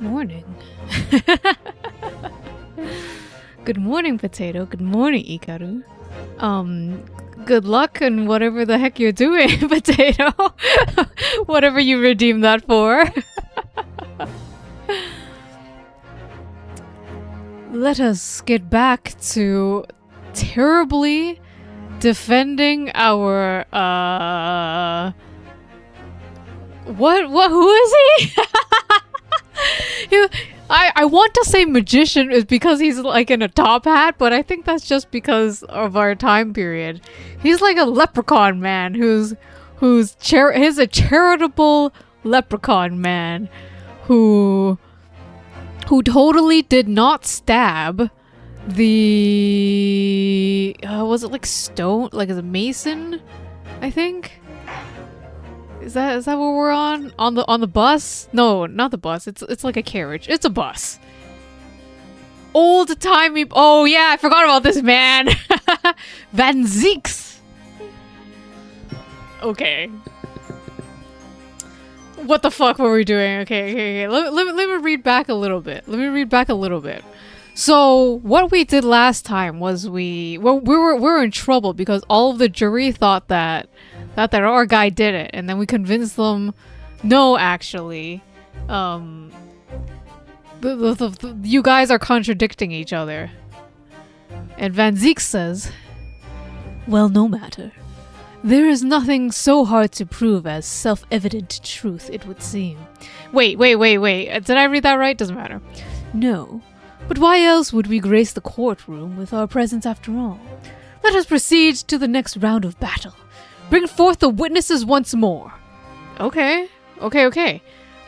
Morning. Good morning, Potato. Good morning, Ikaru. Good luck in whatever the heck you're doing, Potato. Whatever you redeem that for. Let us get back to terribly defending our, who is he? I want to say magician is because he's like in a top hat, but I think that's just because of our time period. He's like a leprechaun man he's a charitable leprechaun man who totally did not stab the was it like stone, like as a mason, I think. Is that what we're on the bus? No, not the bus. It's like a carriage. It's a bus. Old timey. Oh yeah, I forgot about this man. Van Zeeks. Okay. What the fuck were we doing? Okay. Let me read back a little bit. So what we did last time was we were in trouble because all of the jury thought that our guy did it, and then we convinced them, no, actually, you guys are contradicting each other. And Van Zeek says, well, no matter. There is nothing so hard to prove as self-evident truth, it would seem. Wait. Did I read that right? Doesn't matter. No. But why else would we grace the courtroom with our presence after all? Let us proceed to the next round of battle. Bring forth the witnesses once more. Okay.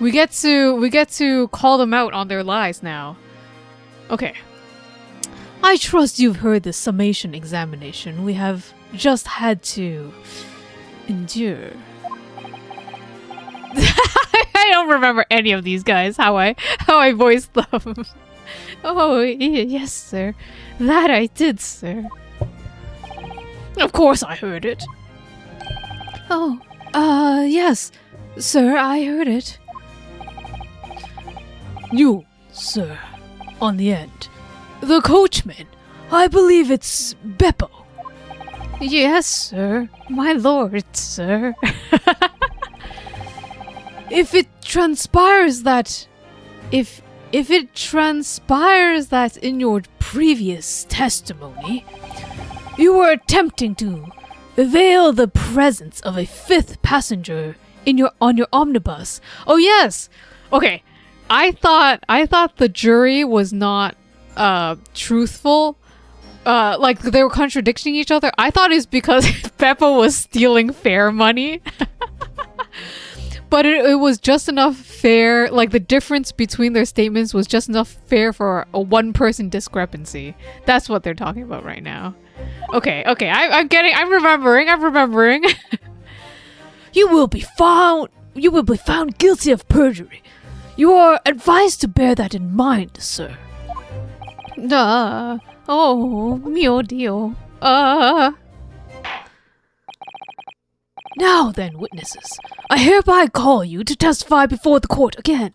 We get to call them out on their lies now. Okay. I trust you've heard the summation examination we have just had to endure. I don't remember any of these guys, how I voiced them. Oh, yes, sir. That I did, sir. Of course I heard it. Oh, yes, sir, I heard it. You, sir, on the end. The coachman. I believe it's Beppo. Yes, sir. My lord, sir. If it transpires that in your previous testimony you were attempting to veil the presence of a fifth passenger on your omnibus. Oh yes. Okay. I thought the jury was not truthful. Like they were contradicting each other. I thought it's because Beppo was stealing fare money. But it was just enough fair, like the difference between their statements was just enough fair for a one-person discrepancy. That's what they're talking about right now. Okay, I'm remembering. You will be found guilty of perjury. You are advised to bear that in mind, sir. Oh, mio dio. Now then, witnesses, I hereby call you to testify before the court again.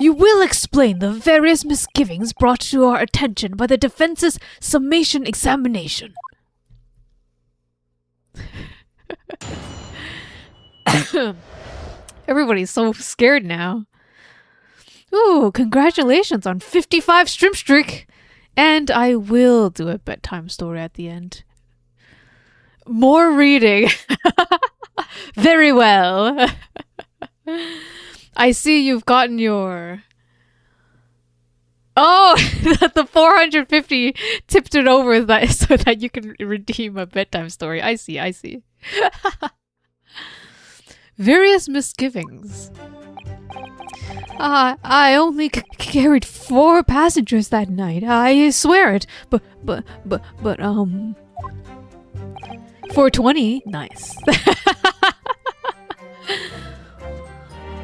You will explain the various misgivings brought to our attention by the defense's summation examination. Everybody's so scared now. Ooh, congratulations on 55 shrimp streak! And I will do a bedtime story at the end. More reading. Very well. I see you've gotten your... Oh, the 450 tipped it over so that you can redeem a bedtime story. I see. Various misgivings. I only carried 4 passengers that night. I swear it. But 420? Nice.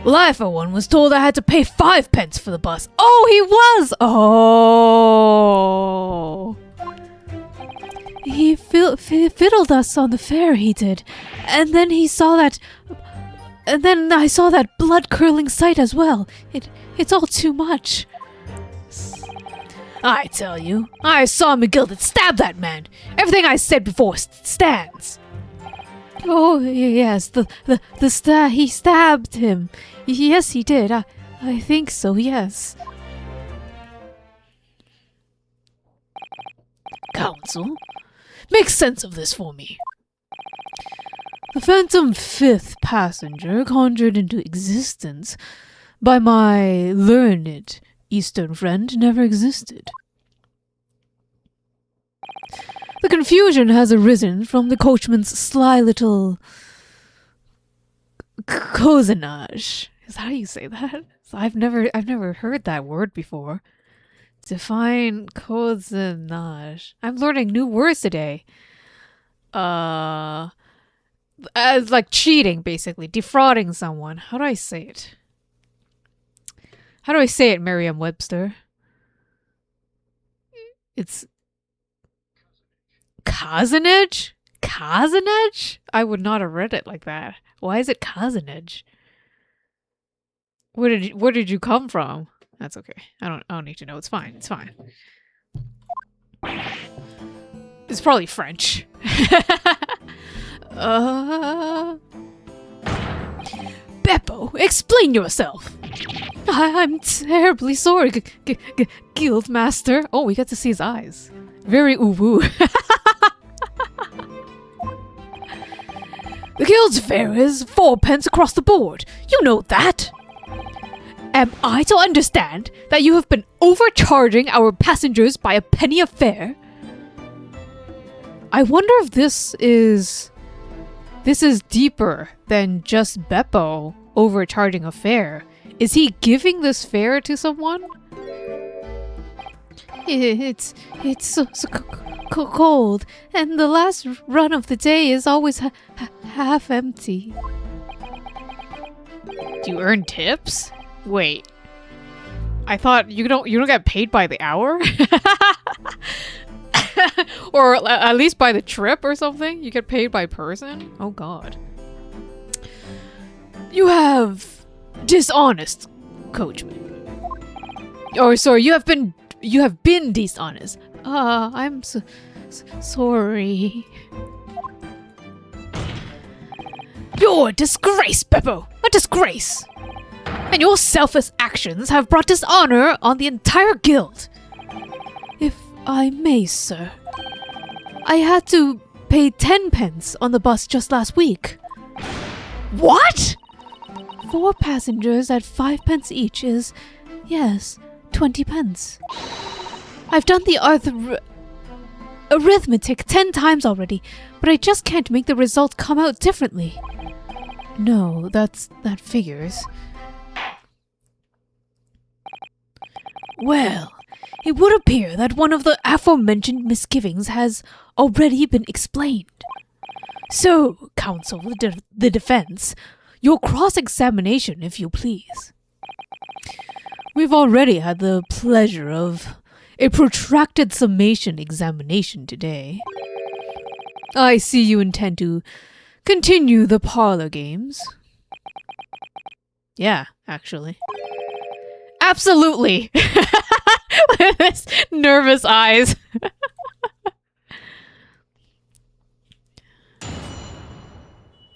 Well, I, for one, was told I had to pay 5 pence for the bus. Oh, he was! Oh. He fiddled us on the fare, he did. And then he saw that And then I saw that blood-curdling sight as well. It's all too much. I tell you, I saw McGilded stab that man. Everything I said before stands. Oh, yes, he stabbed him. Yes, he did. I think so, yes. Council, make sense of this for me. The phantom fifth passenger conjured into existence by my learned Eastern friend never existed. The confusion has arisen from the coachman's sly little cozenage. Is that how you say that? I've never heard that word before. Define cozenage. I'm learning new words today. As like cheating, basically. Defrauding someone. How do I say it? How do I say it, Merriam-Webster? It's cozenage? Cozenage? I would not have read it like that. Why is it cozenage? Where did you come from? That's okay. I don't need to know. It's fine. It's fine. It's probably French. Beppo, explain yourself. I'm terribly sorry, Guildmaster. Oh, we get to see his eyes. Very uwu. The guild's fare is 4 pence across the board. You know that. Am I to understand that you have been overcharging our passengers by a penny a fare? I wonder if this is deeper than just Beppo overcharging a fare. Is he giving this fare to someone? It's so cold, and the last run of the day is always half empty. Do you earn tips? Wait, I thought you don't get paid by the hour, or at least by the trip or something. You get paid by person. Oh God, you have dishonest, coachman. Oh, sorry, you have been dishonest. I'm sorry. You're a disgrace, Beppo. A disgrace. And your selfless actions have brought dishonor on the entire guild. If I may, sir. I had to pay 10 pence on the bus just last week. What? 4 passengers at 5 pence each is, yes, 20 pence. I've done the arithmetic 10 times already, but I just can't make the result come out differently. No, that figures. Well, it would appear that one of the aforementioned misgivings has already been explained. So, counsel, the defense, your cross-examination, if you please. We've already had the pleasure of a protracted summation examination today. I see you intend to continue the parlor games. Yeah, actually. Absolutely! With his nervous eyes.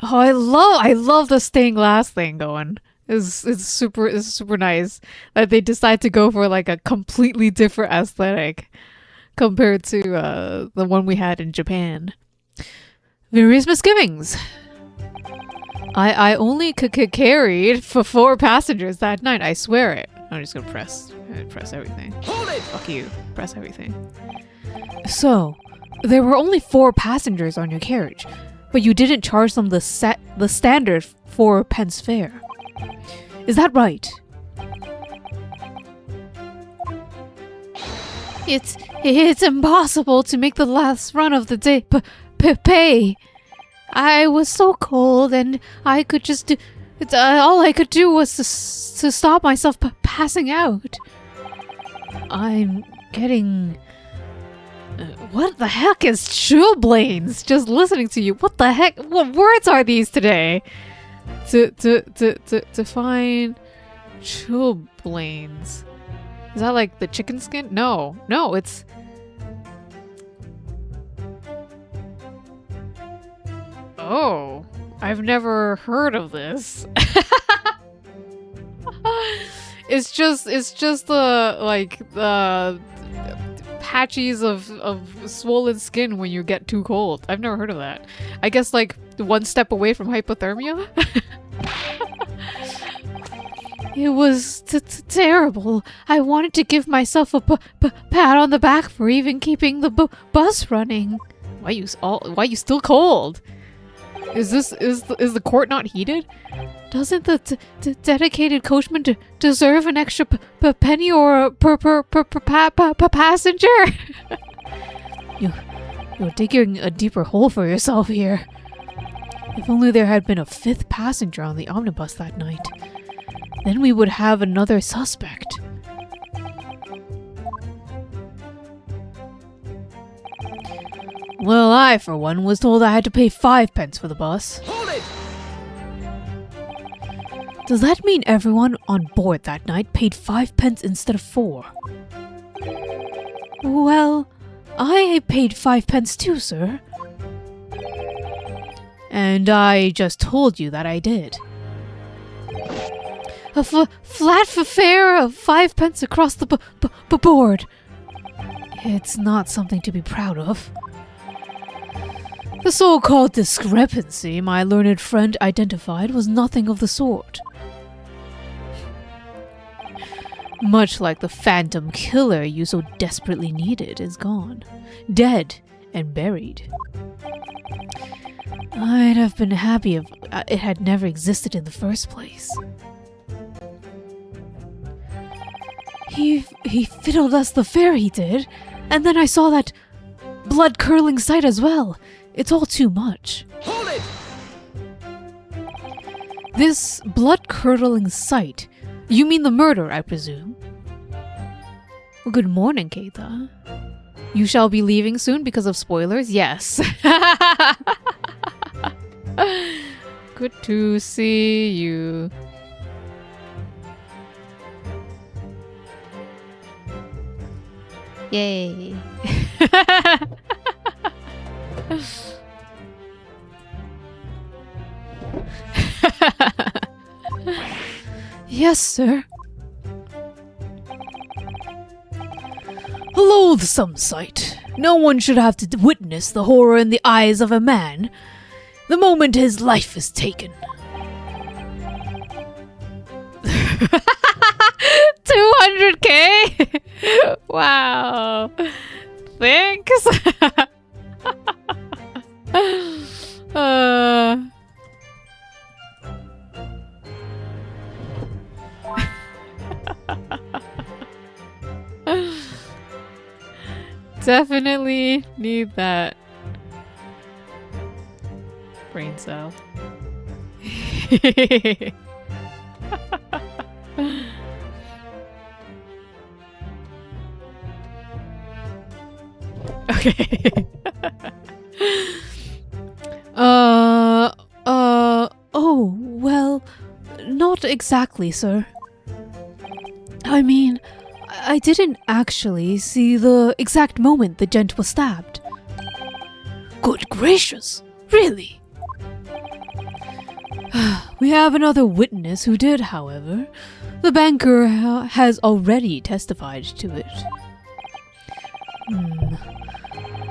Oh, I love the stained glass thing going. It's super nice that they decide to go for like a completely different aesthetic compared to the one we had in Japan. Various misgivings. I only carried for 4 passengers that night. I swear it. I'm just gonna press everything. Hold it! Fuck you. Press everything. So, there were only 4 passengers on your carriage, but you didn't charge them the standard 4 pence fare. Is that right? It's impossible to make the last run of the day pay. I was so cold, and I could just do. All I could do was to stop myself passing out. I'm getting. What the heck is chilblains? Just listening to you. What the heck? What words are these today? To find chilblains. Is that like the chicken skin? No, it's... Oh, I've never heard of this. It's just the patches of swollen skin when you get too cold. I've never heard of that. I guess like one step away from hypothermia? It was terrible. I wanted to give myself a pat on the back for even keeping the bus running. Why you still cold? Is the court not heated? Doesn't the dedicated coachman deserve an extra penny or per passenger? You're digging a deeper hole for yourself here. If only there had been a fifth passenger on the omnibus that night. Then we would have another suspect. Well, I, for one, was told I had to pay 5 pence for the bus. Hold it! Does that mean everyone on board that night paid 5 pence instead of 4? Well, I paid 5 pence too, sir. And I just told you that I did. A flat fare of 5 pence across the board. It's not something to be proud of. The so-called discrepancy my learned friend identified was nothing of the sort. Much like the phantom killer you so desperately needed is gone, dead and buried. I'd have been happy if it had never existed in the first place. He fiddled us the fare, he did, and then I saw that blood-curdling sight as well. It's all too much. Hold it! This blood-curdling sight. You mean the murder, I presume? Well, good morning, Keita. You shall be leaving soon because of spoilers? Yes. Good to see you. Yay. Yes, sir. A loathsome sight. No one should have to witness the horror in the eyes of a man the moment his life is taken. 200K? Wow. Thanks. Definitely need that brain cell. Okay. Oh, well, not exactly, sir. I mean, I didn't actually see the exact moment the gent was stabbed. Good gracious, really? We have another witness who did, however. The banker has already testified to it.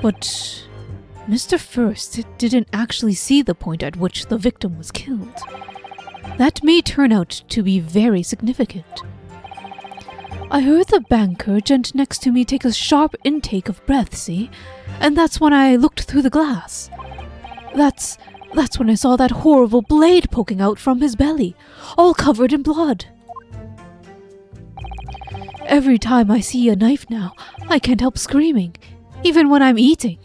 But Mr. First didn't actually see the point at which the victim was killed. That may turn out to be very significant. I heard the banker gent next to me take a sharp intake of breath, see? And that's when I looked through the glass. That's when I saw that horrible blade poking out from his belly, all covered in blood. Every time I see a knife now, I can't help screaming, even when I'm eating.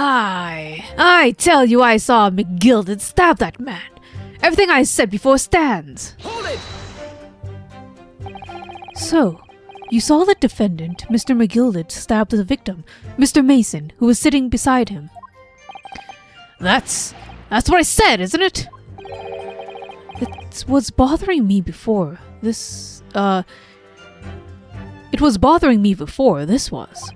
I tell you I saw McGilded stab that man. Everything I said before stands. Hold it! So, you saw the defendant, Mr. McGilded, stab the victim, Mr. Mason, who was sitting beside him. That's what I said, isn't it? It was bothering me before. It was bothering me before, this was.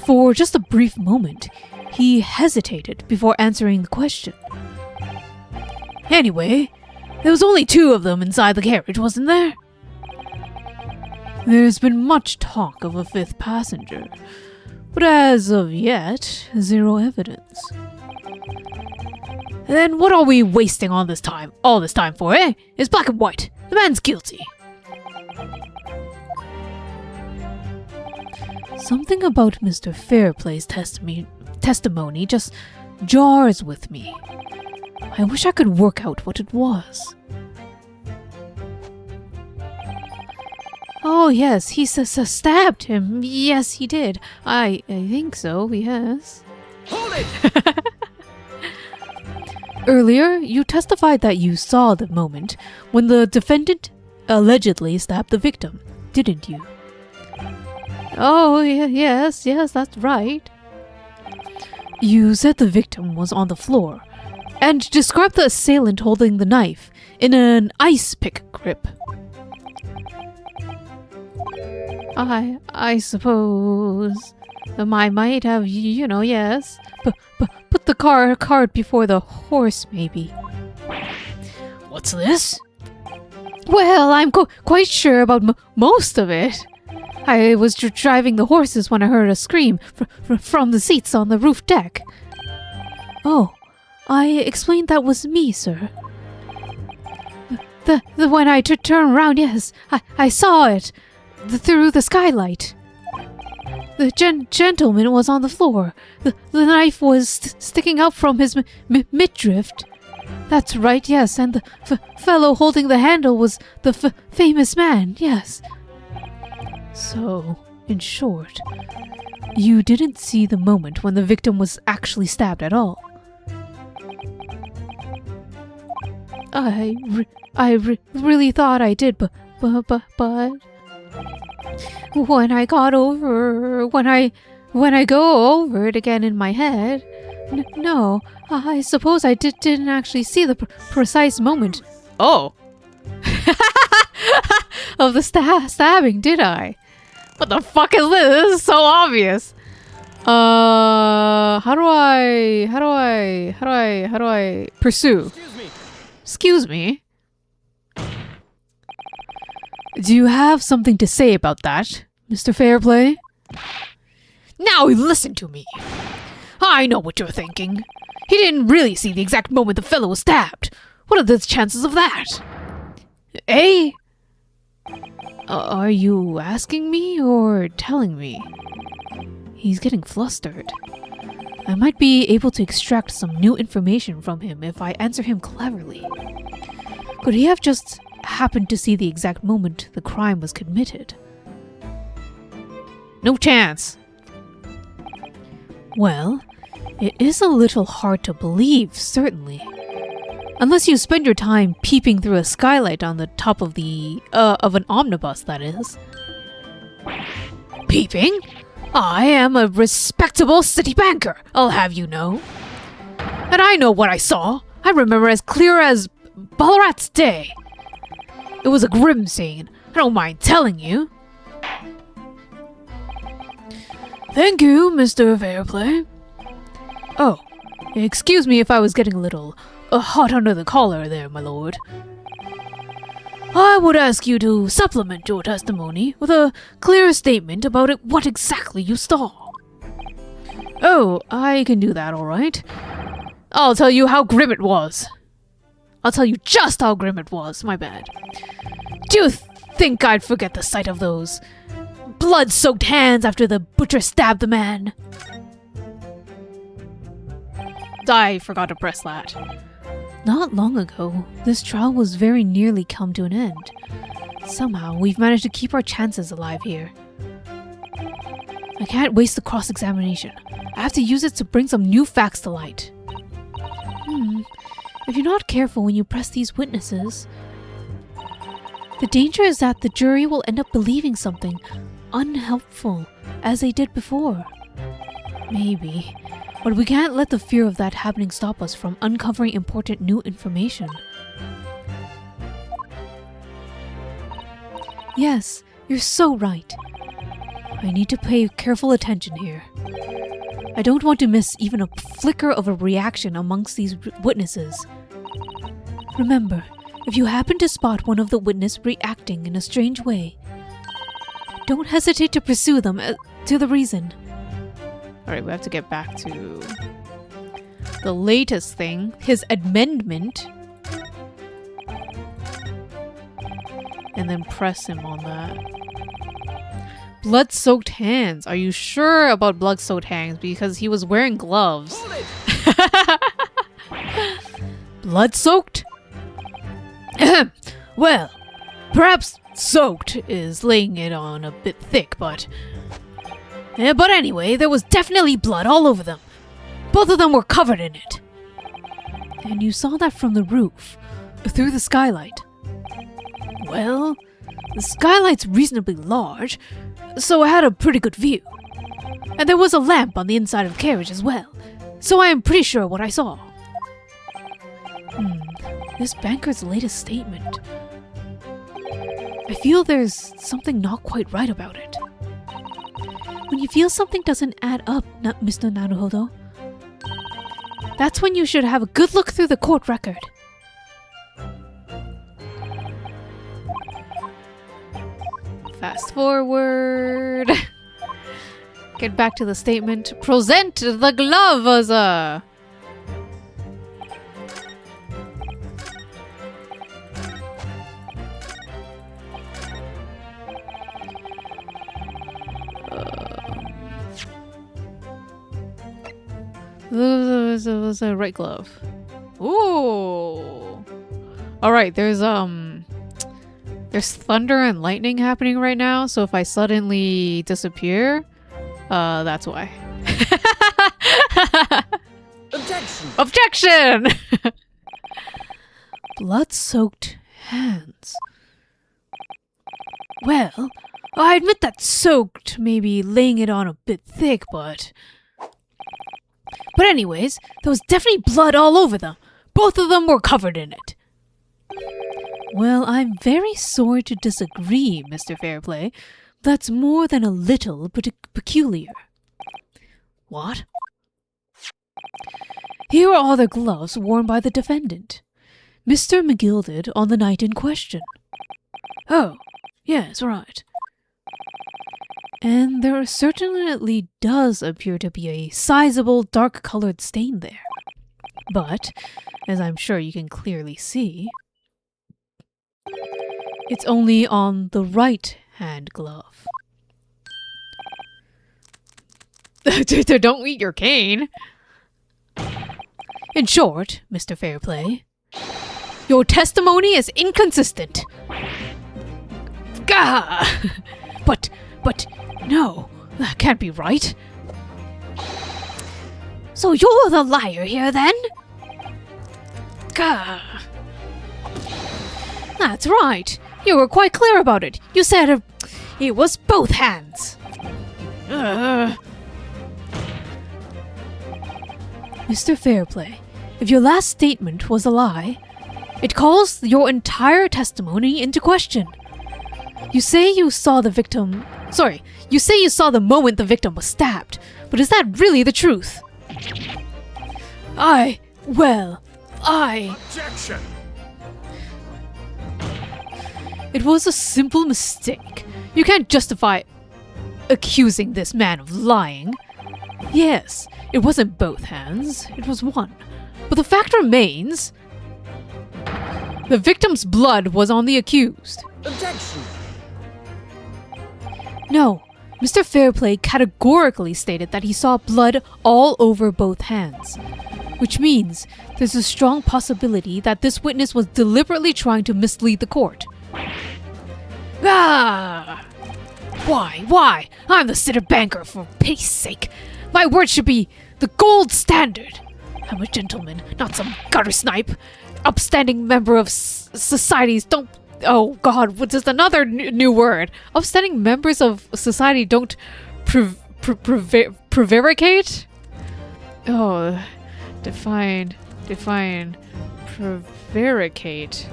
For just a brief moment, he hesitated before answering the question. Anyway, there was only 2 of them inside the carriage, wasn't there? There's been much talk of a 5th passenger, but as of yet, 0 evidence. Then what are we wasting all this time for, eh? It's black and white. The man's guilty. Something about Mr. Fairplay's testimony just jars with me. I wish I could work out what it was. Oh yes, he stabbed him. Yes, he did. I think so, yes. Hold it! Earlier, you testified that you saw the moment when the defendant allegedly stabbed the victim, didn't you? Oh, yes, that's right. You said the victim was on the floor, and described the assailant holding the knife in an ice pick grip. I suppose I might have, yes. But put the cart before the horse, maybe. What's this? Well, I'm quite sure about most of it. I was driving the horses when I heard a scream from the seats on the roof deck. Oh, I explained that was me, sir. When I turned around, yes, I saw it through the skylight. The gentleman was on the floor. The knife was sticking out from his midriff. That's right, yes, and the fellow holding the handle was the famous man, yes. So, in short, you didn't see the moment when the victim was actually stabbed at all. I really thought I did, but when I go over it again in my head, no, I suppose I didn't actually see the precise moment. Oh, of the stabbing, did I? What the fuck is this? This is so obvious. How do I pursue? Excuse me. Do you have something to say about that, Mr. Fairplay? Now listen to me. I know what you're thinking. He didn't really see the exact moment the fellow was stabbed. What are the chances of that? Eh? Are you asking me or telling me? He's getting flustered. I might be able to extract some new information from him if I answer him cleverly. Could he have just happened to see the exact moment the crime was committed? No chance. Well, it is a little hard to believe, certainly. Unless you spend your time peeping through a skylight on the top of an omnibus, that is. Peeping? I am a respectable city banker, I'll have you know. And I know what I saw. I remember as clear as Ballarat's day. It was a grim scene. I don't mind telling you. Thank you, Mr. Fairplay. Oh, excuse me if I was getting a little hot under the collar there, my lord. I would ask you to supplement your testimony with a clear statement about what exactly you saw. Oh, I can do that, all right. I'll tell you how grim it was. I'll tell you just how grim it was, my bad. Do you think I'd forget the sight of those blood-soaked hands after the butcher stabbed the man? I forgot to press that. Not long ago, this trial was very nearly come to an end. Somehow, we've managed to keep our chances alive here. I can't waste the cross-examination. I have to use it to bring some new facts to light. If you're not careful when you press these witnesses, the danger is that the jury will end up believing something unhelpful, as they did before. Maybe But we can't let the fear of that happening stop us from uncovering important new information. Yes, you're so right. I need to pay careful attention here. I don't want to miss even a flicker of a reaction amongst these witnesses. Remember, if you happen to spot one of the witnesses reacting in a strange way, don't hesitate to pursue them to the reason. Alright, we have to get back to the latest thing, his amendment. And then press him on that. Blood-soaked hands. Are you sure about blood-soaked hands? Because he was wearing gloves. Blood-soaked? Well, perhaps soaked is laying it on a bit thick, but anyway, there was definitely blood all over them. Both of them were covered in it. And you saw that from the roof, through the skylight. Well, the skylight's reasonably large, so I had a pretty good view. And there was a lamp on the inside of the carriage as well, so I am pretty sure what I saw. This banker's latest statement. I feel there's something not quite right about it. When you feel something doesn't add up, Mr. Naruhodo, that's when you should have a good look through the court record. Fast forward. Get back to the statement. Present the gloves. Was a right glove. Ooh. All right. There's thunder and lightning happening right now. So if I suddenly disappear, that's why. Objection! Objection! Blood-soaked hands. Well, I admit that soaked, maybe laying it on a bit thick, but anyways, there was definitely blood all over them. Both of them were covered in it. Well, I'm very sorry to disagree, Mr. Fairplay. That's more than a little peculiar. What? Here are all the gloves worn by the defendant, Mr. McGilded, on the night in question. Oh, yes, right. And there certainly does appear to be a sizable dark-colored stain there. But, as I'm sure you can clearly see, it's only on the right-hand glove. Don't eat your cane! In short, Mr. Fairplay, your testimony is inconsistent. Gah! But, no, that can't be right. So you're the liar here, then? Gah! That's right. You were quite clear about it. You said it was both hands. Mr. Fairplay, if your last statement was a lie, it calls your entire testimony into question. You say you saw the victim... Sorry, you say you saw the moment the victim was stabbed, but is that really the truth? Objection! It was a simple mistake. You can't justify accusing this man of lying. Yes, it wasn't both hands, it was one. But the fact remains, the victim's blood was on the accused. Objection! No, Mr. Fairplay categorically stated that he saw blood all over both hands. Which means there's a strong possibility that this witness was deliberately trying to mislead the court. Ah! Why? I'm the sitter banker, for pity's sake. My word should be the gold standard. I'm a gentleman, not some gutter snipe. Upstanding member of societies don't... Oh god, what's just another new word? Upstanding members of society don't prevaricate? Oh, define, prevaricate.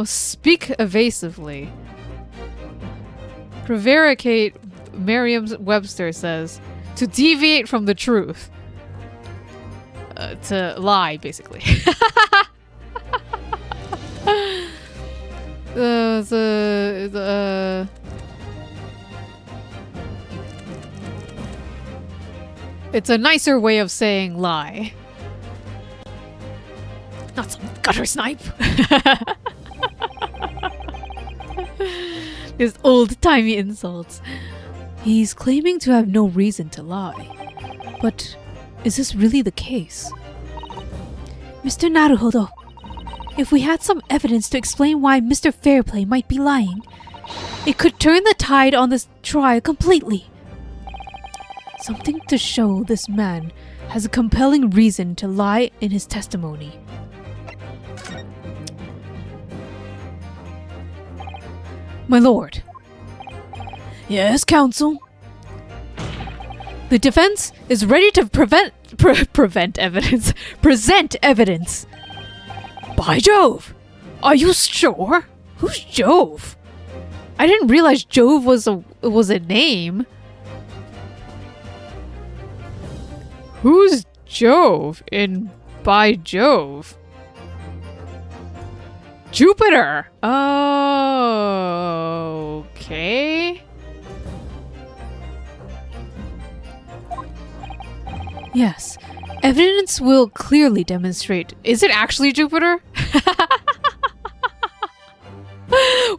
Speak evasively. Prevaricate, Merriam-Webster says, to deviate from the truth. To lie, basically. It's a nicer way of saying lie. Not some gutter snipe. His old-timey insults. He's claiming to have no reason to lie. But is this really the case? Mr. Naruhodo, if we had some evidence to explain why Mr. Fairplay might be lying, it could turn the tide on this trial completely. Something to show this man has a compelling reason to lie in his testimony. My lord. Yes, counsel. The defense is ready to present evidence. By Jove! Are you sure? Who's Jove? I didn't realize Jove was a name. Who's Jove in By Jove? Jupiter! Oh, okay. Yes, evidence will clearly demonstrate. Is it actually Jupiter?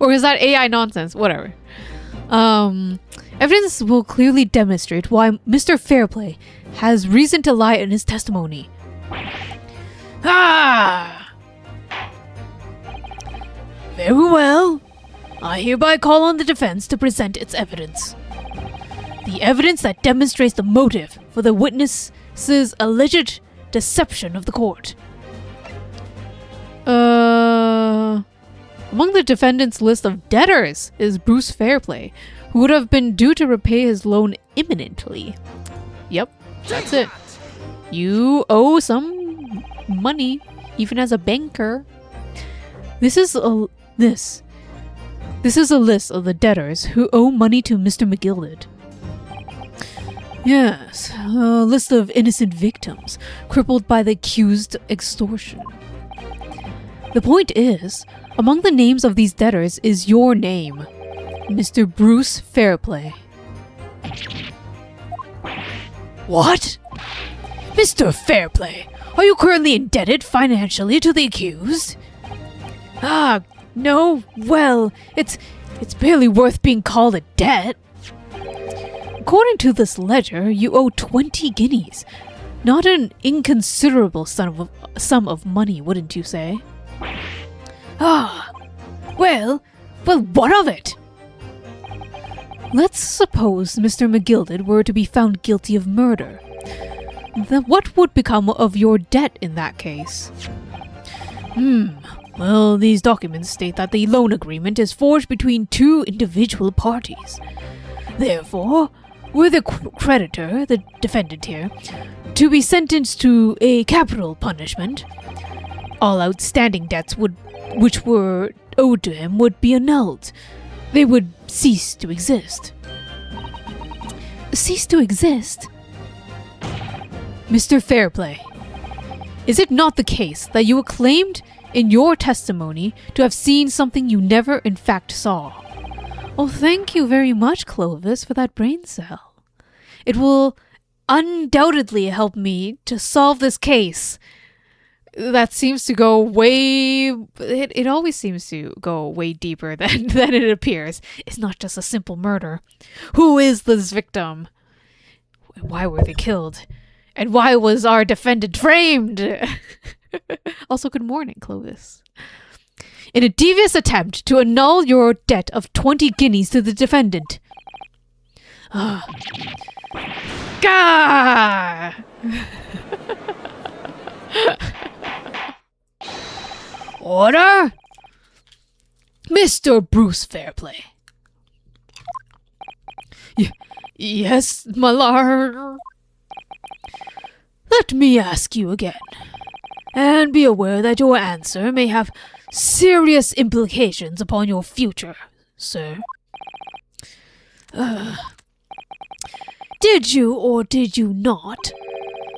Or is that AI nonsense? Whatever. Evidence will clearly demonstrate why Mr. Fairplay has reason to lie in his testimony. Ah! Very well. I hereby call on the defense to present its evidence. The evidence that demonstrates the motive for the witness's alleged deception of the court. Among the defendant's list of debtors is Bruce Fairplay, who would have been due to repay his loan imminently. Yep, that's it. You owe some money, even as a banker. This is a list of the debtors who owe money to Mr. McGilded. Yes, a list of innocent victims crippled by the accused extortion. The point is, among the names of these debtors is your name, Mr. Bruce Fairplay. What? Mr. Fairplay, are you currently indebted financially to the accused? Ah, no, well, it's barely worth being called a debt. According to this ledger, you owe 20 guineas. Not an inconsiderable sum of money, wouldn't you say? Ah, well, what of it? Let's suppose Mr. McGilded were to be found guilty of murder. Then what would become of your debt in that case? Well, these documents state that the loan agreement is forged between two individual parties. Therefore, were the creditor, the defendant here, to be sentenced to a capital punishment, all outstanding debts which were owed to him would be annulled. They would cease to exist. Cease to exist? Mr. Fairplay, is it not the case that you claimed in your testimony to have seen something you never in fact saw? Oh, thank you very much, Clovis, for that brain cell. It will undoubtedly help me to solve this case. That seems to go way... It always seems to go way deeper than it appears. It's not just a simple murder. Who is this victim? Why were they killed? And why was our defendant framed? Also, good morning, Clovis. In a devious attempt to annul your debt of 20 guineas to the defendant. Gah! Order! Mr. Bruce Fairplay. Yes, my lord. Let me ask you again, and be aware that your answer may have serious implications upon your future, sir. Did you or did you not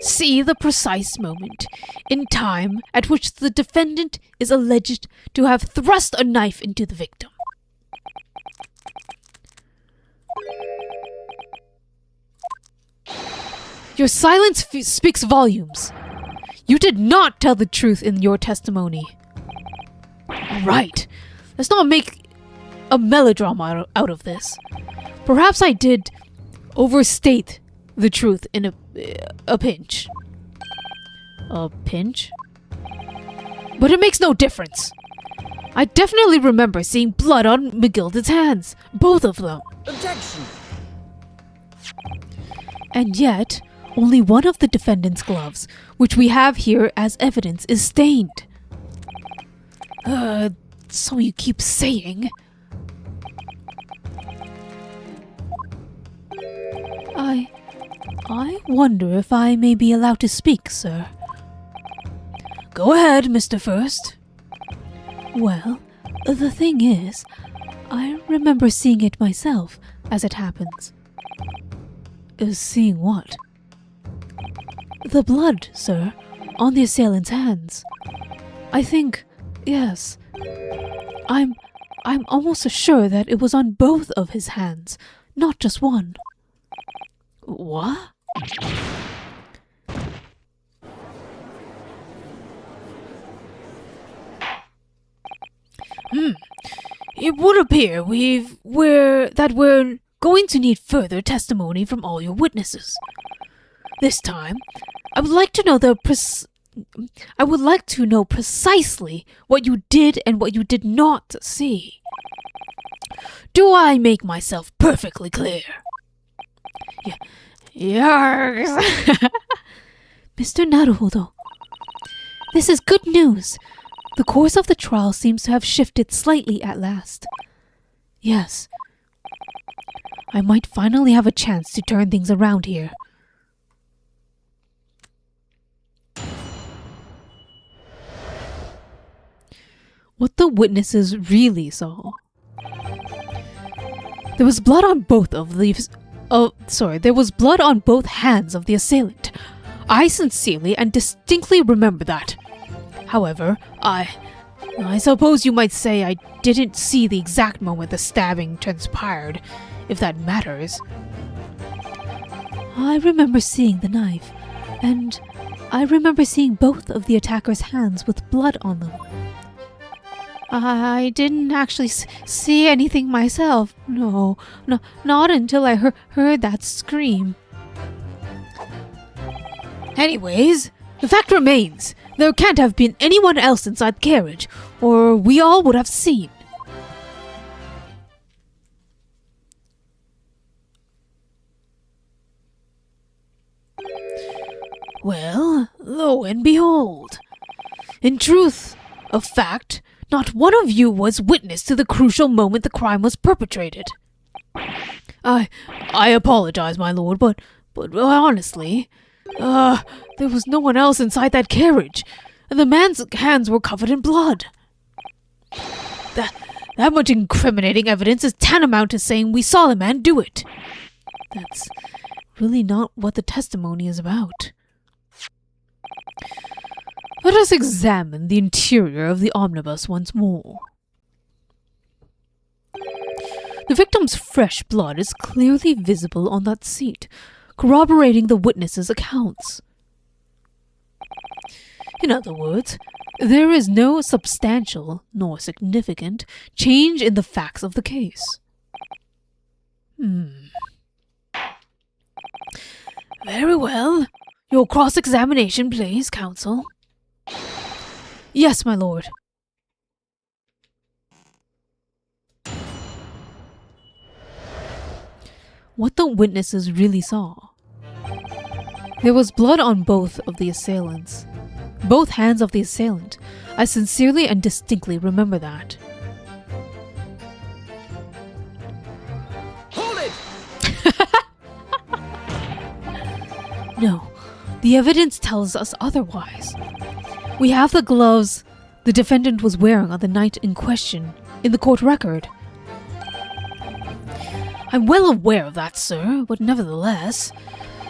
see the precise moment in time at which the defendant is alleged to have thrust a knife into the victim? Your silence speaks volumes. You did not tell the truth in your testimony. Right. Let's not make a melodrama out of this. Perhaps I did overstate the truth in a pinch. A pinch? But it makes no difference. I definitely remember seeing blood on McGilded's hands. Both of them. Objection! And yet, only one of the defendant's gloves, which we have here as evidence, is stained. So you keep saying. I wonder if I may be allowed to speak, sir. Go ahead, Mr. First. Well, the thing is, I remember seeing it myself, as it happens. Seeing what? The blood, sir, on the assailant's hands. I think, yes. I'm almost sure that it was on both of his hands, not just one. What? It would appear we're going to need further testimony from all your witnesses. This time, I would like to know precisely what you did and what you did not see. Do I make myself perfectly clear? Yargs. Mr. Naruhodo, this is good news. The course of the trial seems to have shifted slightly at last. Yes. I might finally have a chance to turn things around here. What the witnesses really saw. There was blood on both hands of the assailant. I sincerely and distinctly remember that. However, I suppose you might say I didn't see the exact moment the stabbing transpired, if that matters. I remember seeing the knife, and I remember seeing both of the attacker's hands with blood on them. I didn't actually see anything myself. No, not until I heard that scream. Anyways, the fact remains, there can't have been anyone else inside the carriage, or we all would have seen. Well, lo and behold. In truth, of fact, not one of you was witness to the crucial moment the crime was perpetrated. I apologize, my lord, but honestly, there was no one else inside that carriage, and the man's hands were covered in blood. That much incriminating evidence is tantamount to saying we saw the man do it. That's really not what the testimony is about. Let us examine the interior of the omnibus once more. The victim's fresh blood is clearly visible on that seat, corroborating the witnesses' accounts. In other words, there is no substantial nor significant change in the facts of the case. Very well. Your cross-examination, please, counsel. Yes, my lord. What the witnesses really saw. There was blood on both of the assailants. Both hands of the assailant. I sincerely and distinctly remember that. Hold it! No, the evidence tells us otherwise. We have the gloves the defendant was wearing on the night in question in the court record. I'm well aware of that, sir, but nevertheless,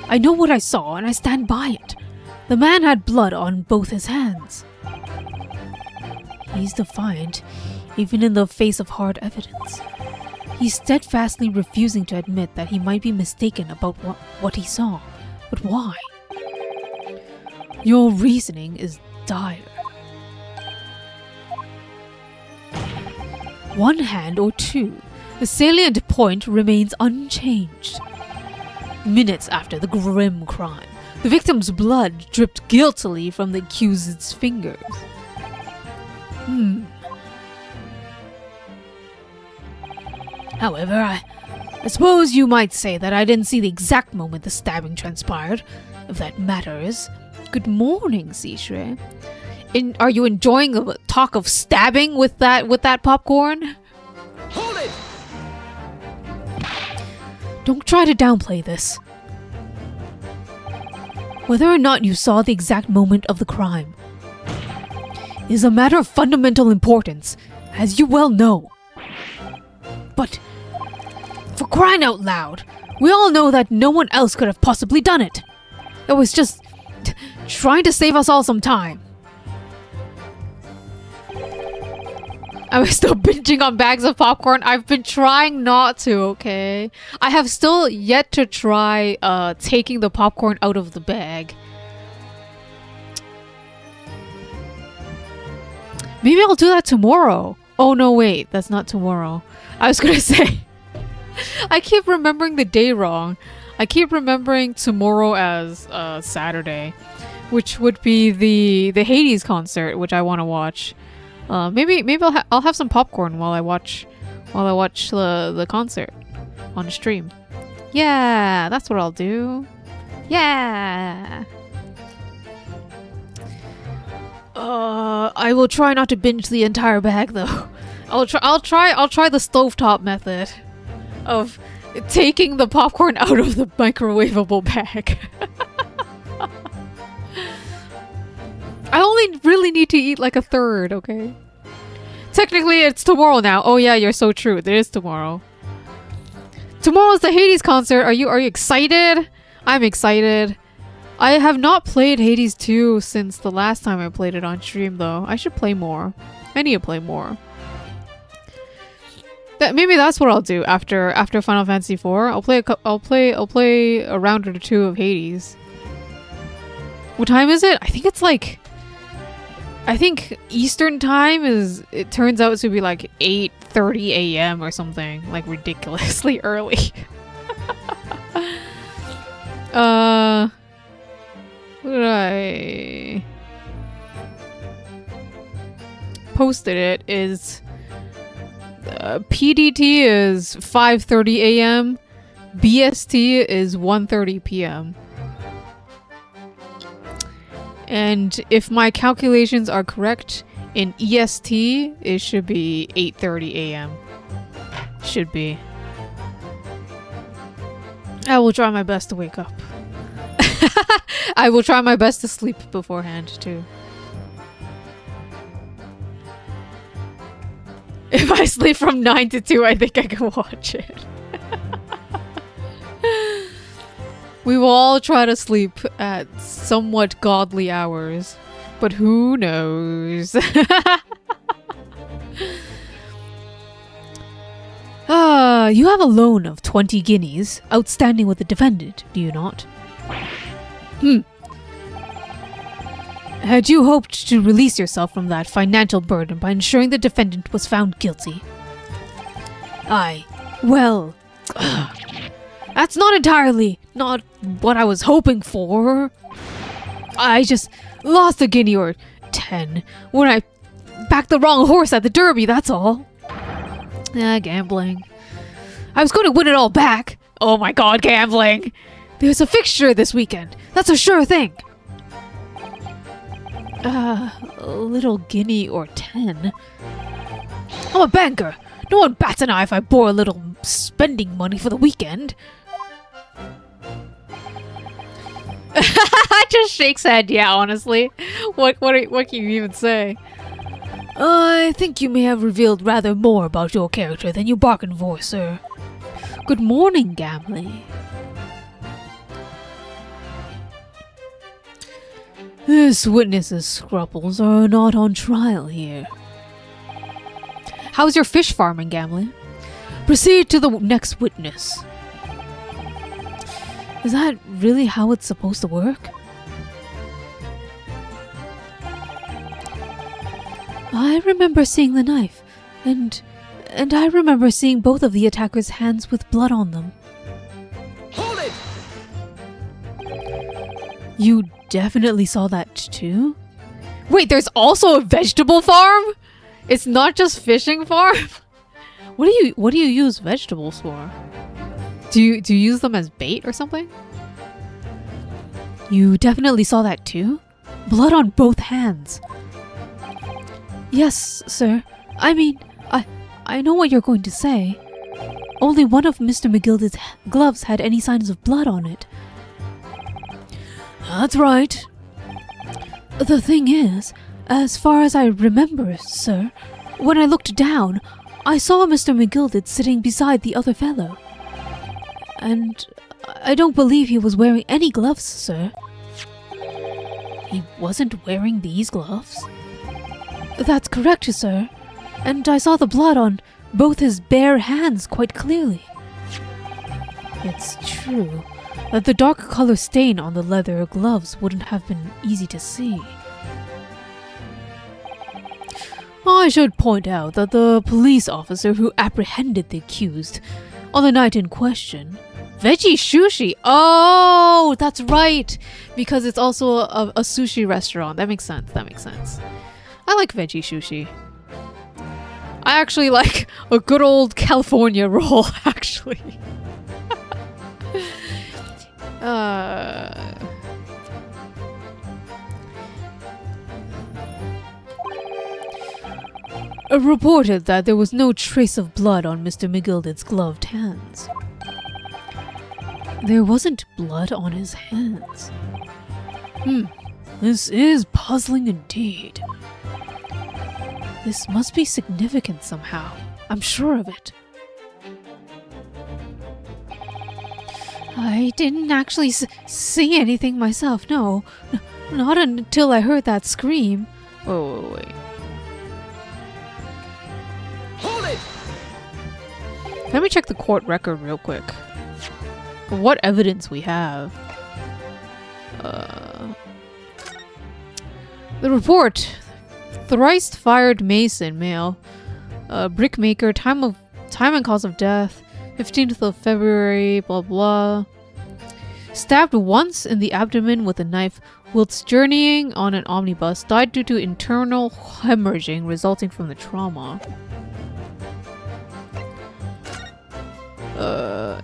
I know what I saw and I stand by it. The man had blood on both his hands. He's defiant, even in the face of hard evidence. He's steadfastly refusing to admit that he might be mistaken about what he saw. But why? Your reasoning is dire. One hand or two, the salient point remains unchanged. Minutes after the grim crime, the victim's blood dripped guiltily from the accused's fingers. However, I suppose you might say that I didn't see the exact moment the stabbing transpired, if that matters. Good morning, Cishre. Are you enjoying the talk of stabbing with that popcorn? Hold it! Don't try to downplay this. Whether or not you saw the exact moment of the crime is a matter of fundamental importance, as you well know. But, for crying out loud, we all know that no one else could have possibly done it. It was just trying to save us all some time. I'm still binging on bags of popcorn. I've been trying not to, okay? I have still yet to try taking the popcorn out of the bag. Maybe I'll do that tomorrow. Oh no, wait, that's not tomorrow. I was gonna say, I keep remembering the day wrong. I keep remembering tomorrow as Saturday, which would be the Hades concert, which I want to watch. Maybe I'll have some popcorn while I watch the concert on the stream. Yeah, that's what I'll do. Yeah. I will try not to binge the entire bag though. I'll try the stovetop method of taking the popcorn out of the microwavable bag. I only really need to eat like a third, okay? Technically, it's tomorrow now. Oh yeah, you're so true. It is tomorrow. Tomorrow's the Hades concert. Are you excited? I'm excited. I have not played Hades 2 since the last time I played it on stream, though. I should play more. I need to play more. Maybe that's what I'll do after Final Fantasy 4. I'll play a round or two of Hades. What time is it? I think Eastern time it turns out to be like 8:30 a.m. or something, like ridiculously early. What did I posted it is PDT is 5:30 a.m. BST is 1:30 p.m. And if my calculations are correct, in EST, it should be 8:30 a.m. Should be. I will try my best to wake up. I will try my best to sleep beforehand, too. If I sleep from 9 to 2, I think I can watch it. We will all try to sleep at somewhat godly hours, but who knows? You have a loan of 20 guineas outstanding with the defendant, do you not? Had you hoped to release yourself from that financial burden by ensuring the defendant was found guilty? Aye. Well, that's not what I was hoping for. I just lost a guinea or 10 when I backed the wrong horse at the Derby, that's all. Gambling. I was going to win it all back. Oh my god, gambling. There's a fixture this weekend. That's a sure thing. A little guinea or 10. I'm a banker. No one bats an eye if I bore a little spending money for the weekend. Just shakes head. Yeah, honestly, what can you even say? I think you may have revealed rather more about your character than you bargained for, sir. Good morning, Gamley. This witness's scruples are not on trial here. How's your fish farming, Gamley? Proceed to the next witness. Is that really how it's supposed to work? I remember seeing the knife, and I remember seeing both of the attackers' hands with blood on them. Hold it! You definitely saw that too? Wait, there's also a vegetable farm? It's not just fishing farm? What do you use vegetables for? Do you use them as bait or something? You definitely saw that too? Blood on both hands. Yes, sir. I mean, I know what you're going to say. Only one of Mr. McGilda's gloves had any signs of blood on it. That's right. The thing is, as far as I remember, sir, when I looked down, I saw Mr. McGilded sitting beside the other fellow. And I don't believe he was wearing any gloves, sir. He wasn't wearing these gloves? That's correct, sir. And I saw the blood on both his bare hands quite clearly. It's true that the dark color stain on the leather gloves wouldn't have been easy to see. I should point out that the police officer who apprehended the accused on the night in question... Veggie sushi! Oh, that's right! Because it's also a sushi restaurant. That makes sense, that makes sense. I like veggie sushi. I actually like a good old California roll, actually. Reported that there was no trace of blood on Mr. McGilded's gloved hands. There wasn't blood on his hands. This is puzzling indeed. This must be significant somehow. I'm sure of it. I didn't actually see anything myself, no. Not until I heard that scream. Wait. Hold it! Let me check the court record real quick. What evidence we have. The report. Thrice fired mason, male. Brickmaker, time and cause of death. 15th of February, blah blah. Stabbed once in the abdomen with a knife whilst journeying on an omnibus. Died due to internal hemorrhaging resulting from the trauma.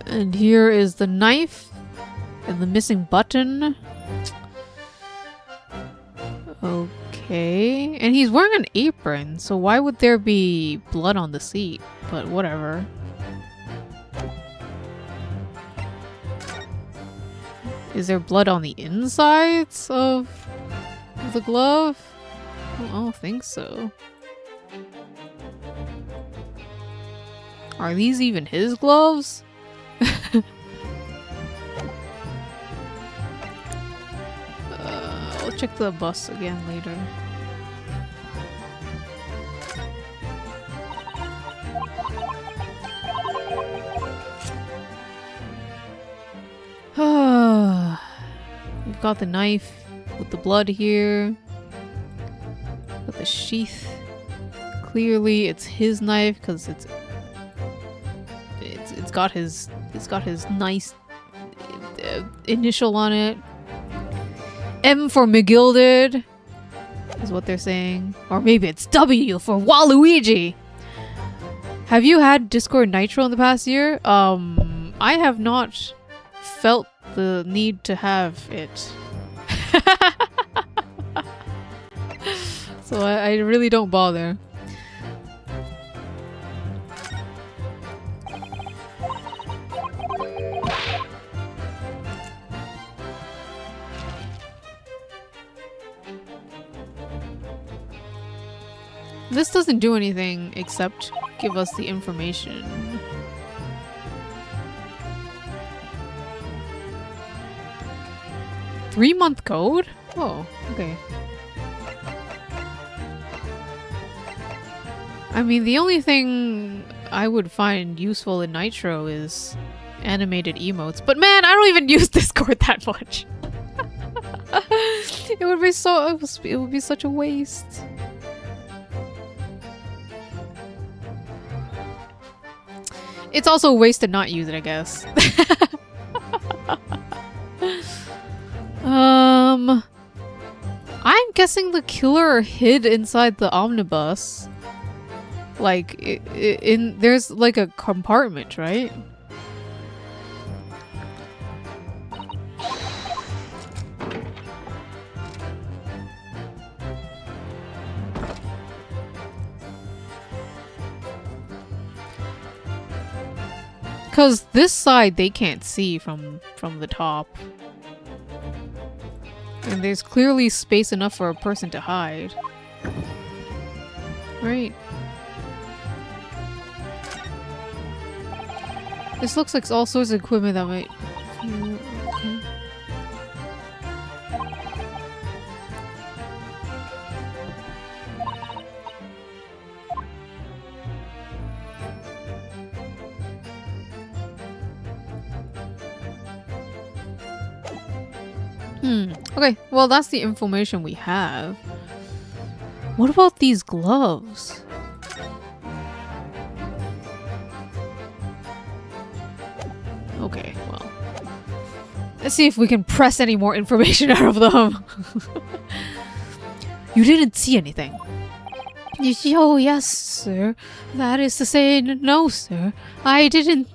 And here is the knife and the missing button. Okay. And he's wearing an apron, so why would there be blood on the seat? But whatever. Is there blood on the insides of the glove? I don't think so. Are these even his gloves? I'll check the bus again later. We've got the knife with the blood here. Got the sheath. Clearly, it's his knife because it's got his nice initial on it. M for McGilded is what they're saying, or maybe it's W for Waluigi. Have you had Discord Nitro in the past year? I have not felt the need to have it. So I really don't bother. This doesn't do anything except give us the information. Three-month code? Oh, okay. I mean, the only thing I would find useful in Nitro is animated emotes. But man, I don't even use Discord that much. It would be such a waste. It's also a waste to not use it, I guess. I'm guessing the killer hid inside the omnibus. Like, there's like a compartment, right? Because this side they can't see from the top. And there's clearly space enough for a person to hide. Right. This looks like all sorts of equipment that might... Okay. Okay, well that's the information we have. What about these gloves? Okay, well. Let's see if we can press any more information out of them. You didn't see anything. Oh, yes, sir. That is to say, no, sir. I didn't.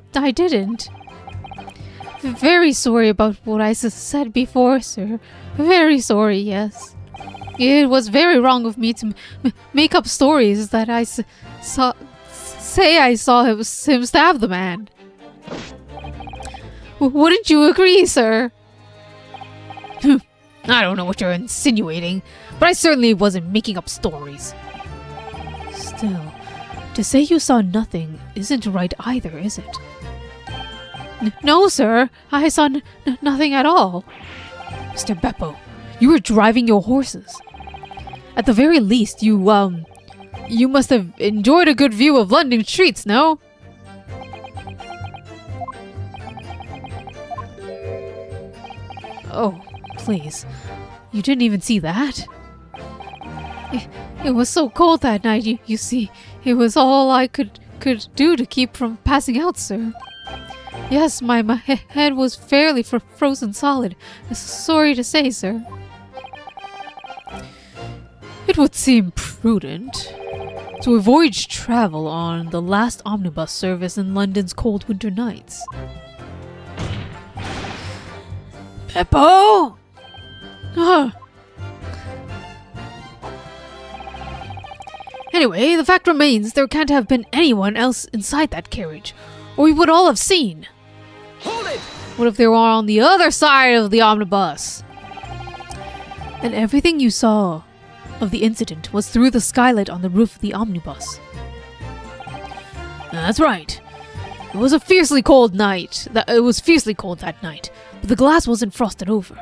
Very sorry about what I said before, sir. Very sorry, yes. It was very wrong of me to make up stories that I saw him stab the man. Wouldn't you agree, sir? I don't know what you're insinuating, but I certainly wasn't making up stories. Still, to say you saw nothing isn't right either, is it? No, sir. I saw nothing at all. Mr. Beppo, you were driving your horses. At the very least, you must have enjoyed a good view of London streets, no? Oh, please. You didn't even see that? It was so cold that night, you see. It was all I could do to keep from passing out, sir. Yes, my head was fairly frozen solid. Sorry to say, sir. It would seem prudent to avoid travel on the last omnibus service in London's cold winter nights. Beppo! Anyway, the fact remains there can't have been anyone else inside that carriage, or we would all have seen. Hold it! What if they were on the other side of the omnibus? And everything you saw of the incident was through the skylight on the roof of the omnibus. That's right. It was fiercely cold that night, but the glass wasn't frosted over.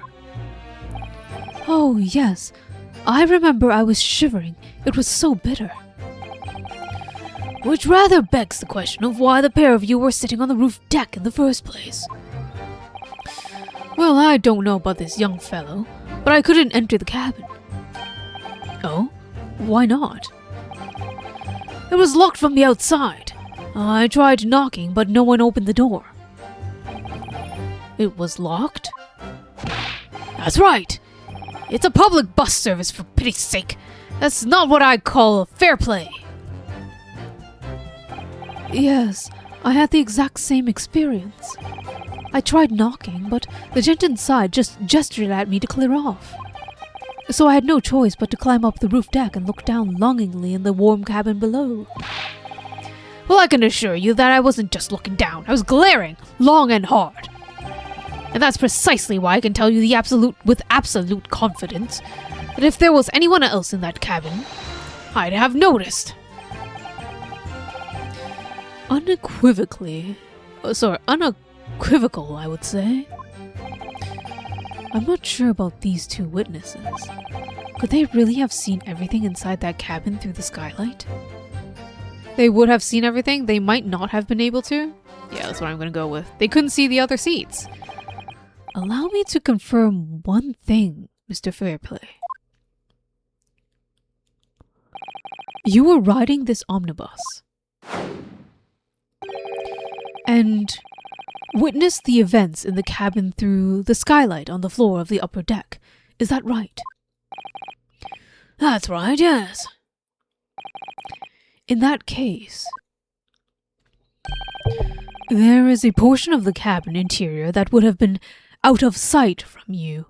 Oh, yes. I remember I was shivering. It was so bitter. Which rather begs the question of why the pair of you were sitting on the roof deck in the first place. Well, I don't know about this young fellow, but I couldn't enter the cabin. Oh? Why not? It was locked from the outside. I tried knocking, but no one opened the door. It was locked? That's right! It's a public bus service, for pity's sake! That's not what I'd call fair play! Yes, I had the exact same experience. I tried knocking, but the gent inside just gestured at me to clear off. So I had no choice but to climb up the roof deck and look down longingly in the warm cabin below. Well, I can assure you that I wasn't just looking down. I was glaring, long and hard. And that's precisely why I can tell you with absolute confidence that if there was anyone else in that cabin, I'd have noticed. Unequivocally, unequivocal, I would say. I'm not sure about these two witnesses. Could they really have seen everything inside that cabin through the skylight? They would have seen everything. They might not have been able to. Yeah, that's what I'm gonna go with. They couldn't see the other seats. Allow me to confirm one thing, Mr. Fairplay. You were riding this omnibus and witnessed the events in the cabin through the skylight on the floor of the upper deck. Is that right? That's right, yes. In that case, there is a portion of the cabin interior that would have been out of sight from you.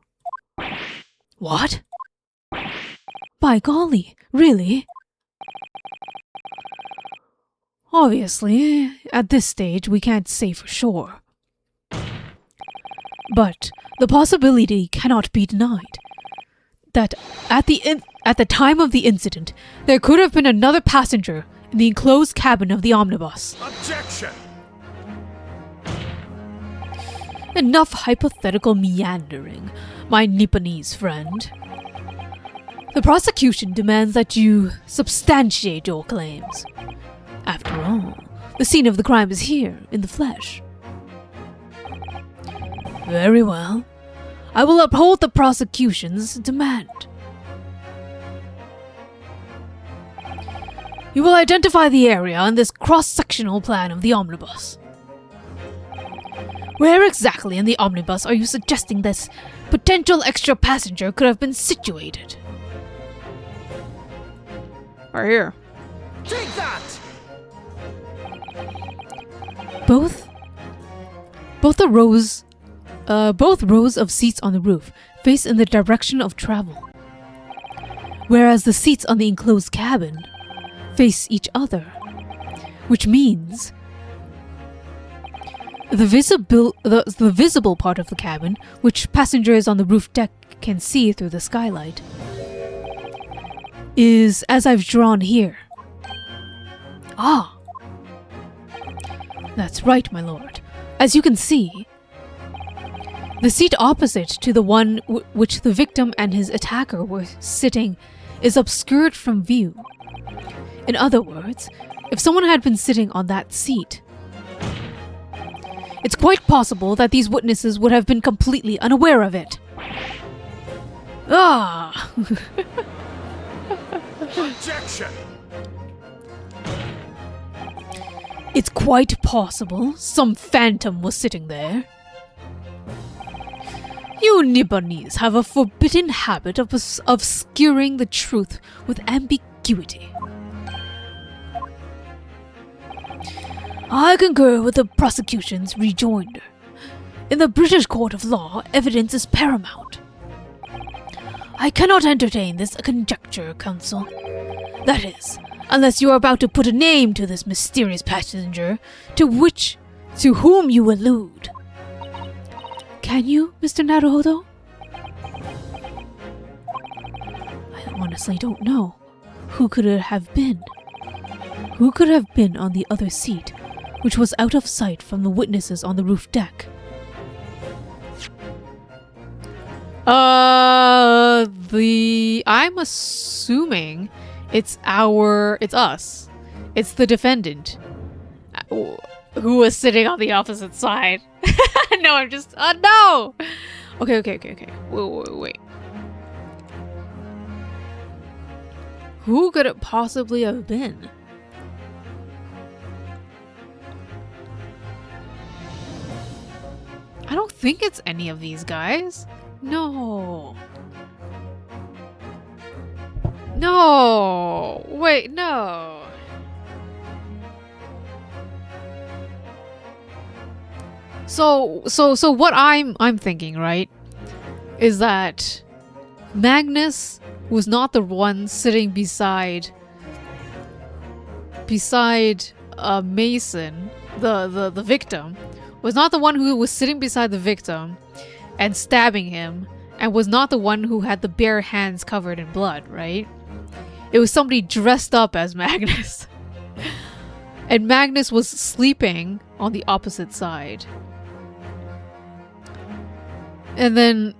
What? By golly, really? Obviously, at this stage, we can't say for sure. But the possibility cannot be denied that at the time of the incident, there could have been another passenger in the enclosed cabin of the omnibus. Objection! Enough hypothetical meandering, my Nipponese friend. The prosecution demands that you substantiate your claims. After all, the scene of the crime is here, in the flesh. Very well. I will uphold the prosecution's demand. You will identify the area in this cross-sectional plan of the omnibus. Where exactly in the omnibus are you suggesting this potential extra passenger could have been situated? Right here. Take that! Both rows of seats on the roof face in the direction of travel, whereas the seats on the enclosed cabin face each other, which means the visible part of the cabin, which passengers on the roof deck can see through the skylight, is as I've drawn here. Ah! That's right, my lord. As you can see, the seat opposite to the one which the victim and his attacker were sitting is obscured from view. In other words, if someone had been sitting on that seat, it's quite possible that these witnesses would have been completely unaware of it. Ah! Objection! It's quite possible some phantom was sitting there. You Nipponese have a forbidden habit of obscuring the truth with ambiguity. I concur with the prosecution's rejoinder. In the British court of law, evidence is paramount. I cannot entertain this conjecture, counsel. That is, unless you are about to put a name to this mysterious passenger to whom you allude. Can you, Mr. Naruhodo? I honestly don't know. Who could it have been? Who could have been on the other seat, which was out of sight from the witnesses on the roof deck? I'm assuming it's us. It's the defendant who was sitting on the opposite side. No, I'm just, no! Okay. Wait. Who could it possibly have been? I don't think it's any of these guys. No. No. Wait, no. So what I'm thinking, right, is that Magnus was not the one sitting beside Mason, the victim, was not the one who was sitting beside the victim and stabbing him, and was not the one who had the bare hands covered in blood, right? It was somebody dressed up as Magnus. And Magnus was sleeping on the opposite side. And then,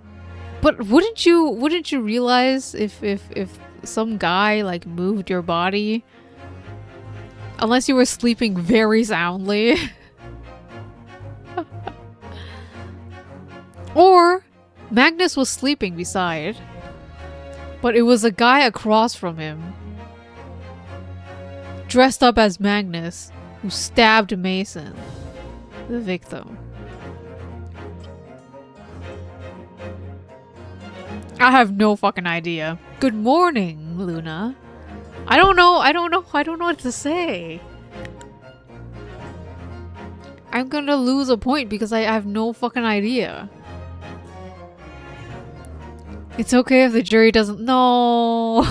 but wouldn't you realize if some guy like moved your body, unless you were sleeping very soundly? Or Magnus was sleeping beside, but it was a guy across from him, dressed up as Magnus, who stabbed Mason, the victim. I have no fucking idea. Good morning, Luna. I don't know what to say. I'm gonna lose a point because I have no fucking idea. It's okay if the jury doesn't know.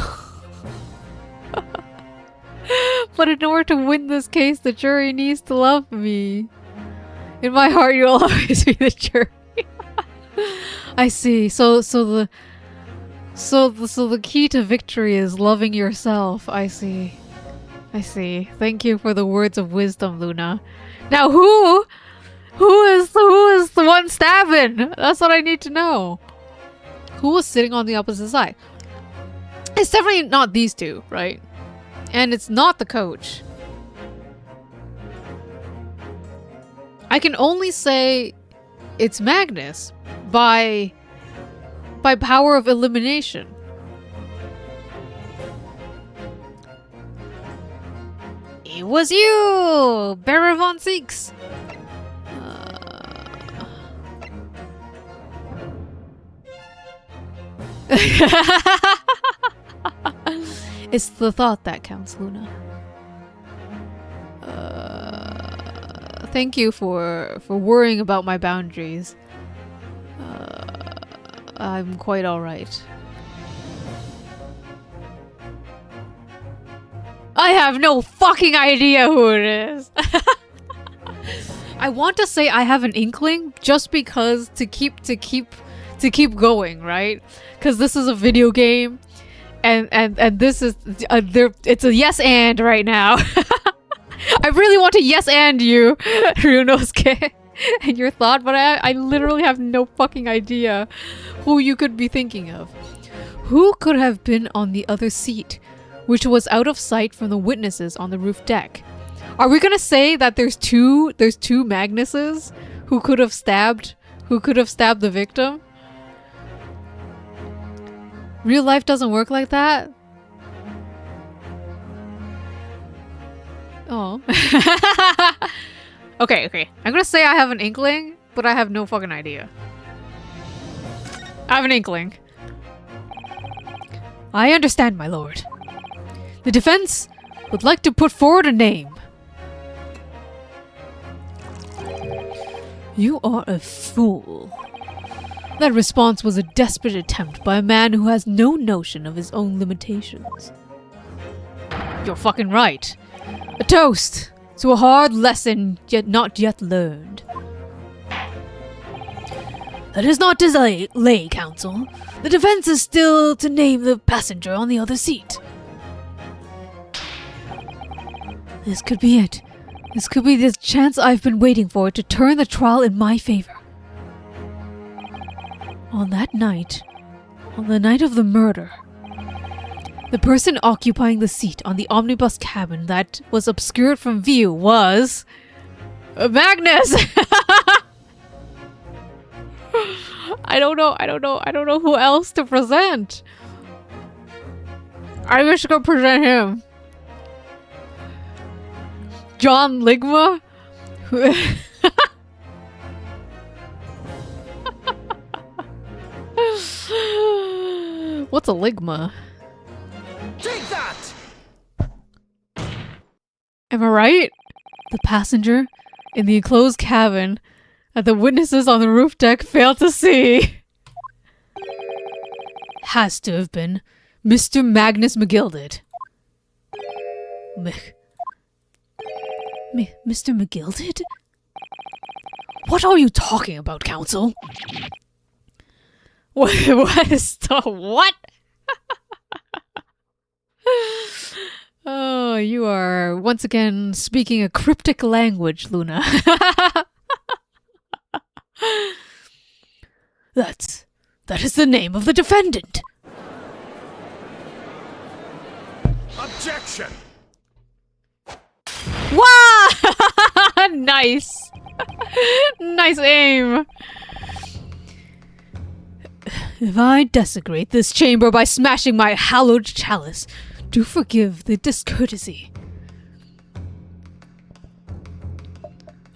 But in order to win this case, the jury needs to love me. In my heart, you'll always be the jury. I see. So the key to victory is loving yourself. I see. Thank you for the words of wisdom, Luna. Now who is the one stabbing? That's what I need to know. Who was sitting on the opposite side? It's definitely not these two, right? And it's not the coach. I can only say it's Magnus by power of elimination. It was you, Baron von Six. It's the thought that counts, Luna. Thank you for worrying about my boundaries. I'm quite alright. I have no fucking idea who it is. I want to say I have an inkling just because to keep going, right? Because this is a video game, and this is it's a yes and right now. I really want to yes and you, Ryunosuke, and your thought, but I literally have no fucking idea who you could be thinking of. Who could have been on the other seat, which was out of sight from the witnesses on the roof deck? Are we gonna say that there's two Magnuses who could have stabbed the victim? Real life doesn't work like that? Oh. Okay. I'm gonna say I have an inkling, but I have no fucking idea. I have an inkling. I understand, my lord. The defense would like to put forward a name. You are a fool. That response was a desperate attempt by a man who has no notion of his own limitations. You're fucking right. A toast to a hard lesson yet not yet learned. That is not delay, counsel. The defense is still to name the passenger on the other seat. This could be it. This could be the chance I've been waiting for to turn the trial in my favor. On that night, on the night of the murder, the person occupying the seat on the omnibus cabin that was obscured from view was Magnus. I don't know who else to present. I'm just gonna present him. John Ligma? What's a Ligma? Take that! Am I right? The passenger in the enclosed cabin that the witnesses on the roof deck failed to see has to have been Mr. Magnus McGilded. Mr. McGilded? What are you talking about, counsel? What is the what? you are once again speaking a cryptic language, Luna. That is the name of the defendant. Objection! Wow! Nice. Nice aim. If I desecrate this chamber by smashing my hallowed chalice, do forgive the discourtesy.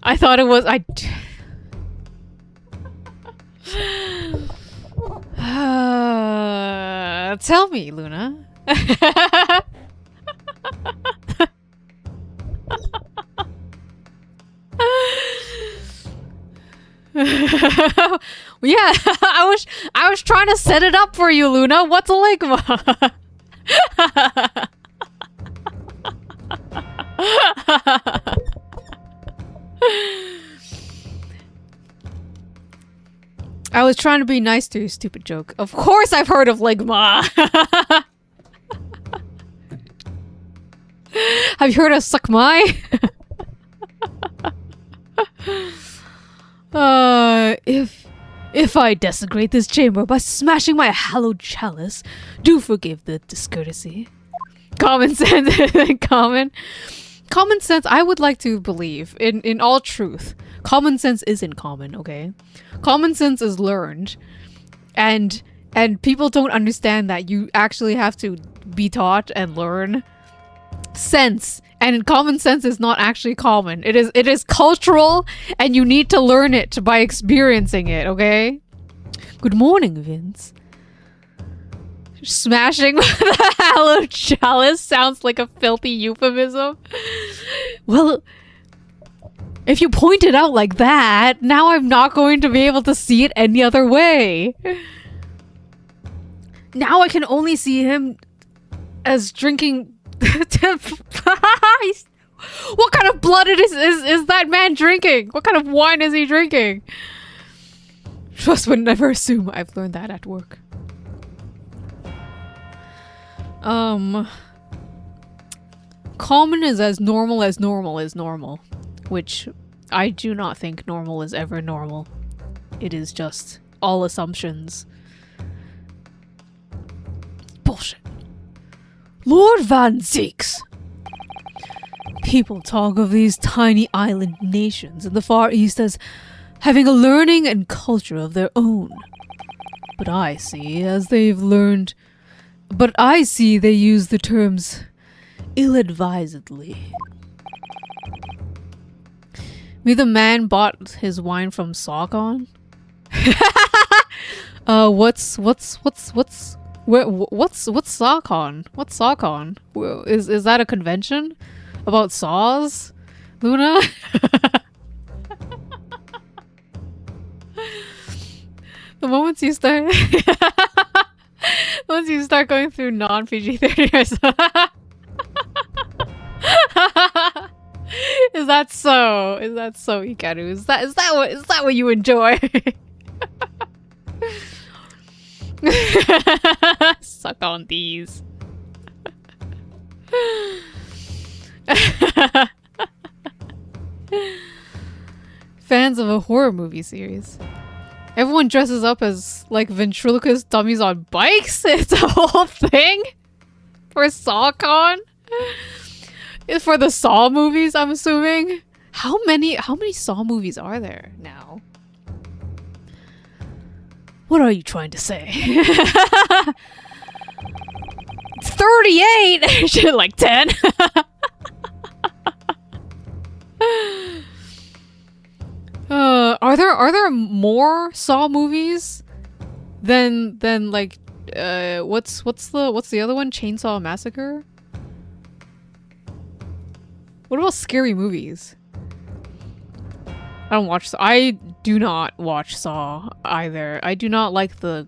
I thought it was... tell me, Luna. Yeah, I was trying to set it up for you, Luna. What's a ligma? I was trying to be nice to your stupid joke. Of course I've heard of ligma. Have you heard of suckmai? If I desecrate this chamber by smashing my hallowed chalice, do forgive the discourtesy. Common sense. Common sense, I would like to believe, in all truth, common sense isn't common, okay? Common sense is learned. And people don't understand that you actually have to be taught and learn sense. And common sense is not actually common. It is cultural, and you need to learn it by experiencing it, okay? Good morning, Vince. Smashing the hallowed chalice sounds like a filthy euphemism. Well, if you point it out like that, now I'm not going to be able to see it any other way. Now I can only see him as drinking... What kind of blood is that man drinking? What kind of wine is he drinking? Trust but never assume. I've learned that at work. Common is as normal is normal, which I do not think normal is ever normal. It is just all assumptions. Bullshit. Lord Van Zeeks! People talk of these tiny island nations in the Far East as having a learning and culture of their own. But I see they use the terms ill-advisedly. Maybe the man bought his wine from Saucon? What's Saucon? What's Saucon? Is that a convention about saws, Luna? The moments you start, once you start going through non-PG-13 or so. Is that so? Is that so, Hikaru? Is that what you enjoy? Suck on these. Fans of a horror movie series. Everyone dresses up as like ventriloquist dummies on bikes. It's a whole thing for SawCon. It's for the Saw movies, I'm assuming. How many Saw movies are there now? What are you trying to say? 38. Shit, like 10. Are there more Saw movies than like what's the other one? Chainsaw Massacre? What about scary movies? I do not watch Saw either. I do not like the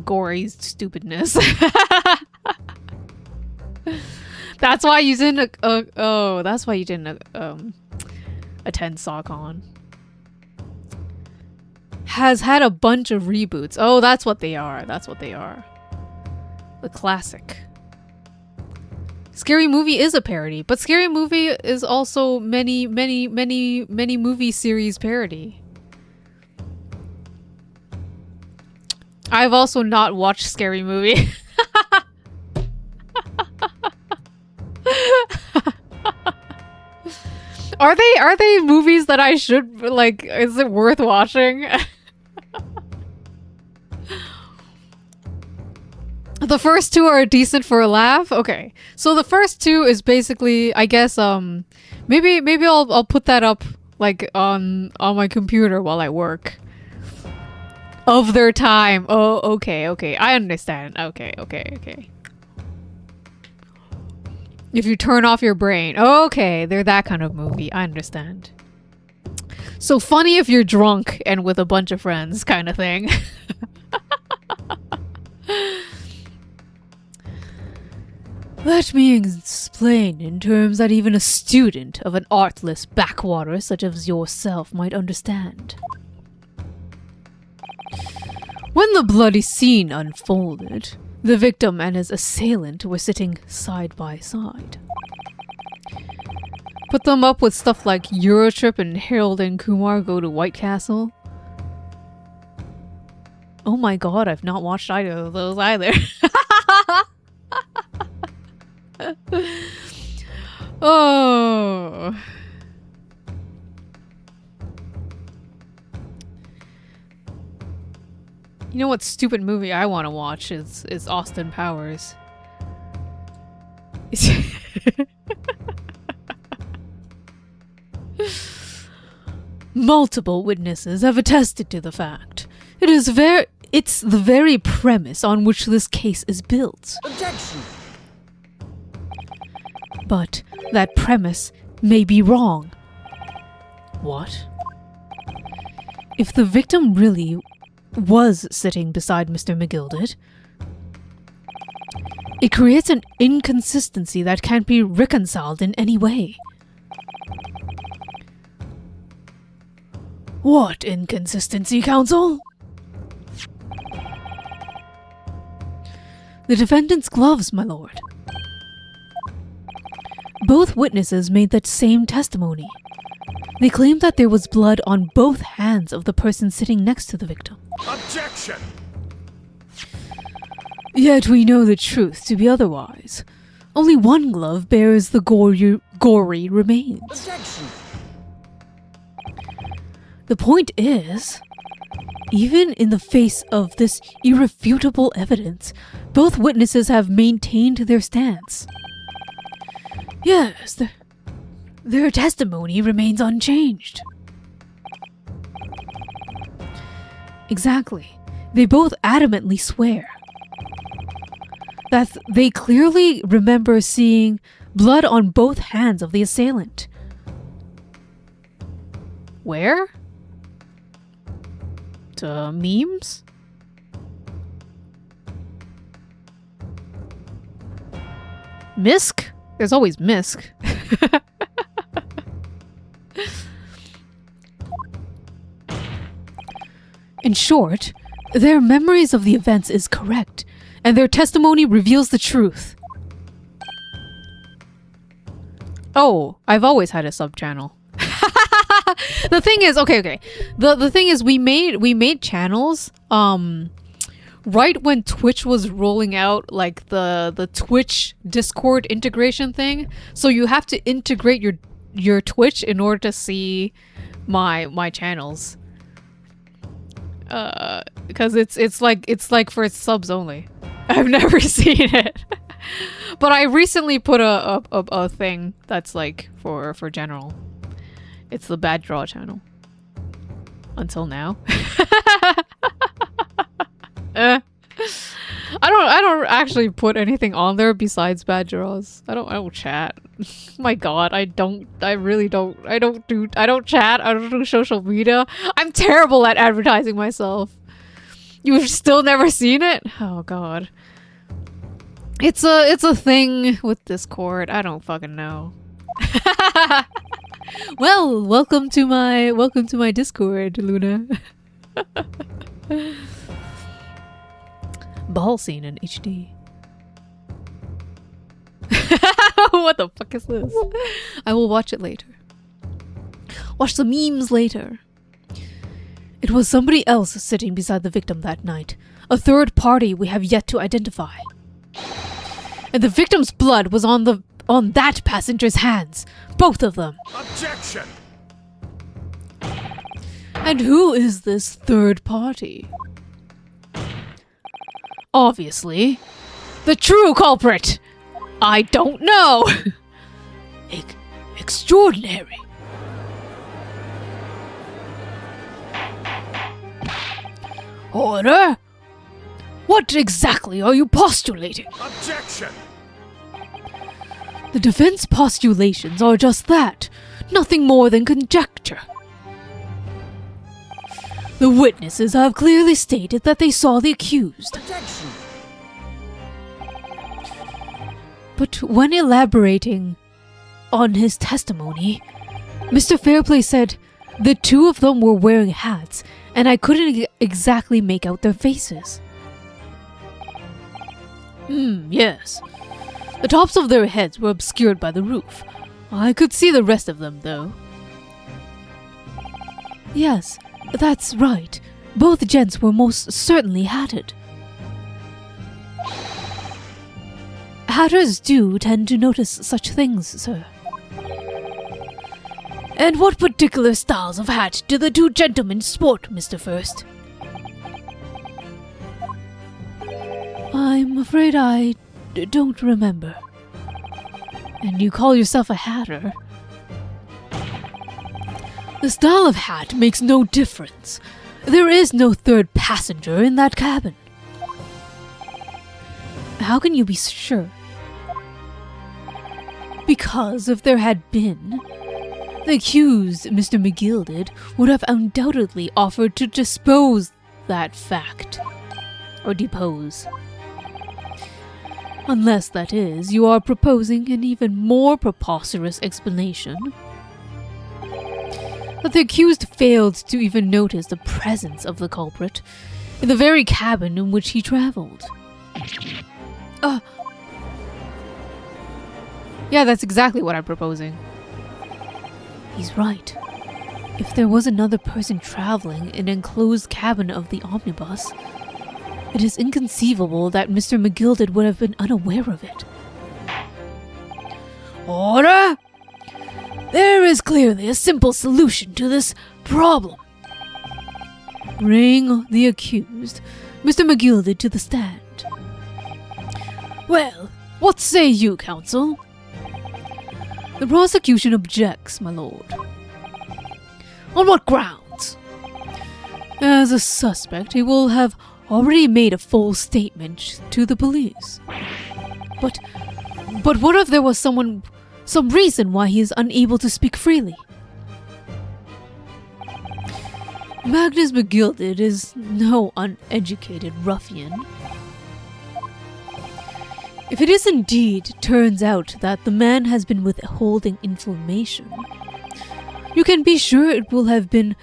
gory stupidness. That's why you didn't that's why you didn't attend SawCon. Has had a bunch of reboots. Oh, that's what they are. That's what they are. The classic. Scary Movie is a parody, but Scary Movie is also many movie series parody. I've also not watched Scary Movie. Are they movies that I should, like, is it worth watching? The first two are decent for a laugh? Okay. So the first two is basically, I guess, maybe I'll put that up, like, on my computer while I work. Of their time. Oh, okay. I understand. Okay. If you turn off your brain. Okay, they're that kind of movie. I understand. So funny if you're drunk and with a bunch of friends kind of thing. Let me explain in terms that even a student of an artless backwater such as yourself might understand. When the bloody scene unfolded, the victim and his assailant were sitting side by side. Put them up with stuff like Eurotrip and Harold and Kumar Go to White Castle. Oh my god, I've not watched either of those either. Oh. You know what stupid movie I want to watch is Austin Powers. Multiple witnesses have attested to the fact. It's the very premise on which this case is built. Objection! But that premise may be wrong. What? If the victim really was sitting beside Mr. McGilded, it creates an inconsistency that can't be reconciled in any way. What inconsistency, counsel? The defendant's gloves, my lord. Both witnesses made that same testimony. They claimed that there was blood on both hands of the person sitting next to the victim. Objection! Yet we know the truth to be otherwise. Only one glove bears the gory remains. Objection! The point is, even in the face of this irrefutable evidence, both witnesses have maintained their stance. Yes, their testimony remains unchanged. Exactly. They both adamantly swear that they clearly remember seeing blood on both hands of the assailant. Where? To memes? Misk? There's always Misk. In short, their memories of the events is correct, and their testimony reveals the truth. Oh, I've always had a sub-channel. The thing is, okay. The thing is, we made channels, right when Twitch was rolling out, like, the Twitch Discord integration thing. So you have to integrate your Twitch in order to see my channels. Because it's like for its subs only. I've never seen it. But I recently put a thing that's like for general. It's the Bad Draw channel. Until now. I don't actually put anything on there besides bad draws. I don't chat. My god, I don't chat. I don't do social media. I'm terrible at advertising myself. You've still never seen it? Oh god. It's a thing with Discord. I don't fucking know. Well, welcome to my Discord, Luna. Ball scene in HD. What the fuck is this? I will watch it later. Watch the memes later. It was somebody else sitting beside the victim that night. A third party we have yet to identify. And the victim's blood was on that passenger's hands. Both of them. Objection! And who is this third party? Obviously, the true culprit. I don't know. Extraordinary. Order? What exactly are you postulating? Objection! The defense postulations are just that, nothing more than conjecture. The witnesses have clearly stated that they saw the accused. Objection! But when elaborating on his testimony, Mr. Fairplay said the two of them were wearing hats, and I couldn't exactly make out their faces. Yes. The tops of their heads were obscured by the roof. I could see the rest of them, though. Yes, that's right. Both gents were most certainly hatted. Hatters do tend to notice such things, sir. And what particular styles of hat do the two gentlemen sport, Mr. First? I'm afraid I don't remember. And you call yourself a hatter? The style of hat makes no difference. There is no third passenger in that cabin. How can you be sure? Because if there had been, the accused, Mr. McGilded, would have undoubtedly offered to dispose that fact. Or depose. Unless, that is, you are proposing an even more preposterous explanation. That the accused failed to even notice the presence of the culprit in the very cabin in which he traveled. Yeah, that's exactly what I'm proposing. He's right. If there was another person traveling in an enclosed cabin of the omnibus, it is inconceivable that Mr. McGilded would have been unaware of it. Order! There is clearly a simple solution to this problem. Bring the accused, Mr. McGilded, to the stand. Well, what say you, counsel? The prosecution objects, my lord. On what grounds? As a suspect, he will have already made a full statement to the police. But what if there was some reason why he is unable to speak freely? Magnus McGilded is no uneducated ruffian. If it is indeed turns out that the man has been withholding information, you can be sure it will have been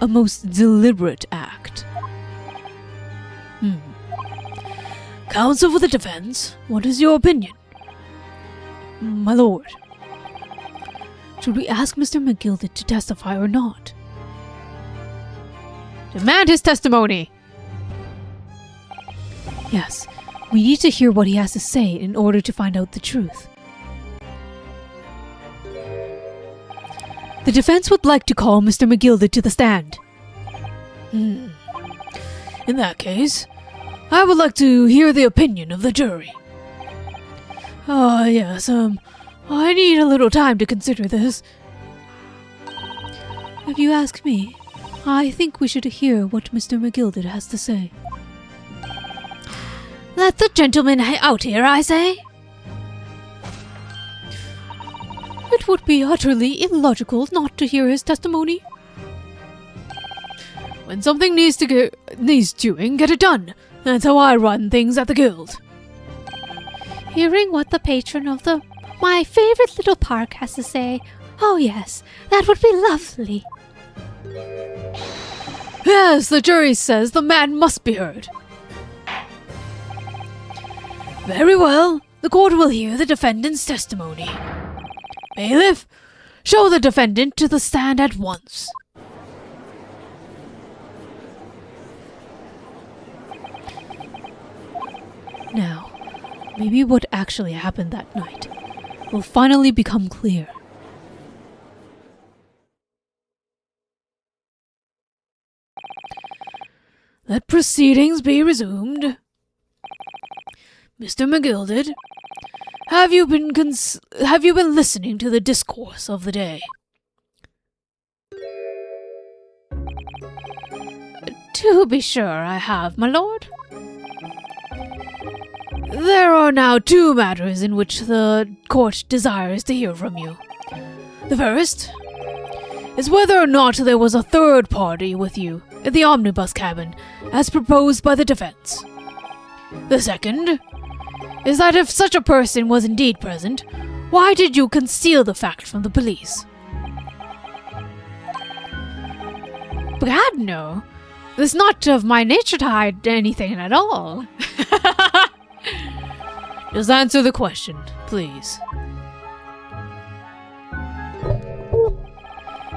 a most deliberate act. Counsel for the defense, what is your opinion? My lord, should we ask Mr. McGilded to testify or not? Demand his testimony! Yes, we need to hear what he has to say in order to find out the truth. The defense would like to call Mr. McGilded to the stand. In that case, I would like to hear the opinion of the jury. Yes, I need a little time to consider this. If you ask me, I think we should hear what Mr. McGilded has to say. Let the gentleman out here, I say. It would be utterly illogical not to hear his testimony. When something needs doing, get it done. That's how I run things at the guild. Hearing what the patron of my favorite little park has to say. Oh yes, that would be lovely. Yes, the jury says the man must be heard. Very well, the court will hear the defendant's testimony. Bailiff, show the defendant to the stand at once. Now, maybe what actually happened that night will finally become clear. Let proceedings be resumed. Mr. McGilded, have you been listening to the discourse of the day? To be sure I have, my lord. There are now two matters in which the court desires to hear from you. The first is whether or not there was a third party with you in the omnibus cabin, as proposed by the defense. The second is that if such a person was indeed present, why did you conceal the fact from the police? Gad, no. It's not of my nature to hide anything at all. Just answer the question, please.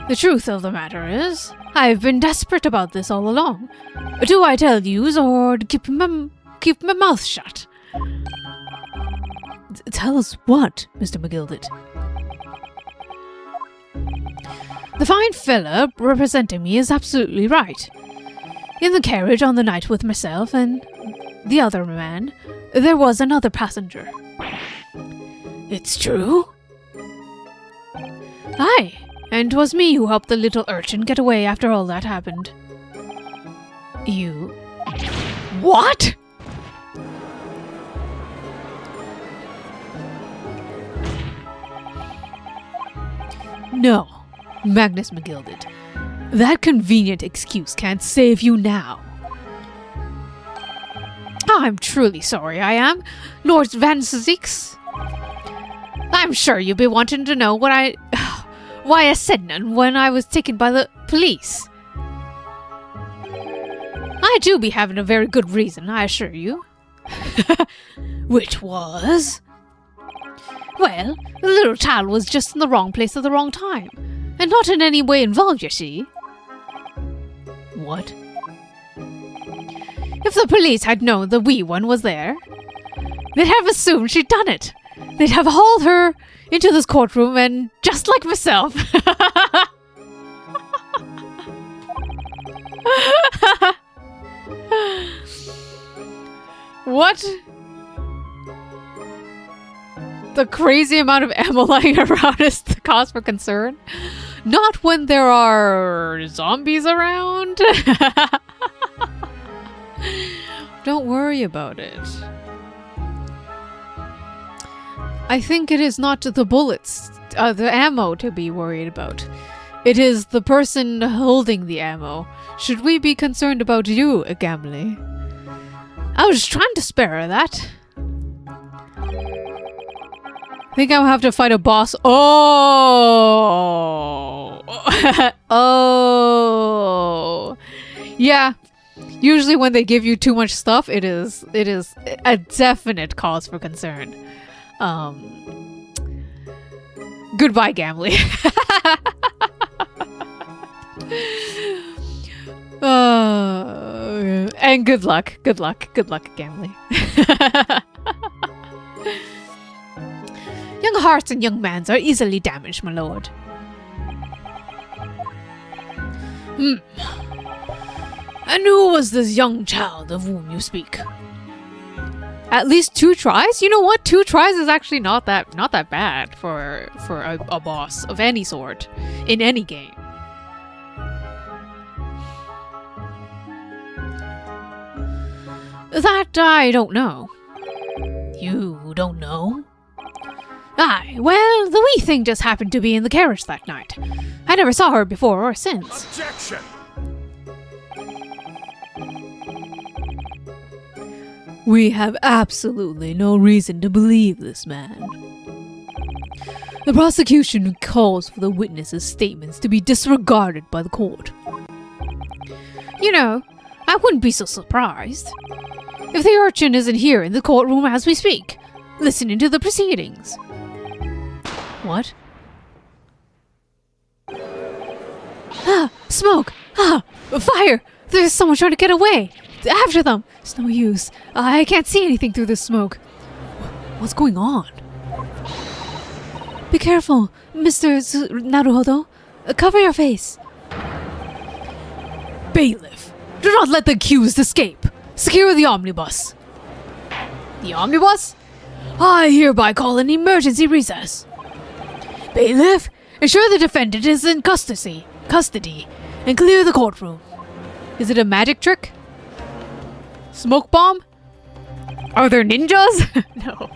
The truth of the matter is, I've been desperate about this all along. Do I tell yous or keep my mouth shut? Tell us what, Mr. McGilded? The fine fella representing me is absolutely right. In the carriage on the night with myself and the other man, there was another passenger. It's true? Aye, and 'twas me who helped the little urchin get away after all that happened. You... What?! No, Magnus McGilded. That convenient excuse can't save you now. I'm truly sorry, I am, Lord Van Zix. I'm sure you'll be wanting to know why I said none when I was taken by the police. I do be having a very good reason, I assure you. Which was? Well, the little child was just in the wrong place at the wrong time, and not in any way involved, you see. What? If the police had known the wee one was there, they'd have assumed she'd done it. They'd have hauled her into this courtroom and, just like myself... What? The crazy amount of ammo lying around is the cause for concern? Not when there are zombies around? Don't worry about it. I think it is not the bullets, the ammo to be worried about. It is the person holding the ammo. Should we be concerned about you, Gamley? I was trying to spare her that. I think I'll have to fight a boss. Oh! Oh! Yeah. Usually when they give you too much stuff, it is a definite cause for concern. Goodbye, Gamley. And good luck. Good luck, Gamley. Young hearts and young mans are easily damaged, my lord. And who was this young child of whom you speak? At least 2 tries? You know what? 2 tries is actually not that bad for a boss of any sort in any game. That I don't know. You don't know? Aye, well, the wee thing just happened to be in the carriage that night. I never saw her before or since. Objection! We have absolutely no reason to believe this man. The prosecution calls for the witness's statements to be disregarded by the court. You know, I wouldn't be so surprised if the urchin isn't here in the courtroom as we speak. listening to the proceedings. What? Ah, smoke! Ah, fire! There's someone trying to get away! After them! It's no use. I can't see anything through this smoke. What's going on? Be careful, Mr. Naruhodo. Cover your face. Bailiff, do not let the accused escape. Secure the omnibus. The omnibus? I hereby call an emergency recess. Bailiff, ensure the defendant is in custody, and clear the courtroom. Is it a magic trick? Smoke bomb? Are there ninjas? No.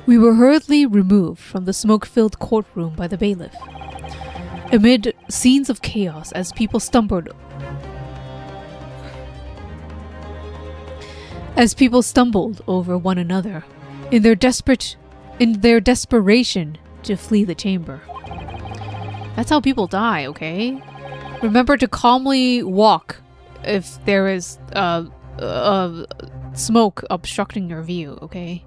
We were hurriedly removed from the smoke-filled courtroom by the bailiff. Amid scenes of chaos as people stumbled over one another in their desperation to flee the chamber. That's how people die, okay? Remember to calmly walk if there is smoke obstructing your view, okay?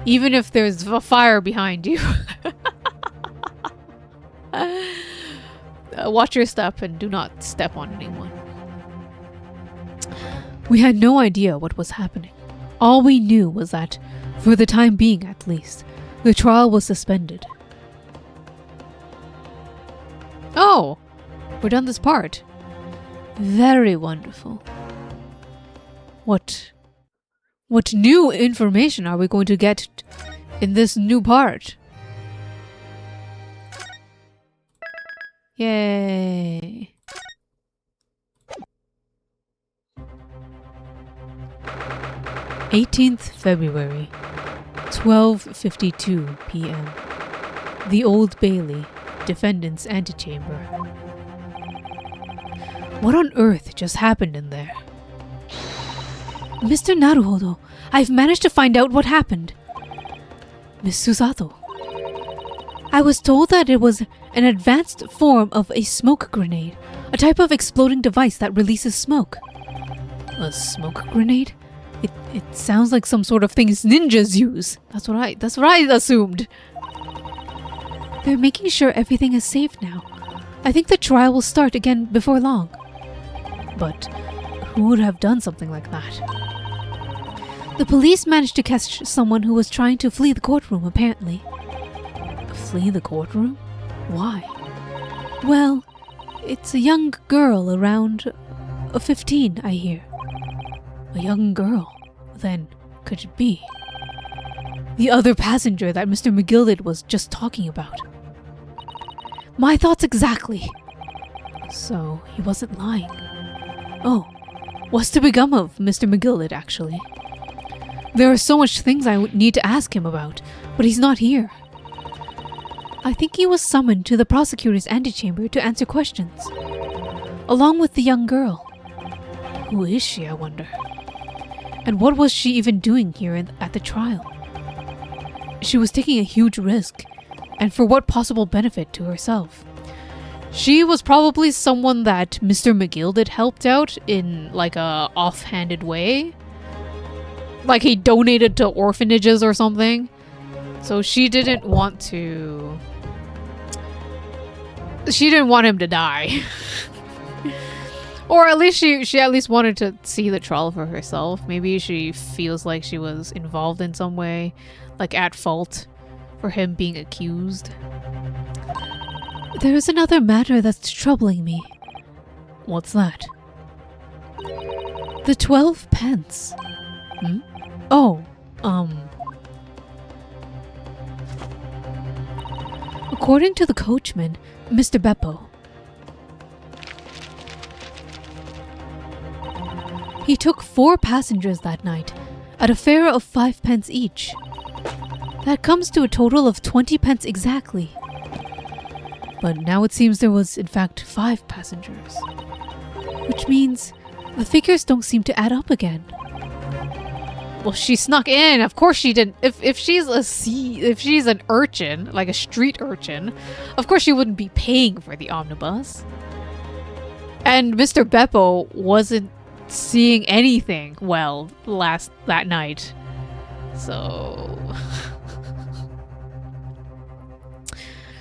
Even if there's a fire behind you. Watch your step and do not step on anyone. We had no idea what was happening. All we knew was that, for the time being at least, the trial was suspended. Oh! We're done this part. Very wonderful. What new information are we going to get in this new part? Yay. February 12:52 p.m. The Old Bailey, defendant's antechamber. What on earth just happened in there? Mr. Naruhodo, I've managed to find out what happened. Miss Susato. I was told that it was an advanced form of a smoke grenade, a type of exploding device that releases smoke. A smoke grenade? It sounds like some sort of things ninjas use. That's what I assumed. They're making sure everything is safe now. I think the trial will start again before long. But who would have done something like that? The police managed to catch someone who was trying to flee the courtroom, apparently. Flee the courtroom? Why? Well, it's a young girl around 15, I hear. A young girl? Then, could it be? The other passenger that Mr. McGilded was just talking about. My thoughts exactly. So, he wasn't lying. Oh, what's to become of Mr. McGilded, actually? There are so much things I would need to ask him about, but he's not here. I think he was summoned to the prosecutor's antechamber to answer questions, along with the young girl. Who is she, I wonder? And what was she even doing here at the trial? She was taking a huge risk, and for what possible benefit to herself? She was probably someone that Mr. McGilded helped out in like a offhanded way. Like he donated to orphanages or something. So she didn't want him to die. Or at least she at least wanted to see the trial for herself. Maybe she feels like she was involved in some way, like at fault for him being accused. There is another matter that's troubling me. What's that? The 12 pence. Oh, according to the coachman, Mr. Beppo, he took 4 passengers that night at a fare of 5 pence each. That comes to a total of 20 pence exactly. But now it seems there was, in fact, 5 passengers. Which means the figures don't seem to add up again. Well, she snuck in. Of course she didn't. If she's an urchin, like a street urchin, of course she wouldn't be paying for the omnibus. And Mr. Beppo wasn't seeing anything well that night. So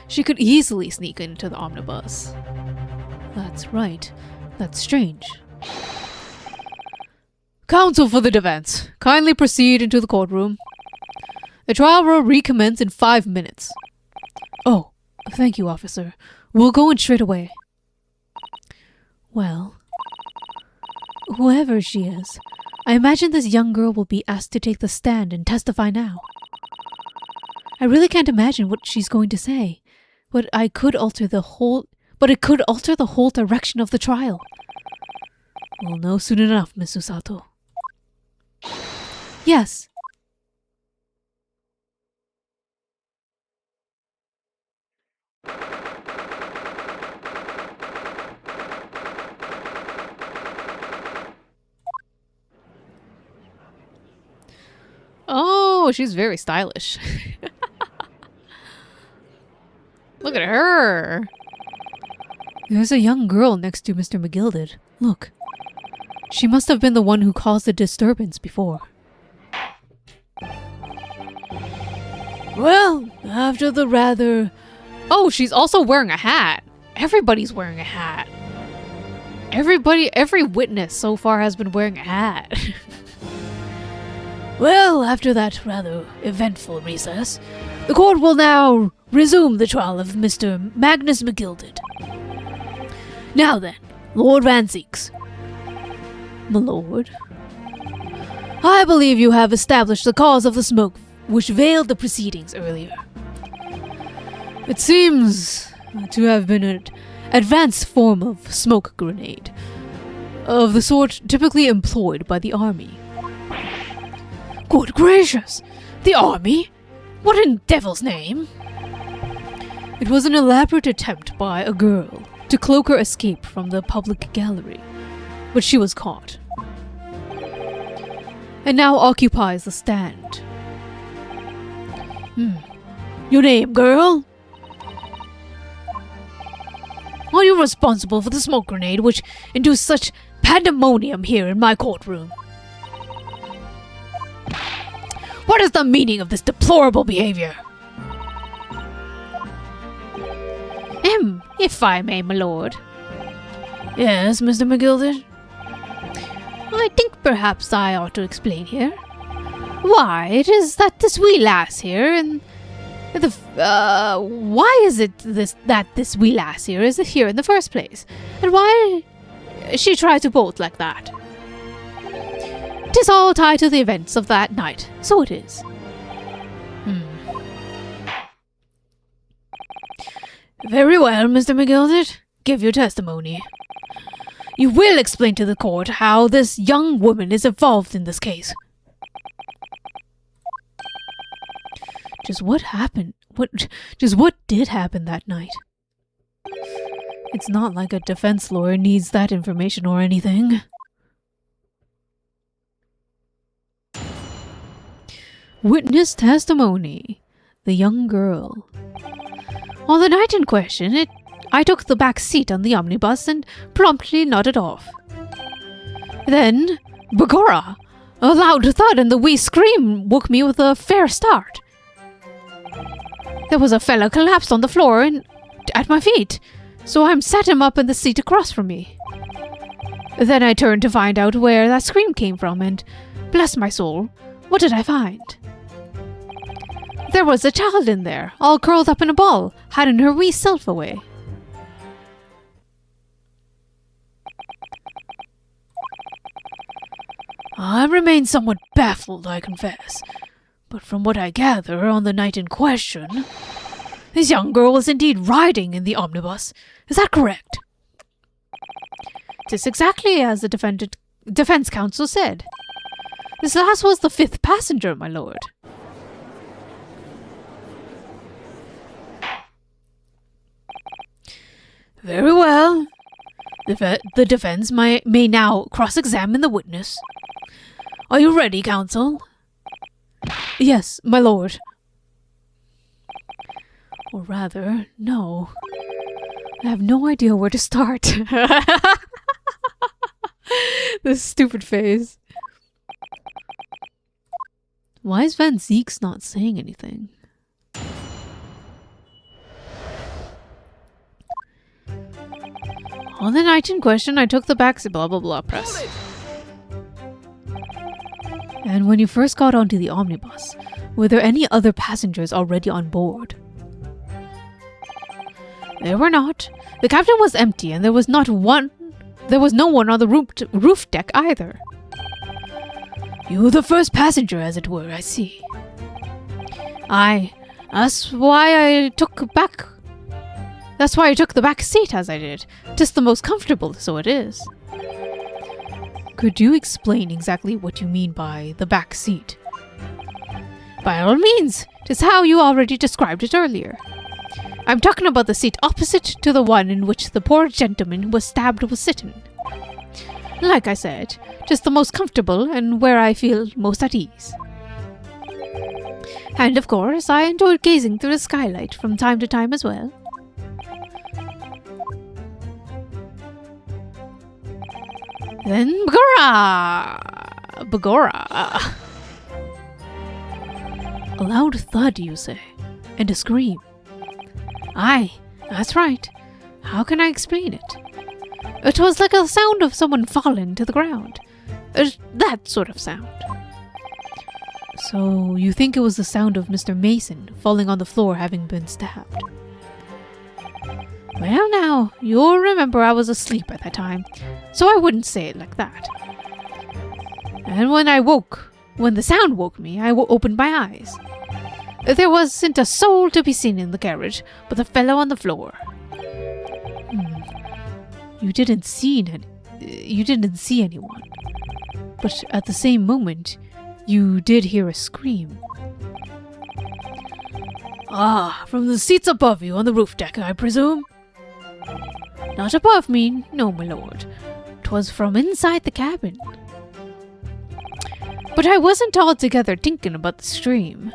she could easily sneak into the omnibus. That's right. That's strange. Counsel for the defense, kindly proceed into the courtroom. The trial will recommence in 5 minutes. Oh, thank you, officer. We'll go in straight away. Well, whoever she is, I imagine this young girl will be asked to take the stand and testify now. I really can't imagine what she's going to say, but it could alter the whole direction of the trial. We'll know soon enough, Miss Usato. Yes. Oh, she's very stylish. Look at her. There's a young girl next to Mr. McGilded. Look. She must have been the one who caused the disturbance before. Well, after the rather... Oh, she's also wearing a hat. Everybody's wearing a hat. Every witness so far has been wearing a hat. Well, after that rather eventful recess, the court will now resume the trial of Mr. Magnus McGilded. Now then, Lord Van Zeeks. My lord, I believe you have established the cause of the smoke which veiled the proceedings earlier. It seems to have been an advanced form of smoke grenade, of the sort typically employed by the army. Good gracious! The army? What in devil's name? It was an elaborate attempt by a girl to cloak her escape from the public gallery, but she was caught, and now occupies the stand. Your name, girl? Are you responsible for the smoke grenade which induced such pandemonium here in my courtroom? What is the meaning of this deplorable behavior? If I may, my lord. Yes, Mr. McGilded? I think perhaps I ought to explain here. Why, it is that this wee lass here, and why is it that this wee lass here is here in the first place? And why she tried to bolt like that? 'Tis all tied to the events of that night, so it is. Very well, Mr. McGilded. Give your testimony. You will explain to the court how this young woman is involved in this case. Just what happened? What did happen that night? It's not like a defense lawyer needs that information or anything. Witness testimony. The young girl. On the night in question, I took the back seat on the omnibus and promptly nodded off. Then, begorra, a loud thud and the wee scream woke me with a fair start. There was a fella collapsed on the floor at my feet, so I sat him up in the seat across from me. Then I turned to find out where that scream came from, and bless my soul, what did I find? There was a child in there, all curled up in a ball, hiding her wee self away. I remain somewhat baffled, I confess, but from what I gather on the night in question, this young girl was indeed riding in the omnibus. Is that correct? 'Tis exactly as the defense counsel said. This last was the 5th passenger, my lord. Very well. The defense may now cross-examine the witness. Are you ready, counsel? Yes, my lord. Or rather, no. I have no idea where to start. This stupid face. Why is Van Zeke's not saying anything? On the night in question, I took the back blah blah blah press. And when you first got onto the omnibus, were there any other passengers already on board? There were not. The captain was empty, and there was no one on the roof deck either. You were the first passenger, as it were, I see. Aye, that's why I took the back seat as I did. 'Tis the most comfortable, so it is. Could you explain exactly what you mean by the back seat? By all means, 'tis how you already described it earlier. I'm talking about the seat opposite to the one in which the poor gentleman was stabbed was sitting. Like I said, 'tis the most comfortable and where I feel most at ease. And of course, I enjoyed gazing through the skylight from time to time as well. Then Bagora! A loud thud, you say, and a scream. Aye, that's right. How can I explain it? It was like a sound of someone falling to the ground. That sort of sound. So, you think it was the sound of Mr. Mason falling on the floor having been stabbed? Well now, you'll remember I was asleep at that time, so I wouldn't say it like that. And when the sound woke me, I opened my eyes. There wasn't a soul to be seen in the carriage but the fellow on the floor. You didn't see anyone, but at the same moment, you did hear a scream. Ah, from the seats above you on the roof deck, I presume? Not above me, no, my lord. 'Twas from inside the cabin. But I wasn't altogether thinking about the scream.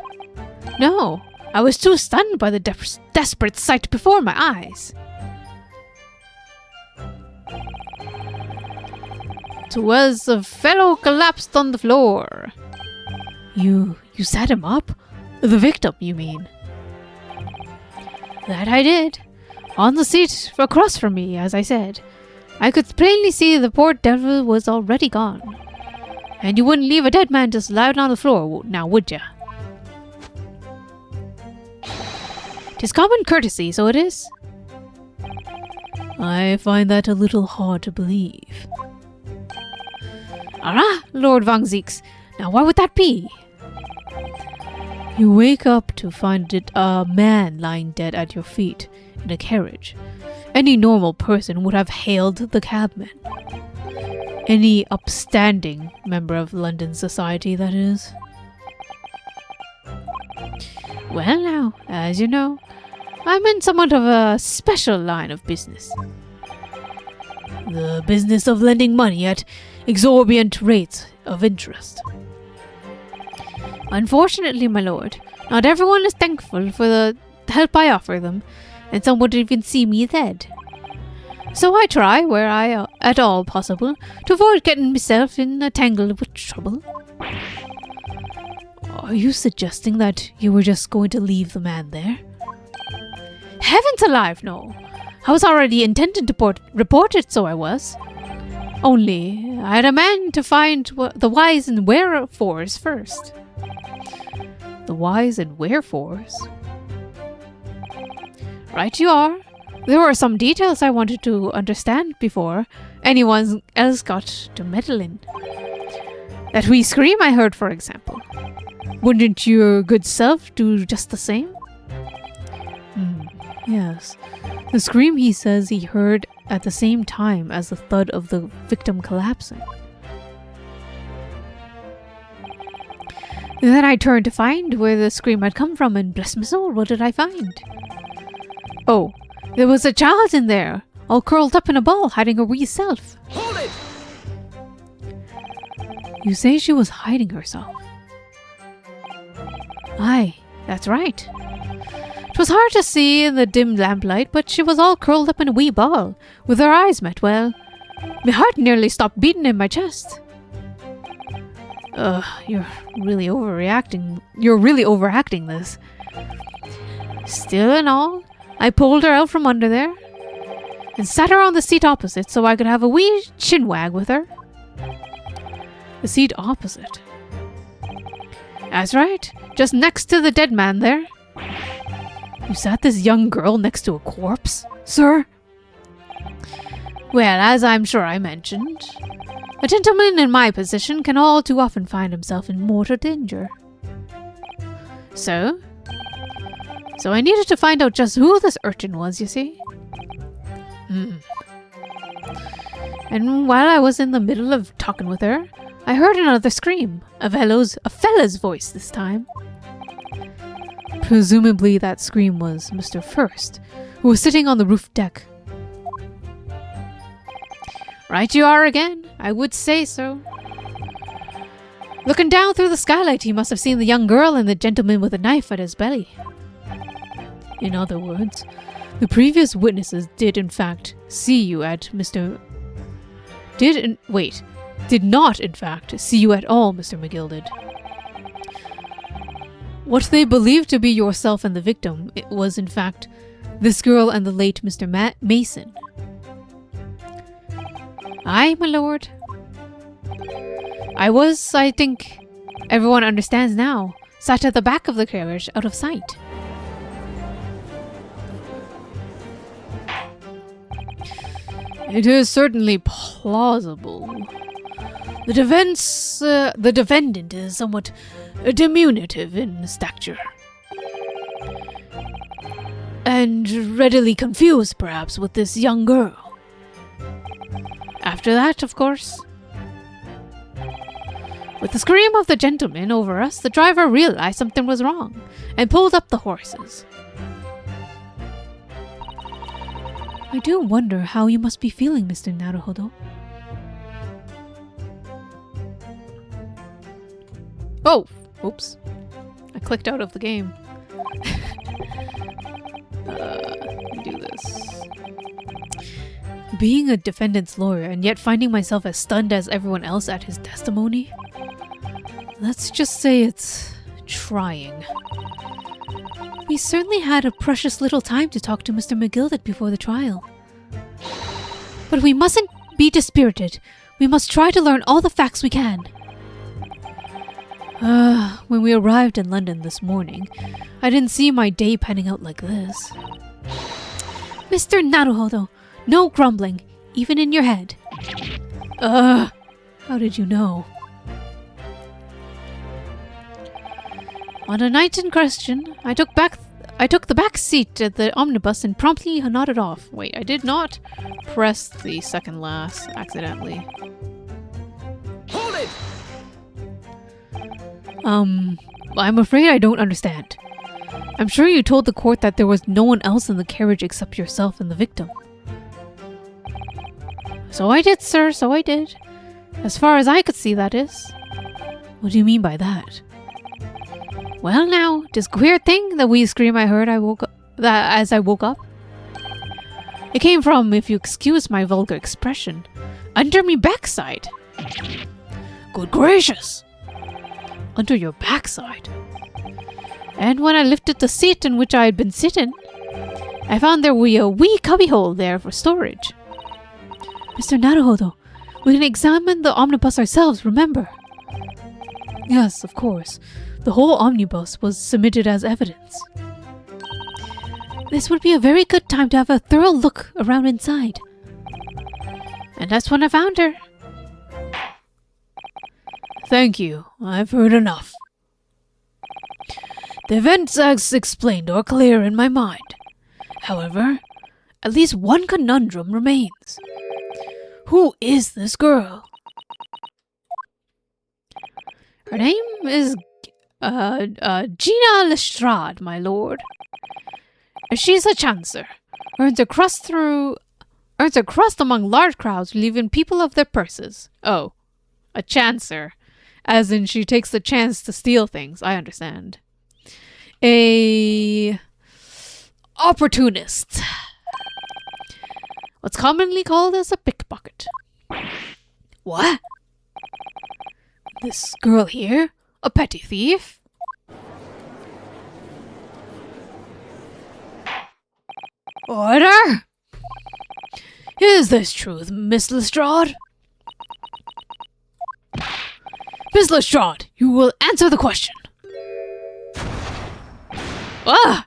No, I was too stunned by the desperate sight before my eyes. 'Twas a fellow collapsed on the floor. You sat him up? The victim, you mean? That I did. On the seat across from me, as I said. I could plainly see the poor devil was already gone. And you wouldn't leave a dead man just lying on the floor, now would ya? 'Tis common courtesy, so it is. I find that a little hard to believe. Ah, Lord Van Zeeks, now why would that be? You wake up to find it a man lying dead at your feet in a carriage. Any normal person would have hailed the cabman. Any upstanding member of London society, that is. Well now, as you know, I'm in somewhat of a special line of business. The business of lending money at exorbitant rates of interest. Unfortunately, my lord, not everyone is thankful for the help I offer them, and some would even see me dead. So I try, where I at all possible, to avoid getting myself in a tangle with trouble. Are you suggesting that you were just going to leave the man there? Heavens alive, no! I was already intending to report it, so I was. Only, I had a man to find the whys and wherefores first. The whys and wherefores? Right you are. There were some details I wanted to understand before anyone else got to meddle in. That wee scream I heard, for example. Wouldn't your good self do just the same? Yes. The scream he says he heard at the same time as the thud of the victim collapsing. And then I turned to find where the scream had come from, and bless my soul, what did I find? Oh, there was a child in there, all curled up in a ball, hiding her wee self. Hold it! You say she was hiding herself? Aye, that's right. It was hard to see in the dim lamplight, but she was all curled up in a wee ball, with her eyes met, well, My heart nearly stopped beating in my chest. You're really overreacting. You're really overacting this. Still and all, I pulled her out from under there and sat her on the seat opposite so I could have a wee chinwag with her. The seat opposite. That's right, just next to the dead man there. You sat this young girl next to a corpse, sir? Well, as I'm sure I mentioned, a gentleman in my position can all too often find himself in mortal danger. So I needed to find out just who this urchin was, you see. And while I was in the middle of talking with her, I heard another scream. A fella's voice this time. Presumably that scream was Mr. First, who was sitting on the roof deck. Right you are again. I would say so. Looking down through the skylight, he must have seen the young girl and the gentleman with a knife at his belly. In other words, the previous witnesses did in fact see you at did not in fact see you at all, Mr. McGilded. What they believed to be yourself and the victim, it was in fact this girl and the late Mr. Mason. Aye, my lord. I was, I think everyone understands now, sat at the back of the carriage out of sight. It is certainly plausible. The defendant is somewhat diminutive in stature. And readily confused, perhaps, with this young girl. After that, of course, with the scream of the gentleman over us, the driver realized something was wrong and pulled up the horses. I do wonder how you must be feeling, Mr. Naruhodo. Oh! Oops. I clicked out of the game. Let me do this. Being a defendant's lawyer and yet finding myself as stunned as everyone else at his testimony? Let's just say it's trying. We certainly had a precious little time to talk to Mr. McGilded before the trial. But we mustn't be dispirited. We must try to learn all the facts we can. When we arrived in London this morning, I didn't see my day panning out like this. Mr. Naruhodo, no grumbling, even in your head. How did you know? On the night in question, I took the back seat at the omnibus and promptly nodded off. Wait, I did not press the second last accidentally. Hold it! I'm afraid I don't understand. I'm sure you told the court that there was no one else in the carriage except yourself and the victim. So I did, sir, so I did. As far as I could see, that is. What do you mean by that? Well now, this queer thing, the wee scream I heard as I woke up. It came from, if you excuse my vulgar expression, under me backside. Good gracious! Under your backside? And when I lifted the seat in which I had been sitting, I found there were a wee cubbyhole there for storage. Mr. Naruhodo, we can examine the omnibus ourselves, remember? Yes, of course. The whole omnibus was submitted as evidence. This would be a very good time to have a thorough look around inside. And that's when I found her. Thank you. I've heard enough. The events as explained are clear in my mind. However, at least one conundrum remains. Who is this girl? Her name is Gina Lestrade, my lord. She's a chancer. Earns a crust among large crowds, relieving people of their purses. Oh, a chancer. As in she takes the chance to steal things, I understand. A opportunist. What's commonly called as a pickpocket. What? This girl here? A petty thief? Order! Is this truth, Miss Lestrade? Miss Lestrade, you will answer the question. Ah!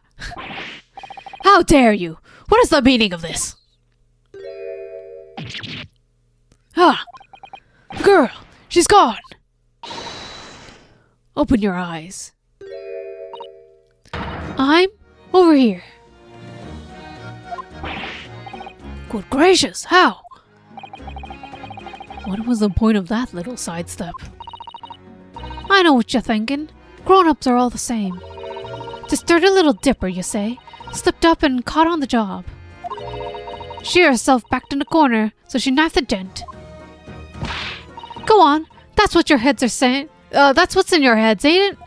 How dare you? What is the meaning of this? Ah! Girl, she's gone! Open your eyes. I'm over here. Good gracious, how? What was the point of that little sidestep? I know what you're thinking. Grown-ups are all the same. Just dirty little dipper, you say, slipped up and caught on the job. She herself backed in the corner, so she knifed the gent. Go on, that's what your heads are saying. That's what's in your heads, ain't it?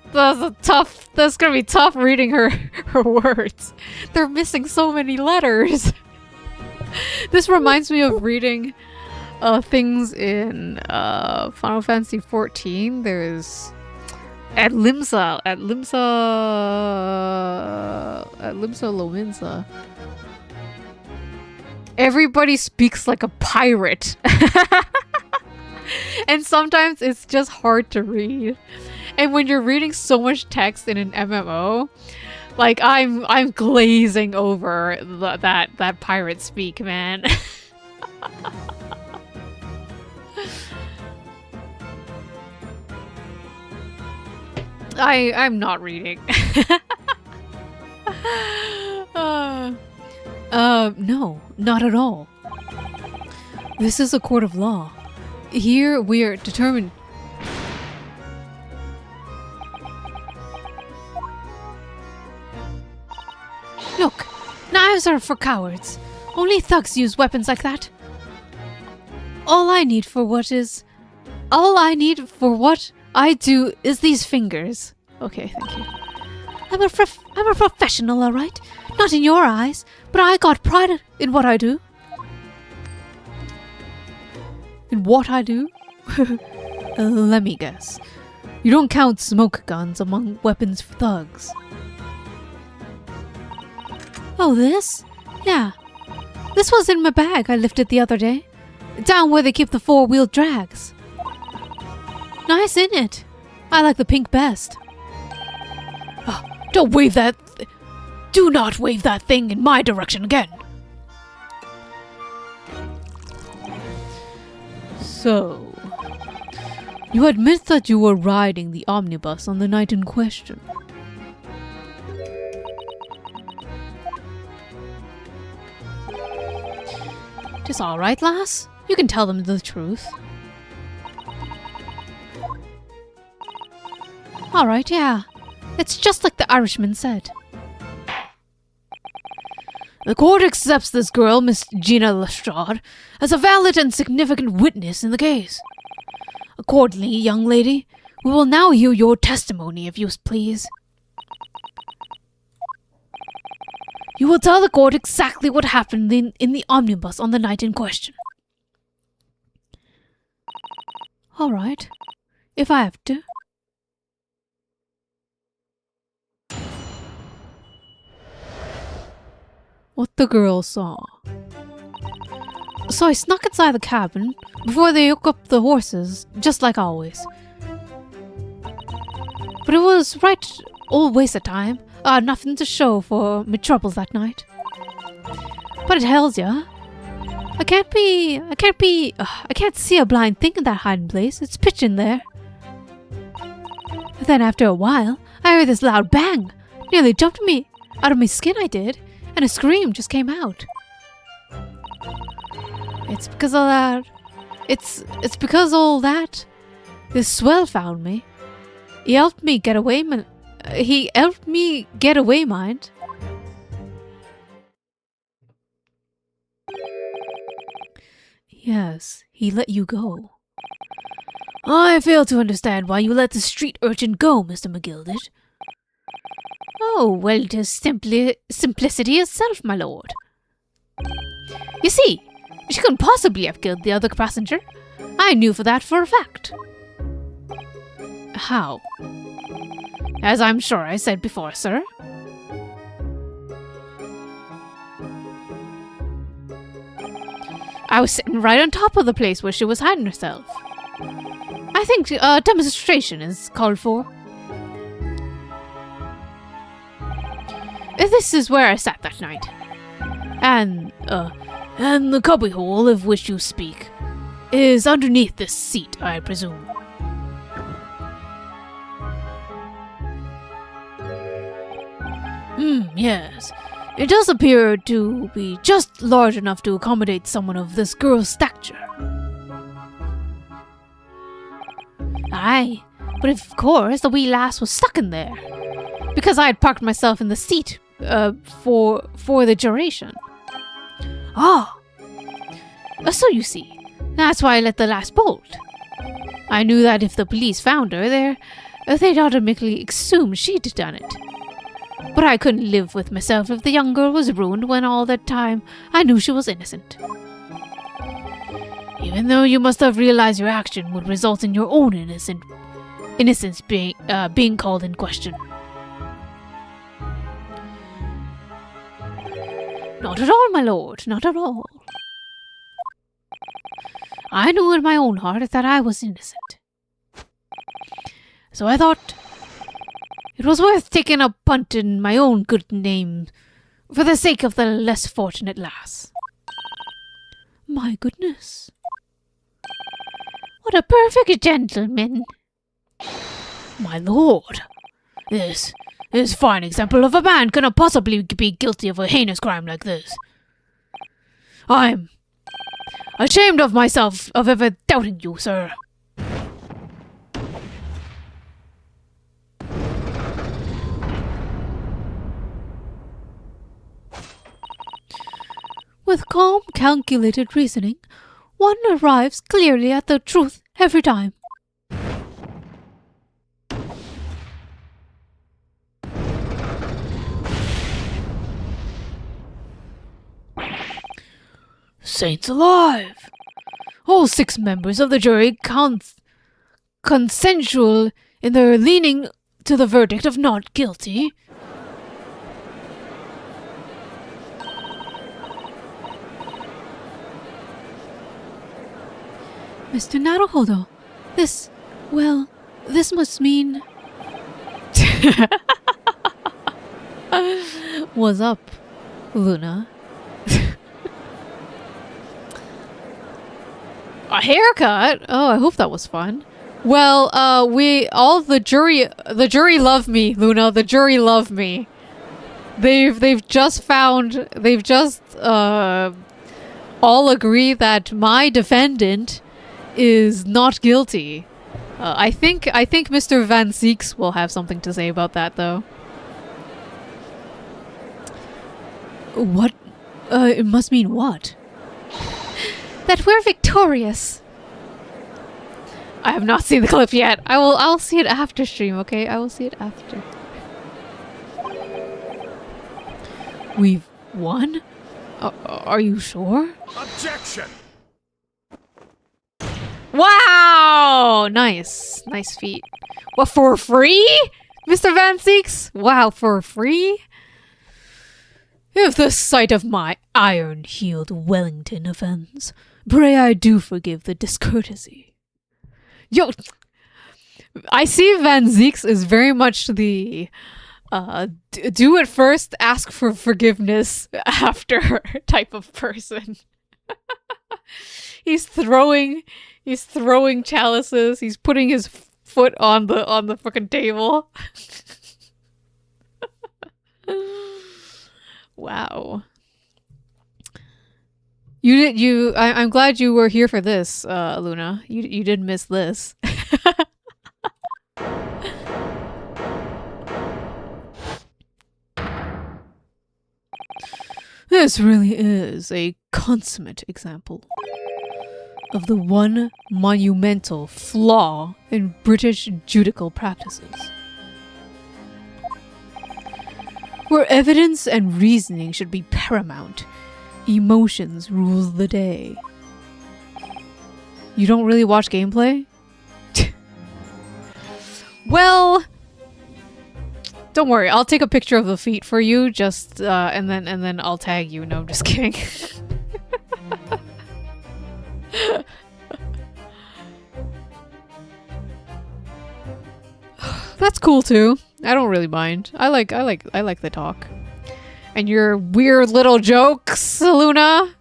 That's gonna be tough reading her words. They're missing so many letters. This reminds me of reading things in Final Fantasy 14. There's at Limsa Lominsa. Everybody speaks like a pirate. And sometimes it's just hard to read. And when you're reading so much text in an MMO, like I'm glazing over that pirate speak, man. I'm not reading. No, not at all. This is a court of law. Here we are determined. Look, knives are for cowards. Only thugs use weapons like that. All I need for what I do is these fingers. Okay, thank you. I'm a professional, all right. Not in your eyes, but I got pride in what I do. In what I do? Let me guess. You don't count smoke guns among weapons for thugs. Oh, this? Yeah. This was in my bag I lifted the other day. Down where they keep the four-wheeled drags. Nice, isn't it? I like the pink best. Oh, don't wave that... Do not wave that thing in my direction again. So... You admit that you were riding the omnibus on the night in question. It's alright, lass. You can tell them the truth. Alright, yeah. It's just like the Irishman said. The court accepts this girl, Miss Gina Lestrade, as a valid and significant witness in the case. Accordingly, young lady, we will now hear your testimony, if you please. You will tell the court exactly what happened in the omnibus on the night in question. Alright, if I have to. What the girl saw. So I snuck inside the cabin before they hook up the horses, just like always. But it was right old waste of time. Nothing to show for me troubles that night. But it tells ya. I can't see a blind thing in that hiding place. It's pitch in there. But then after a while, I heard this loud bang. Nearly jumped me out of my skin, I did. And a scream just came out. It's because of that. It's because all that. This swell found me. He helped me get away, mind. Yes, he let you go. I fail to understand why you let the street urchin go, Mr. McGilded. Oh, well, 'tis simplicity itself, my lord. You see, she couldn't possibly have killed the other passenger. I knew for a fact. How? As I'm sure I said before, sir. I was sitting right on top of the place where she was hiding herself. I think a demonstration is called for. This is where I sat that night. And the cubbyhole of which you speak is underneath this seat, I presume. Yes. It does appear to be just large enough to accommodate someone of this girl's stature. Aye, but of course the wee lass was stuck in there, because I had parked myself in the seat for the duration. Ah, so you see, that's why I let the lass bolt. I knew that if the police found her there, they'd automatically assume she'd done it. But I couldn't live with myself if the young girl was ruined when all that time I knew she was innocent. Even though you must have realized your action would result in your own innocence being called in question. Not at all, my lord, not at all. I knew in my own heart that I was innocent. So I thought it was worth taking a punt in my own good name for the sake of the less fortunate lass. My goodness. What a perfect gentleman. My lord, this is a fine example of a man cannot possibly be guilty of a heinous crime like this. I'm ashamed of myself of ever doubting you, sir. With calm, calculated reasoning, one arrives clearly at the truth every time. Saints alive! All 6 members of the jury consensual in their leaning to the verdict of not guilty. Mr. Naruhodo, this must mean... What's up, Luna? A haircut? Oh, I hope that was fun. Well, the jury love me, Luna. The jury love me. They've just all agree that my defendant is not guilty. I think Mr. Van Zieks will have something to say about that, though. What? It must mean what? That we're victorious. I have not seen the clip yet. I'll see it after stream, okay? I will see it after. We've won? Are you sure? Objection! Wow! Nice. Nice feat. What, for free? Mr. Van Zieks? Wow, for free? If the sight of my iron-heeled Wellington offends, pray I do forgive the discourtesy. Yo, I see Van Zieks is very much the do it first, ask for forgiveness after type of person. He's throwing chalices. He's putting his foot on the fucking table. Wow. I'm glad you were here for this, Luna. You didn't miss this. This really is a consummate example of the one monumental flaw in British judicial practices, where evidence and reasoning should be paramount. Emotions rule the day. You don't really watch gameplay? Well, don't worry. I'll take a picture of the feet for you. Just and then I'll tag you. No, I'm just kidding. That's cool too. I don't really mind. I like the talk. And your weird little jokes, Luna.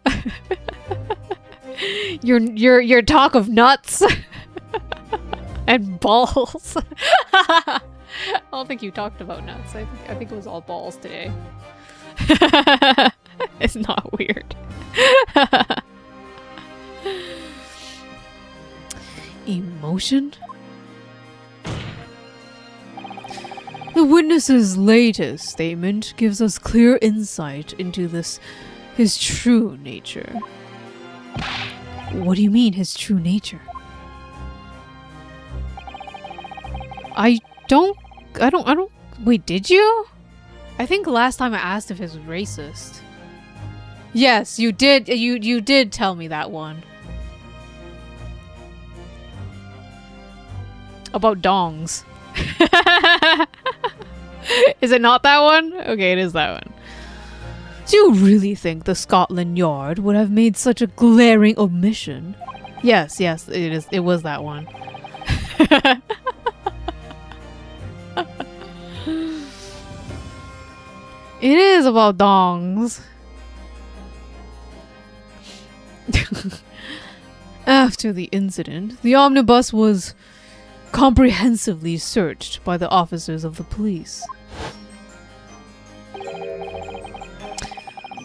your talk of nuts and balls. I don't think you talked about nuts. I think it was all balls today. It's not weird. Emotion? The witness's latest statement gives us clear insight into his true nature. What do you mean, his true nature? I don't, wait, did you? I think last time I asked if he was racist. Yes, you did, you did tell me that one. About dongs. Is it not that one? Okay, it is that one. Do you really think the Scotland Yard would have made such a glaring omission? Yes, it was that one. It is about dongs. After the incident, the omnibus was comprehensively searched by the officers of the police.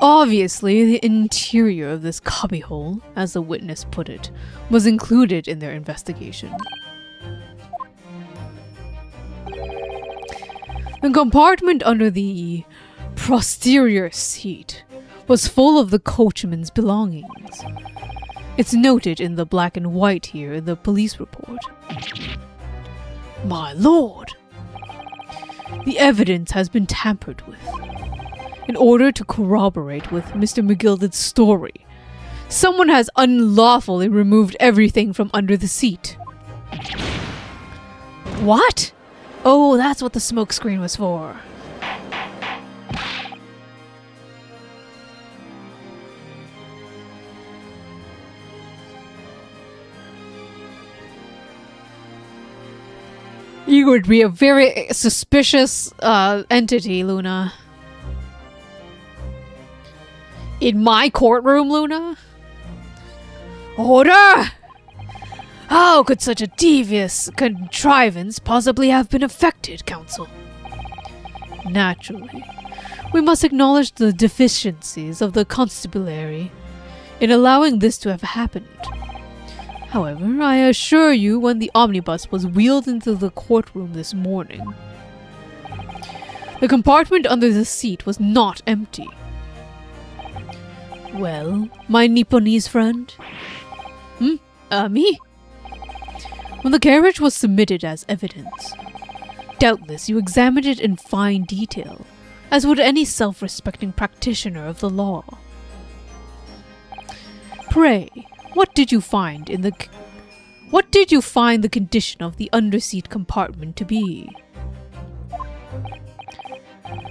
Obviously, the interior of this cubbyhole, as the witness put it, was included in their investigation. The compartment under the posterior seat was full of the coachman's belongings. It's noted in the black and white here in the police report. My lord! The evidence has been tampered with. In order to corroborate with Mr. McGilded's story, someone has unlawfully removed everything from under the seat. What? Oh, that's what the smoke screen was for. You would be a very suspicious entity, Luna. In my courtroom, Luna? Order! How could such a devious contrivance possibly have been effected, Counsel? Naturally, we must acknowledge the deficiencies of the constabulary in allowing this to have happened. However, I assure you when the omnibus was wheeled into the courtroom this morning, the compartment under the seat was not empty. Well, my Nipponese friend? Me? When the carriage was submitted as evidence, doubtless you examined it in fine detail, as would any self-respecting practitioner of the law. Pray, what did you find the condition of the underseat compartment to be?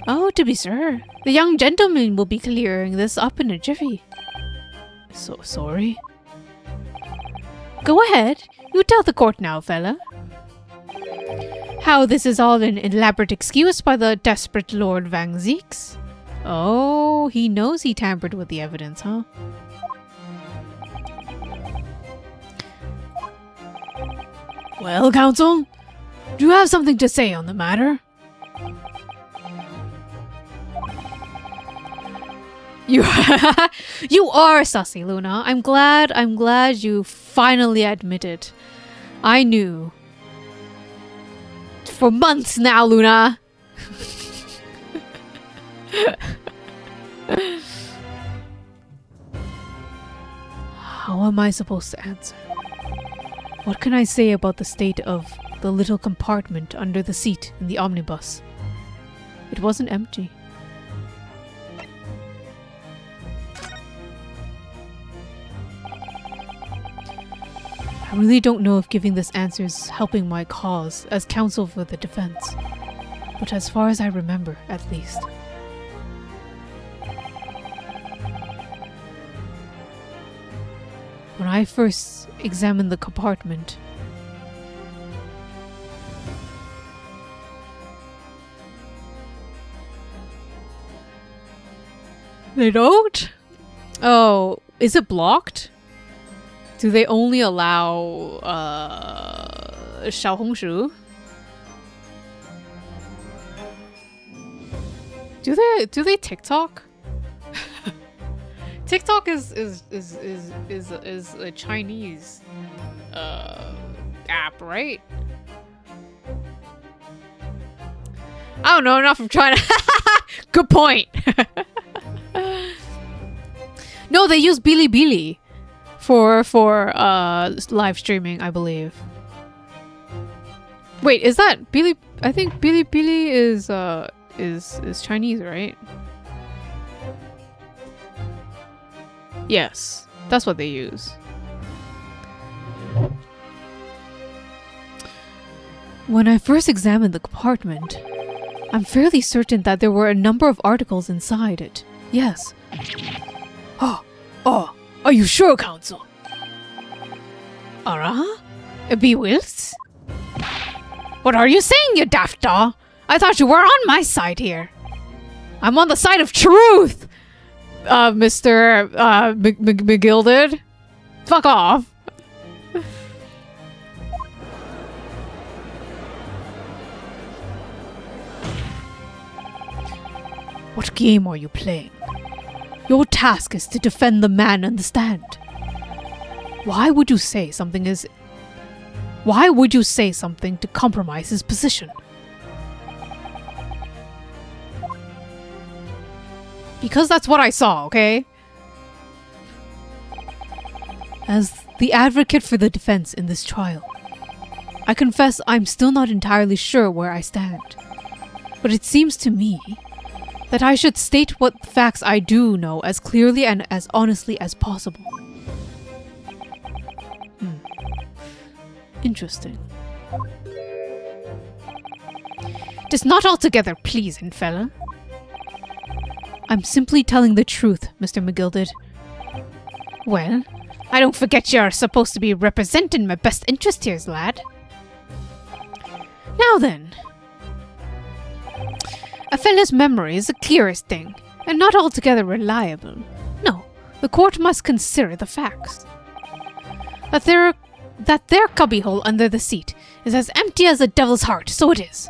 Oh, to be sure. The young gentleman will be clearing this up in a jiffy. So sorry. Go ahead. You tell the court now, fella. How this is all an elaborate excuse by the desperate Lord Van Zeeks? Oh, he knows he tampered with the evidence, huh? Well, counsel, do you have something to say on the matter? You are sussy, Luna. I'm glad you finally admit it. I knew. For months now, Luna. How am I supposed to answer? What can I say about the state of the little compartment under the seat in the omnibus? It wasn't empty. I really don't know if giving this answer is helping my cause as counsel for the defense. But as far as I remember, at least. When I first examined the compartment, they don't? Oh, is it blocked? Do they only allow Xiaohongshu? Do they TikTok? TikTok is a Chinese app, right? I don't know enough from China. Good point. No, they use Bilibili for live streaming, I believe. Wait, is that Bili? I think Bilibili is Chinese, right? Yes, that's what they use. When I first examined the compartment, I'm fairly certain that there were a number of articles inside it. Yes. Oh, are you sure, Counsel? Be Wills? What are you saying, you daft daw? I thought you were on my side here. I'm on the side of truth, Mr. McGilded. Fuck off. What game are you playing? Your task is to defend the man on the stand. Why would you say something to compromise his position? Because that's what I saw, okay? As the advocate for the defense in this trial, I confess I'm still not entirely sure where I stand. But it seems to me that I should state what facts I do know as clearly and as honestly as possible. Interesting. Tis not altogether pleasing, fella. I'm simply telling the truth, Mr. McGilded. Well, I don't forget you're supposed to be representing my best interest here, lad. Now then. A fella's memory is the clearest thing, and not altogether reliable. No, the court must consider the facts. That their cubbyhole under the seat is as empty as a devil's heart, so it is.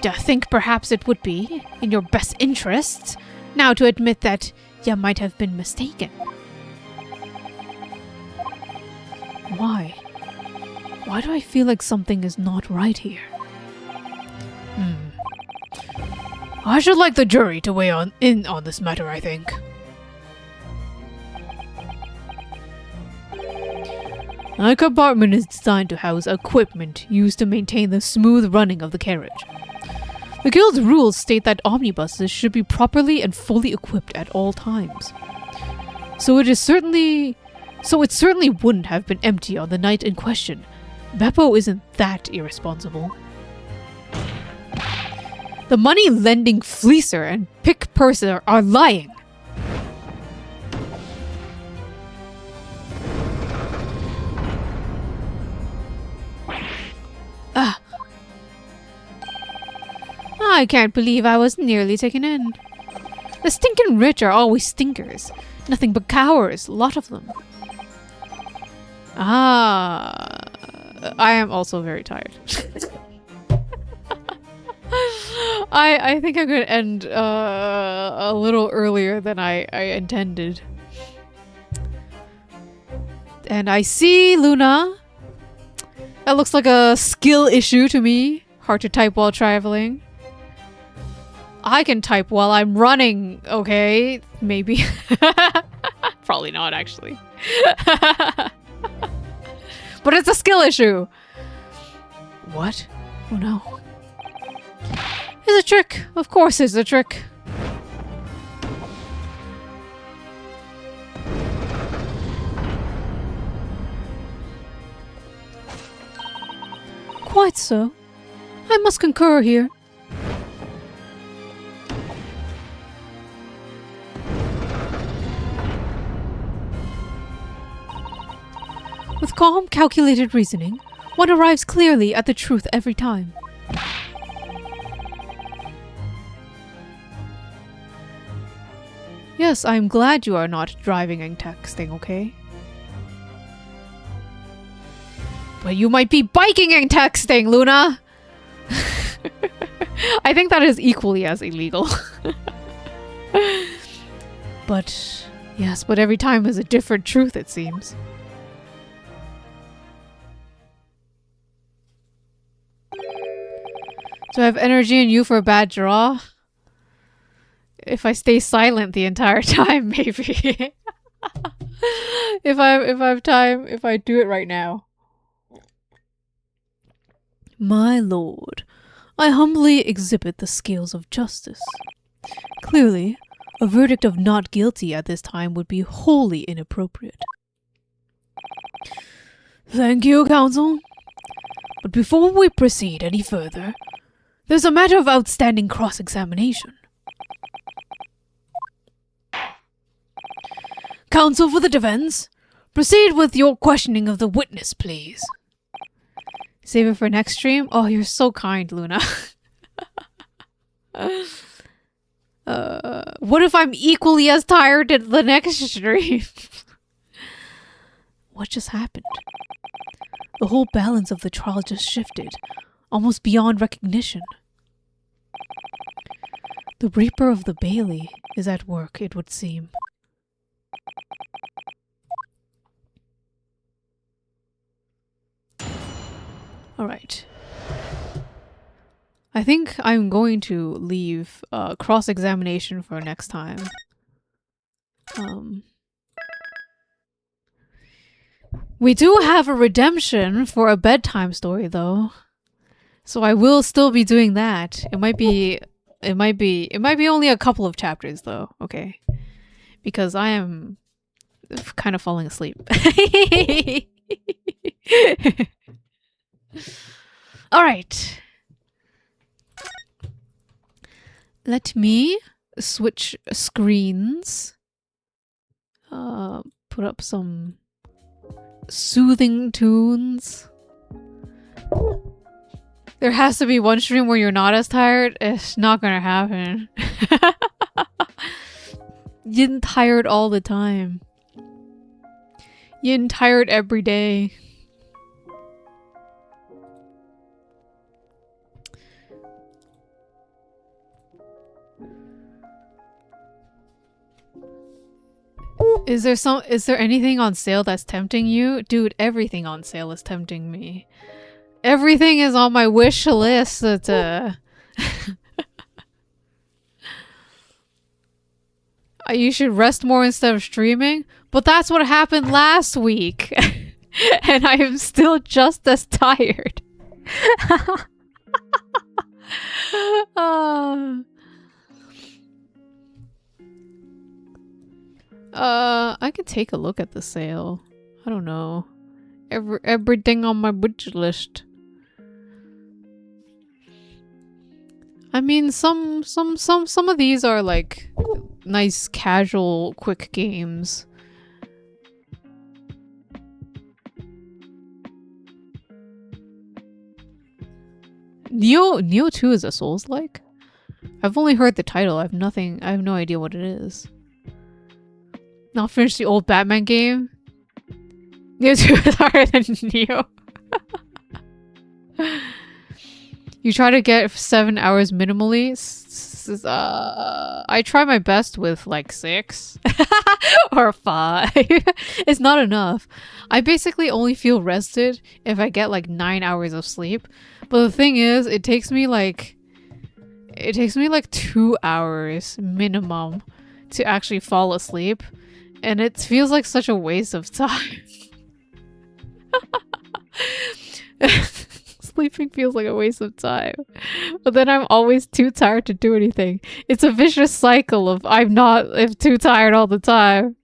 Do you think perhaps it would be in your best interests now to admit that you might have been mistaken? Why? Why do I feel like something is not right here? I should like the jury to weigh in on this matter, I think. A compartment is designed to house equipment used to maintain the smooth running of the carriage. The guild's rules state that omnibuses should be properly and fully equipped at all times. So it certainly wouldn't have been empty on the night in question. Beppo isn't that irresponsible. The money-lending fleecer and pick-purser are lying. I can't believe I was nearly taken in. The stinking rich are always stinkers. Nothing but cowards, a lot of them. I am also very tired. I think I'm gonna end a little earlier than I intended. And I see Luna. That looks like a skill issue to me. Hard to type while traveling. I can type while I'm running, okay? Maybe. Probably not, actually. But it's a skill issue. What? Oh no. It's a trick. Of course it's a trick. so. I must concur here. With calm, calculated reasoning, one arrives clearly at the truth every time. Yes, I'm glad you are not driving and texting, okay? But you might be biking and texting, Luna! I think that is equally as illegal. But, yes, but every time is a different truth, it seems. Do I have energy in you for a bad draw? If I stay silent the entire time, maybe. if I have time, if I do it right now. My lord, I humbly exhibit the scales of justice. Clearly, a verdict of not guilty at this time would be wholly inappropriate. Thank you, counsel. But before we proceed any further, there's a matter of outstanding cross-examination. Counsel for the defense, proceed with your questioning of the witness, please. Save it for next stream? Oh, you're so kind, Luna. What if I'm equally as tired at the next stream? What just happened? The whole balance of the trial just shifted, almost beyond recognition. The Reaper of the Bailey is at work, it would seem. Alright. I think I'm going to leave cross-examination for next time. We do have a redemption for a bedtime story, though. So I will still be doing that. It might be only a couple of chapters, though. Okay. Because I am kind of falling asleep. Alright. Let me switch screens. Put up some soothing tunes. There has to be one stream where you're not as tired. It's not gonna happen. You're tired all the time. You're tired every day. Is there anything on sale that's tempting you? Dude, everything on sale is tempting me. Everything is on my wish list. You should rest more instead of streaming. But that's what happened last week. And I am still just as tired. I could take a look at the sale. I don't know. Everything on my wish list. I mean, some of these are like nice, casual, quick games. Neo 2 is a Souls-like? I've only heard the title. I have no idea what it is. Not finished the old Batman game? Neo 2 is harder than Neo. You try to get 7 hours minimally? I try my best with like 6 or 5. It's not enough. I basically only feel rested if I get like 9 hours of sleep. But the thing is, it takes me like 2 hours minimum to actually fall asleep. And it feels like such a waste of time. Sleeping feels like a waste of time. But then I'm always too tired to do anything. It's a vicious cycle of I'm too tired all the time.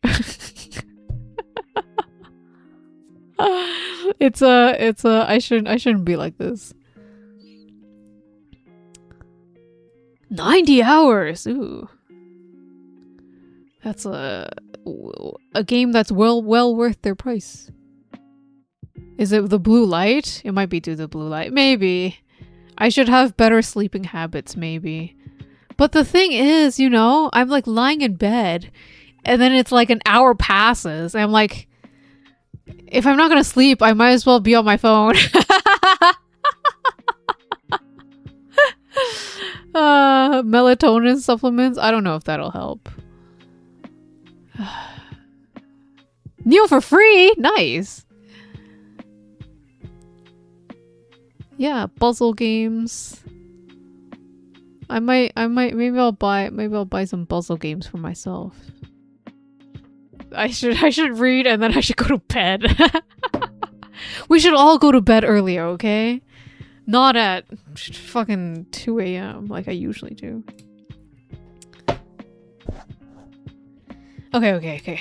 I shouldn't be like this. 90 hours! Ooh. That's a game that's well worth their price. Is it the blue light? It might be due to the blue light. Maybe. I should have better sleeping habits, maybe. But the thing is, you know, I'm like lying in bed and then it's like an hour passes. And I'm like, if I'm not gonna sleep, I might as well be on my phone. Melatonin supplements? I don't know if that'll help. Kneel for free? Nice. Yeah, puzzle games. Maybe I'll buy some puzzle games for myself. I should read and then I should go to bed. We should all go to bed earlier, okay? Not at fucking 2 a.m. like I usually do. Okay.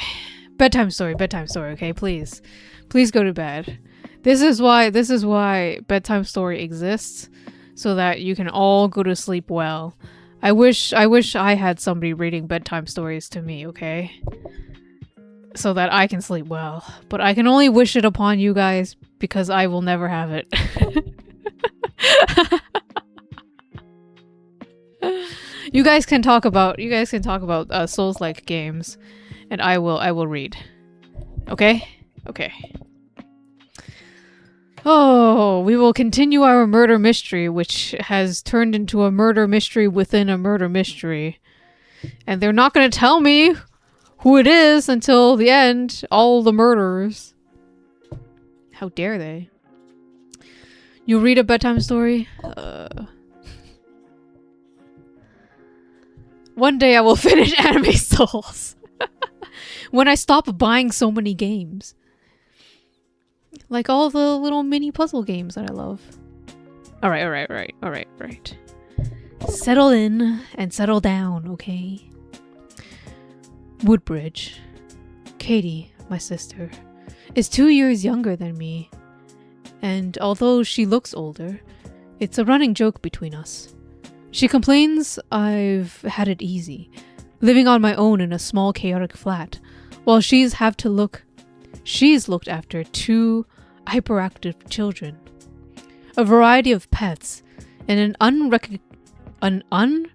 Bedtime story, okay? Please go to bed. This is why bedtime story exists, so that you can all go to sleep well. I wish I had somebody reading bedtime stories to me, okay? So that I can sleep well. But I can only wish it upon you guys because I will never have it. You guys can talk about Souls-like games, and I will read. Okay? Okay. Oh, we will continue our murder mystery, which has turned into a murder mystery within a murder mystery. And they're not going to tell me who it is until the end. All the murderers. How dare they? You read a bedtime story? One day I will finish Anime Souls. When I stop buying so many games. Like all the little mini puzzle games that I love. Alright. Settle in and settle down, okay? Woodbridge. Katie, my sister, is 2 years younger than me. And although she looks older, it's a running joke between us. She complains I've had it easy, living on my own in a small chaotic flat, while she's looked after 2 hyperactive children, a variety of pets, and an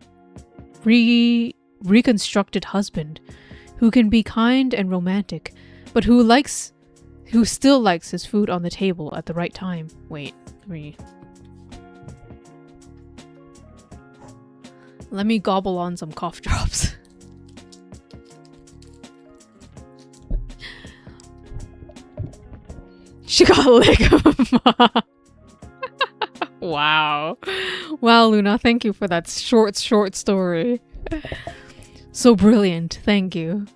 reconstructed husband who can be kind and romantic, but who still likes his food on the table at the right time. Wait, let me gobble on some cough drops. She got a lick. Wow. Wow, Luna, thank you for that short story. So brilliant, thank you.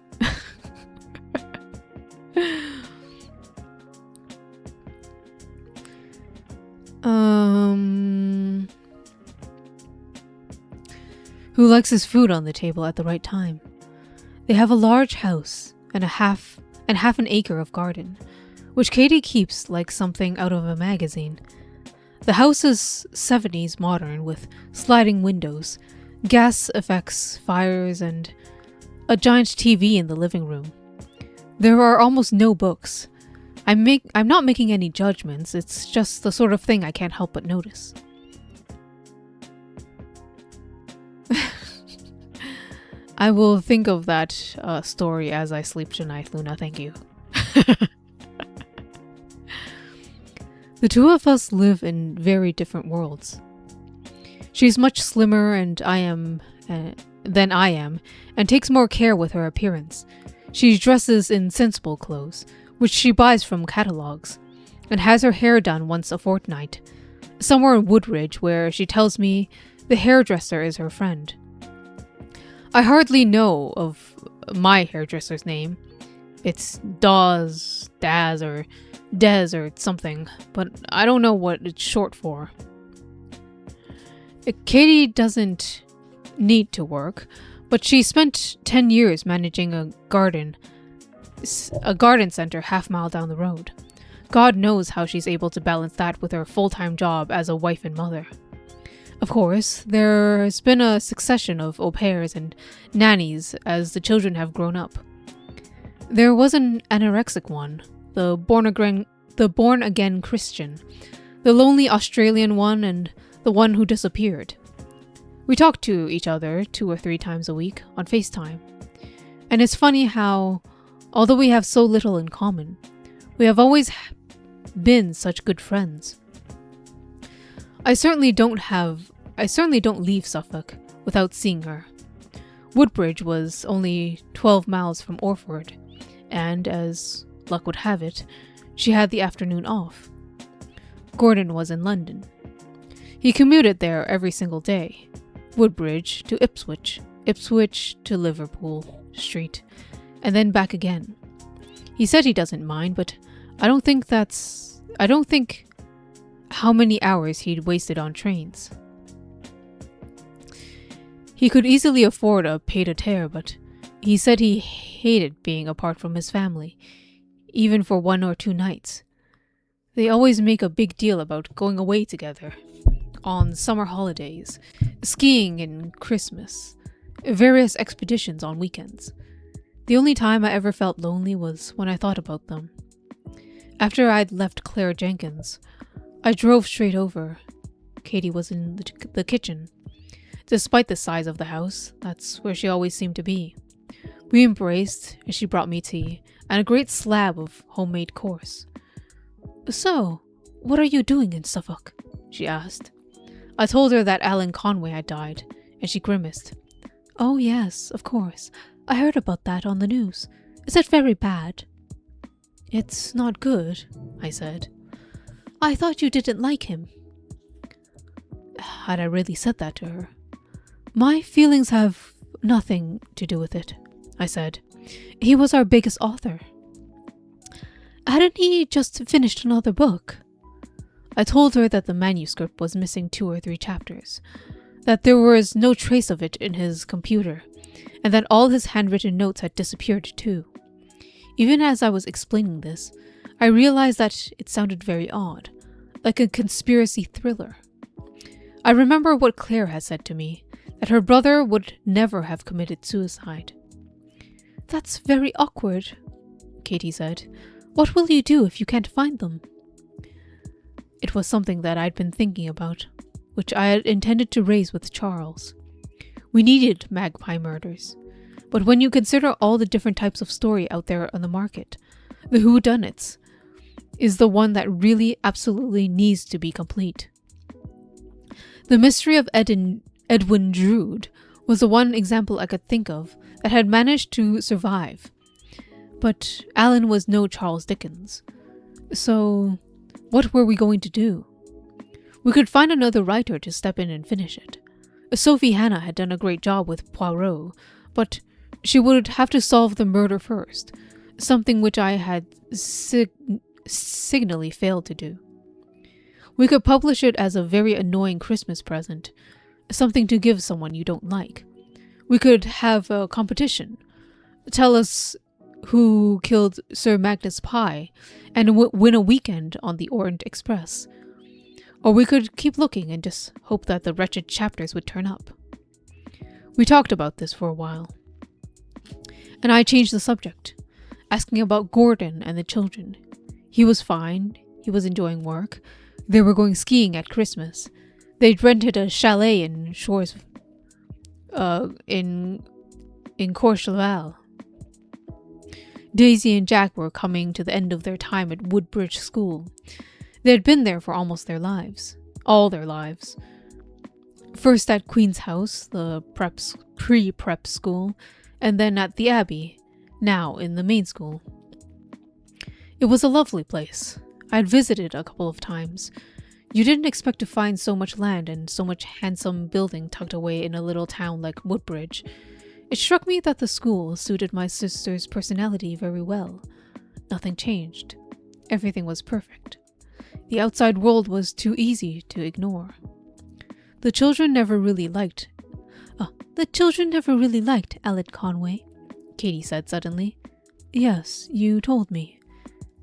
Who likes his food on the table at the right time? They have a large house and half an acre of garden, which Katie keeps like something out of a magazine. The house is 70s modern with sliding windows, gas effects, fires, and a giant TV in the living room. There are almost no books. I'm not making any judgments, it's just the sort of thing I can't help but notice. I will think of that story as I sleep tonight, Luna, thank you. The two of us live in very different worlds. She's much slimmer than I am, and takes more care with her appearance. She dresses in sensible clothes, which she buys from catalogs, and has her hair done once a fortnight, somewhere in Woodridge, where she tells me the hairdresser is her friend. I hardly know of my hairdresser's name. It's Daz, or Des or something, but I don't know what it's short for. Katie doesn't need to work, but she spent 10 years managing a garden center half-mile down the road. God knows how she's able to balance that with her full-time job as a wife and mother. Of course, there has been a succession of au pairs and nannies as the children have grown up. There was an anorexic one, the born-again Christian, the lonely Australian one, and the one who disappeared. We talk to each other 2 or 3 times a week on FaceTime. And it's funny how, although we have so little in common, we have always been such good friends. I certainly don't leave Suffolk without seeing her. Woodbridge was only 12 miles from Orford, and as luck would have it, she had the afternoon off. Gordon was in London. He commuted there every single day. Woodbridge to Ipswich, Ipswich to Liverpool Street, and then back again. He said he doesn't mind, but I don't think how many hours he'd wasted on trains. He could easily afford a pied-à-terre, but he said he hated being apart from his family, even for 1 or 2 nights. They always make a big deal about going away together, on summer holidays, skiing in Christmas, various expeditions on weekends. The only time I ever felt lonely was when I thought about them. After I'd left Claire Jenkins, I drove straight over. Katie was in the kitchen. Despite the size of the house, that's where she always seemed to be. We embraced, and she brought me tea, and a great slab of homemade course. "So, what are you doing in Suffolk?" she asked. I told her that Alan Conway had died, and she grimaced. "Oh yes, of course. I heard about that on the news. Is it very bad?" "It's not good," I said. "I thought you didn't like him." Had I really said that to her? "My feelings have nothing to do with it," I said. "He was our biggest author." "Hadn't he just finished another book?" I told her that the manuscript was missing 2 or 3 chapters, that there was no trace of it in his computer, and that all his handwritten notes had disappeared too. Even as I was explaining this, I realized that it sounded very odd, like a conspiracy thriller. I remember what Claire had said to me, that her brother would never have committed suicide. "That's very awkward," Katie said. "What will you do if you can't find them?" It was something that I'd been thinking about, which I had intended to raise with Charles. We needed magpie murders, but when you consider all the different types of story out there on the market, the whodunits is the one that really absolutely needs to be complete. The mystery of Edwin Drood was the one example I could think of that had managed to survive. But Alan was no Charles Dickens. So, what were we going to do? We could find another writer to step in and finish it. Sophie Hannah had done a great job with Poirot, but she would have to solve the murder first, something which I had signally failed to do. We could publish it as a very annoying Christmas present, something to give someone you don't like. We could have a competition. Tell us who killed Sir Magnus Pye and win a weekend on the Orient Express. Or we could keep looking and just hope that the wretched chapters would turn up. We talked about this for a while. And I changed the subject, asking about Gordon and the children. He was fine. He was enjoying work. They were going skiing at Christmas. They'd rented a chalet in Shores, in Courchevel. Daisy and Jack were coming to the end of their time at Woodbridge School. They had been there for almost their lives. All their lives. First at Queen's House, the pre-prep school, and then at the Abbey, now in the main school. It was a lovely place. I had visited a couple of times. You didn't expect to find so much land and so much handsome building tucked away in a little town like Woodbridge. It struck me that the school suited my sister's personality very well. Nothing changed. Everything was perfect. The outside world was too easy to ignore. The children never really liked Alan Conway, Katie said suddenly. Yes, you told me.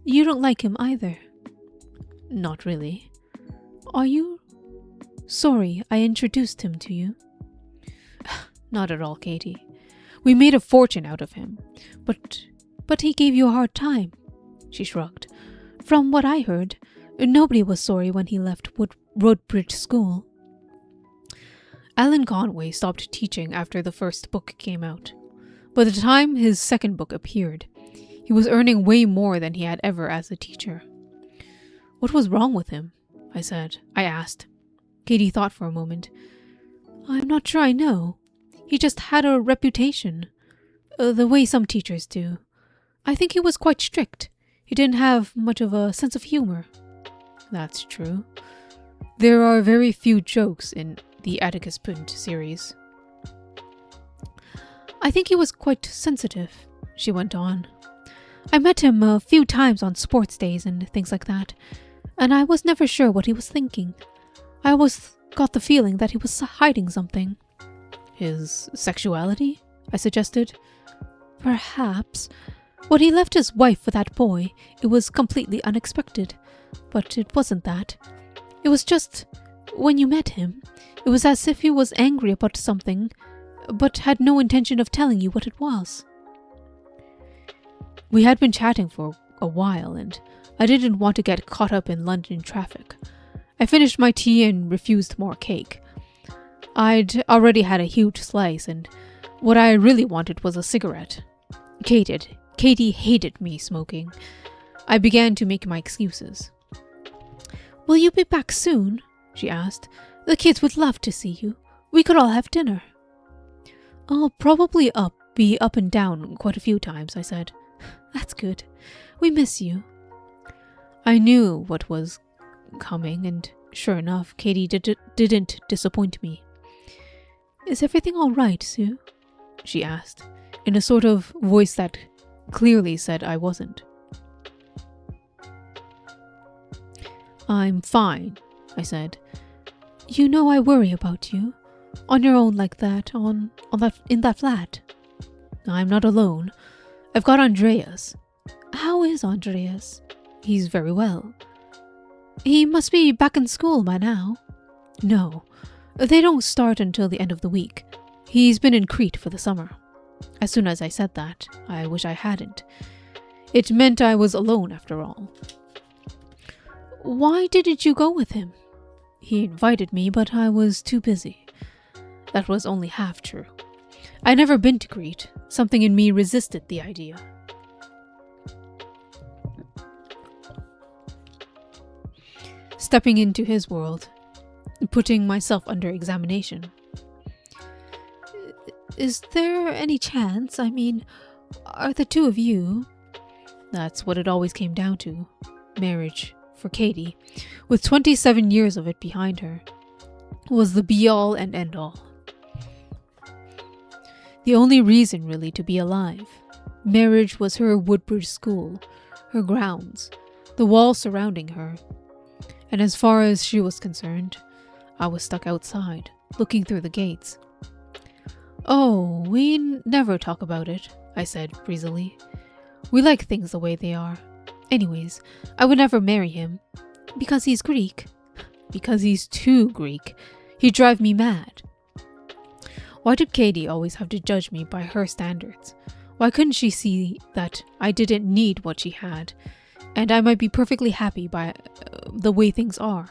You don't like him either. Not really. Are you Sorry I introduced him to you." "Not at all, Katie. We made a fortune out of him. But he gave you a hard time." She shrugged. "From what I heard, nobody was sorry when he left Woodbridge School." Alan Conway stopped teaching after the first book came out. By the time his second book appeared, he was earning way more than he had ever as a teacher. "What was wrong with him?" I asked. Katie thought for a moment. "I'm not sure I know. He just had a reputation. The way some teachers do. I think he was quite strict. He didn't have much of a sense of humor." "That's true. There are very few jokes in the Atticus Punt series." "I think he was quite sensitive," she went on. "I met him a few times on sports days and things like that, and I was never sure what he was thinking. I always got the feeling that he was hiding something." "His sexuality?" I suggested. "Perhaps. When he left his wife for that boy, it was completely unexpected. But it wasn't that. It was just, when you met him, it was as if he was angry about something, but had no intention of telling you what it was." We had been chatting for a while, and I didn't want to get caught up in London traffic. I finished my tea and refused more cake. I'd already had a huge slice, and what I really wanted was a cigarette. Katie hated me smoking. I began to make my excuses. "Will you be back soon?" she asked. "The kids would love to see you. We could all have dinner." "I'll probably be up and down quite a few times," I said. "That's good. We miss you." I knew what was coming, and sure enough, Katie didn't disappoint me. "Is everything all right, Sue?" she asked, in a sort of voice that clearly said I wasn't. "I'm fine," I said. "You know I worry about you. On your own like that, in that flat." "I'm not alone. I've got Andreas." "How is Andreas?" "He's very well." "He must be back in school by now." "No, they don't start until the end of the week. He's been in Crete for the summer." As soon as I said that, I wish I hadn't. It meant I was alone after all. "Why didn't you go with him?" "He invited me, but I was too busy." That was only half true. I'd never been to Crete. Something in me resisted the idea. Stepping into his world, putting myself under examination. "Is there any chance? I mean, are the two of you?" That's what it always came down to. Marriage, for Katie, with 27 years of it behind her, was the be-all and end-all. The only reason, really, to be alive. Marriage was her Woodbridge School, her grounds, the walls surrounding her. And as far as she was concerned, I was stuck outside, looking through the gates. "Oh, we never talk about it," I said breezily. "We like things the way they are. Anyways, I would never marry him. Because he's Greek." "Because he's too Greek. He'd drive me mad." Why did Katie always have to judge me by her standards? Why couldn't she see that I didn't need what she had, and I might be perfectly happy by the way things are?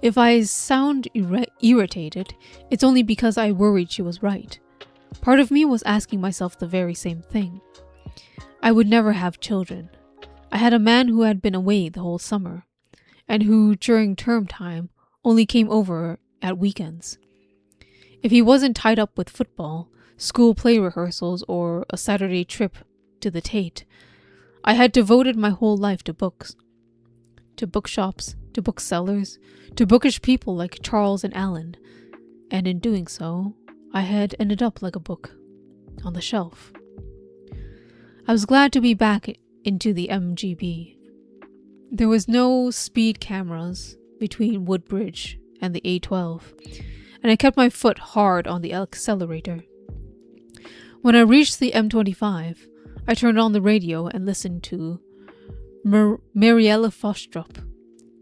If I sound irritated, it's only because I worried she was right. Part of me was asking myself the very same thing. I would never have children. I had a man who had been away the whole summer, and who, during term time, only came over at weekends. If he wasn't tied up with football, school play rehearsals, or a Saturday trip to the Tate, I had devoted my whole life to books. To bookshops, to booksellers, to bookish people like Charles and Alan, and in doing so, I had ended up like a book, on the shelf. I was glad to be back into the MGB. There was no speed cameras between Woodbridge and the A12, and I kept my foot hard on the accelerator. When I reached the M25, I turned on the radio and listened to Mariella Fostrup.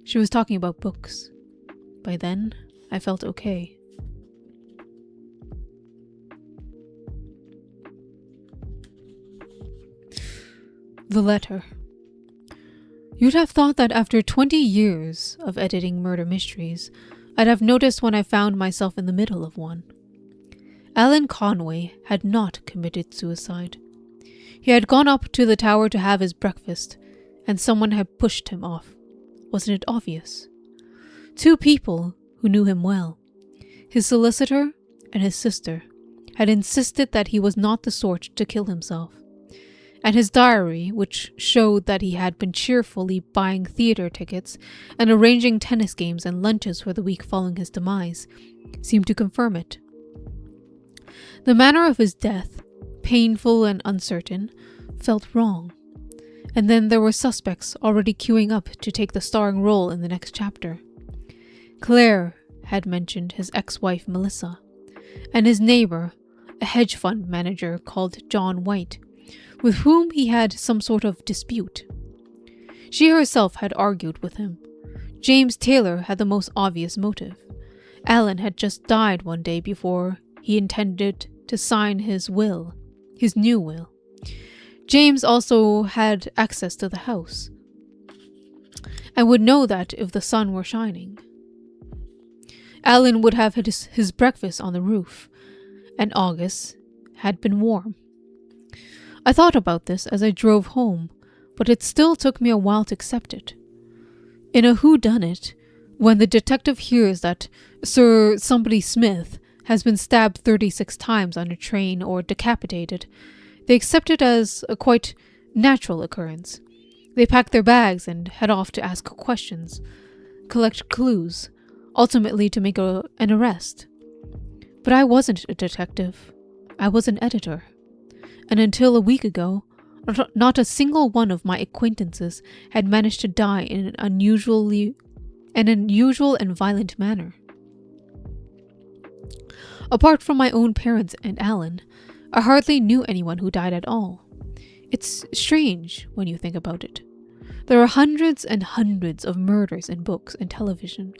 She was talking about books. By then, I felt okay. The letter. You'd have thought that after 20 years of editing murder mysteries, I'd have noticed when I found myself in the middle of one. Alan Conway had not committed suicide. He had gone up to the tower to have his breakfast, and someone had pushed him off. Wasn't it obvious? Two people who knew him well, his solicitor and his sister, had insisted that he was not the sort to kill himself. And his diary, which showed that he had been cheerfully buying theater tickets and arranging tennis games and lunches for the week following his demise, seemed to confirm it. The manner of his death, painful and uncertain, felt wrong. And then there were suspects already queuing up to take the starring role in the next chapter. Claire had mentioned his ex-wife Melissa, and his neighbor, a hedge fund manager called John White, with whom he had some sort of dispute. She herself had argued with him. James Taylor had the most obvious motive. Alan had just died one day before he intended to sign his will, his new will. James also had access to the house, and would know that if the sun were shining. Alan would have his breakfast on the roof, and August had been warm. I thought about this as I drove home, but it still took me a while to accept it. In a whodunit, when the detective hears that Sir Somebody Smith has been stabbed 36 times on a train or decapitated, they accept it as a quite natural occurrence. They pack their bags and head off to ask questions, collect clues, ultimately to make an arrest. But I wasn't a detective. I was an editor. And until a week ago, not a single one of my acquaintances had managed to die in an unusual and violent manner. Apart from my own parents and Alan, I hardly knew anyone who died at all. It's strange when you think about it. There are hundreds and hundreds of murders in books and television.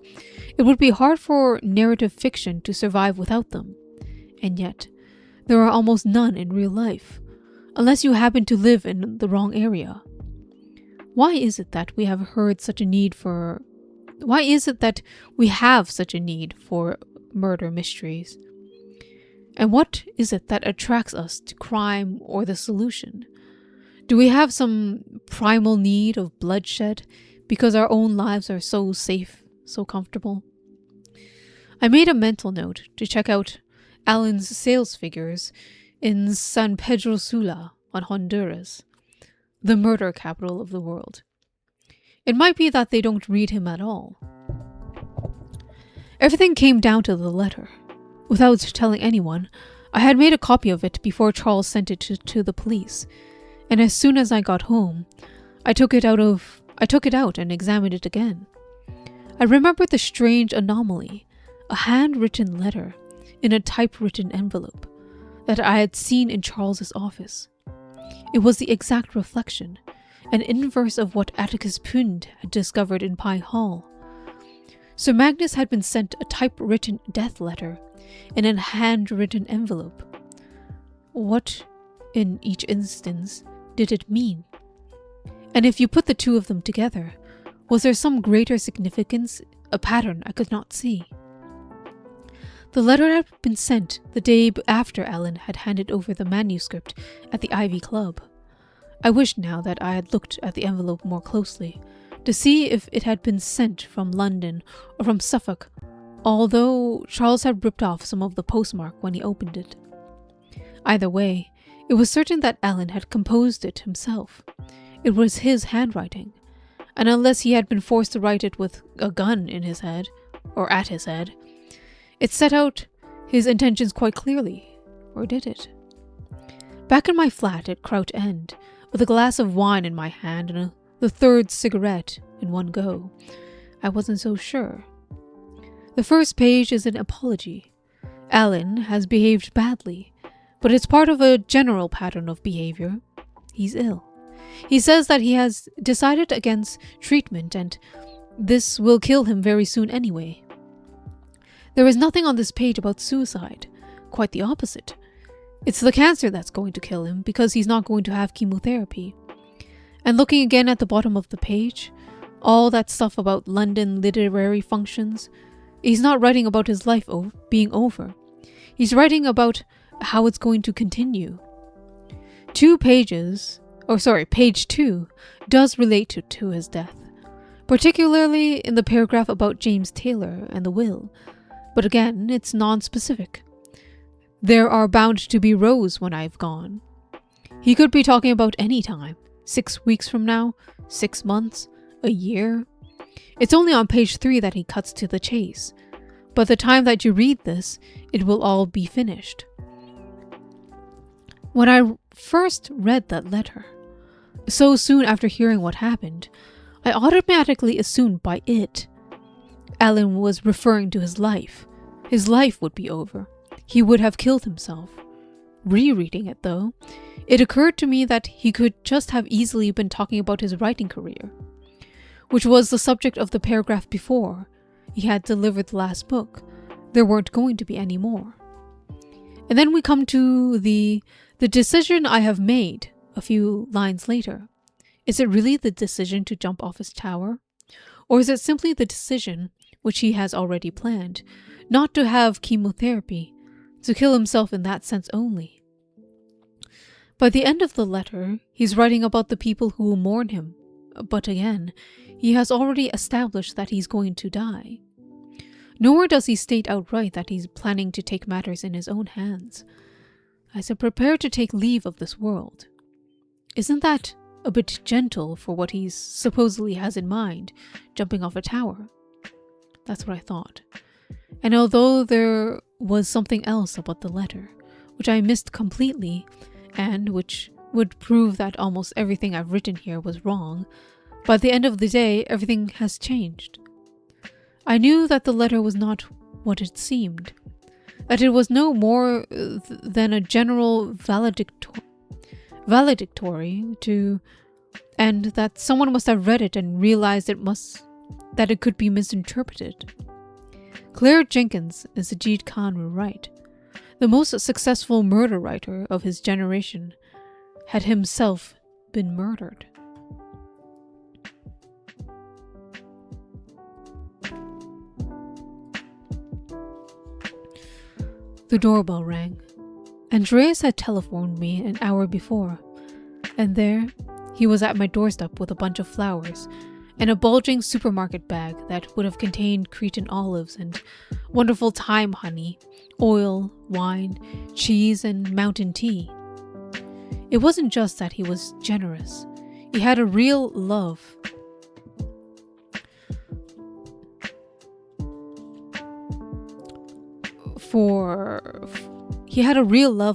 It would be hard for narrative fiction to survive without them. And yet, there are almost none in real life, unless you happen to live in the wrong area. Why is it that we have such a need for murder mysteries? And what is it that attracts us to crime or the solution? Do we have some primal need of bloodshed because our own lives are so safe, so comfortable? I made a mental note to check out Alan's sales figures in San Pedro Sula on Honduras, the murder capital of the world. It might be that they don't read him at all. Everything came down to the letter. Without telling anyone, I had made a copy of it before Charles sent it to the police, and as soon as I got home, I took it out and examined it again. I remembered the strange anomaly, a handwritten letter in a typewritten envelope that I had seen in Charles's office. It was the exact reflection, an inverse of what Atticus Pund had discovered in Pye Hall. Sir Magnus had been sent a typewritten death letter in a handwritten envelope. What, in each instance, did it mean? And if you put the two of them together, was there some greater significance, a pattern I could not see? The letter had been sent the day after Alan had handed over the manuscript at the Ivy Club. I wished now that I had looked at the envelope more closely, to see if it had been sent from London or from Suffolk, although Charles had ripped off some of the postmark when he opened it. Either way, it was certain that Alan had composed it himself. It was his handwriting, and unless he had been forced to write it with a gun in his head, or at his head, it set out his intentions quite clearly, or did it? Back in my flat at Crout End, with a glass of wine in my hand and the third cigarette in one go, I wasn't so sure. The first page is an apology. Alan has behaved badly, but it's part of a general pattern of behavior. He's ill. He says that he has decided against treatment and this will kill him very soon anyway. There is nothing on this page about suicide. Quite the opposite. It's the cancer that's going to kill him because he's not going to have chemotherapy. And looking again at the bottom of the page, all that stuff about London literary functions, he's not writing about his life being over. He's writing about how it's going to continue. Page 2 does relate to his death, particularly in the paragraph about James Taylor and the will, but again, it's non-specific. There are bound to be rows when I've gone. He could be talking about any time, 6 weeks from now, 6 months, a year. It's only on page 3 that he cuts to the chase. By the time that you read this, it will all be finished. When I first read that letter, so soon after hearing what happened, I automatically assumed by it, Alan was referring to his life. His life would be over. He would have killed himself. Rereading it, though, it occurred to me that he could just have easily been talking about his writing career, which was the subject of the paragraph before. He had delivered the last book. There weren't going to be any more. And then we come to the decision I have made a few lines later. Is it really the decision to jump off his tower? Or is it simply the decision, which he has already planned, not to have chemotherapy, to kill himself in that sense only? By the end of the letter, he's writing about the people who will mourn him. But again, he has already established that he's going to die. Nor does he state outright that he's planning to take matters in his own hands. I said, prepare to take leave of this world. Isn't that a bit gentle for what he supposedly has in mind, jumping off a tower? That's what I thought. And although there was something else about the letter, which I missed completely, and which would prove that almost everything I've written here was wrong, by the end of the day, everything has changed. I knew that the letter was not what it seemed, that it was no more than a general valedictory to, and that someone must have read it and realized that it could be misinterpreted. Claire Jenkins is Ajit Khan will write. The most successful murder writer of his generation had himself been murdered. The doorbell rang. Andreas had telephoned me an hour before, and there he was at my doorstep with a bunch of flowers and a bulging supermarket bag that would have contained Cretan olives and wonderful thyme honey, oil, wine, cheese, and mountain tea. It wasn't just that he was generous. He had a real love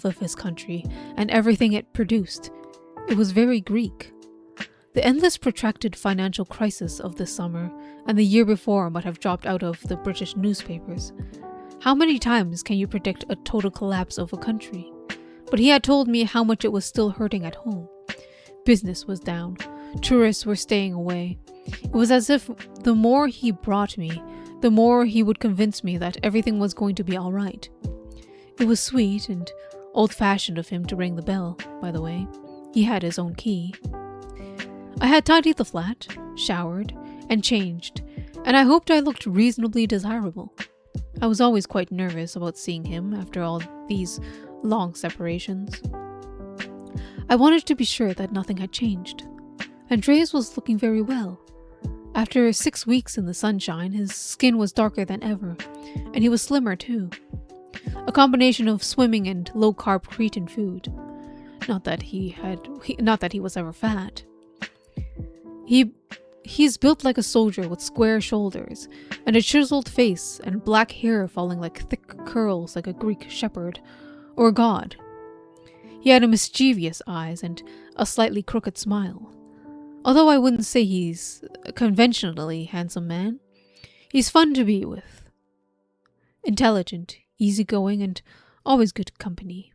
of his country and everything it produced. It was very Greek. The endless protracted financial crisis of this summer and the year before might have dropped out of the British newspapers. How many times can you predict a total collapse of a country? But he had told me how much it was still hurting at home. Business was down. Tourists were staying away. It was as if the more he brought me, the more he would convince me that everything was going to be all right. It was sweet and old-fashioned of him to ring the bell, by the way. He had his own key. I had tidied the flat, showered, and changed, and I hoped I looked reasonably desirable. I was always quite nervous about seeing him after all these long separations. I wanted to be sure that nothing had changed. Andreas was looking very well. After 6 weeks in the sunshine, his skin was darker than ever, and he was slimmer too. A combination of swimming and low-carb Cretan food. Not that he was ever fat. He's built like a soldier with square shoulders, and a chiseled face, and black hair falling like thick curls like a Greek shepherd, or a god. He had a mischievous eyes and a slightly crooked smile. Although I wouldn't say he's a conventionally handsome man, he's fun to be with. Intelligent, easygoing, and always good company.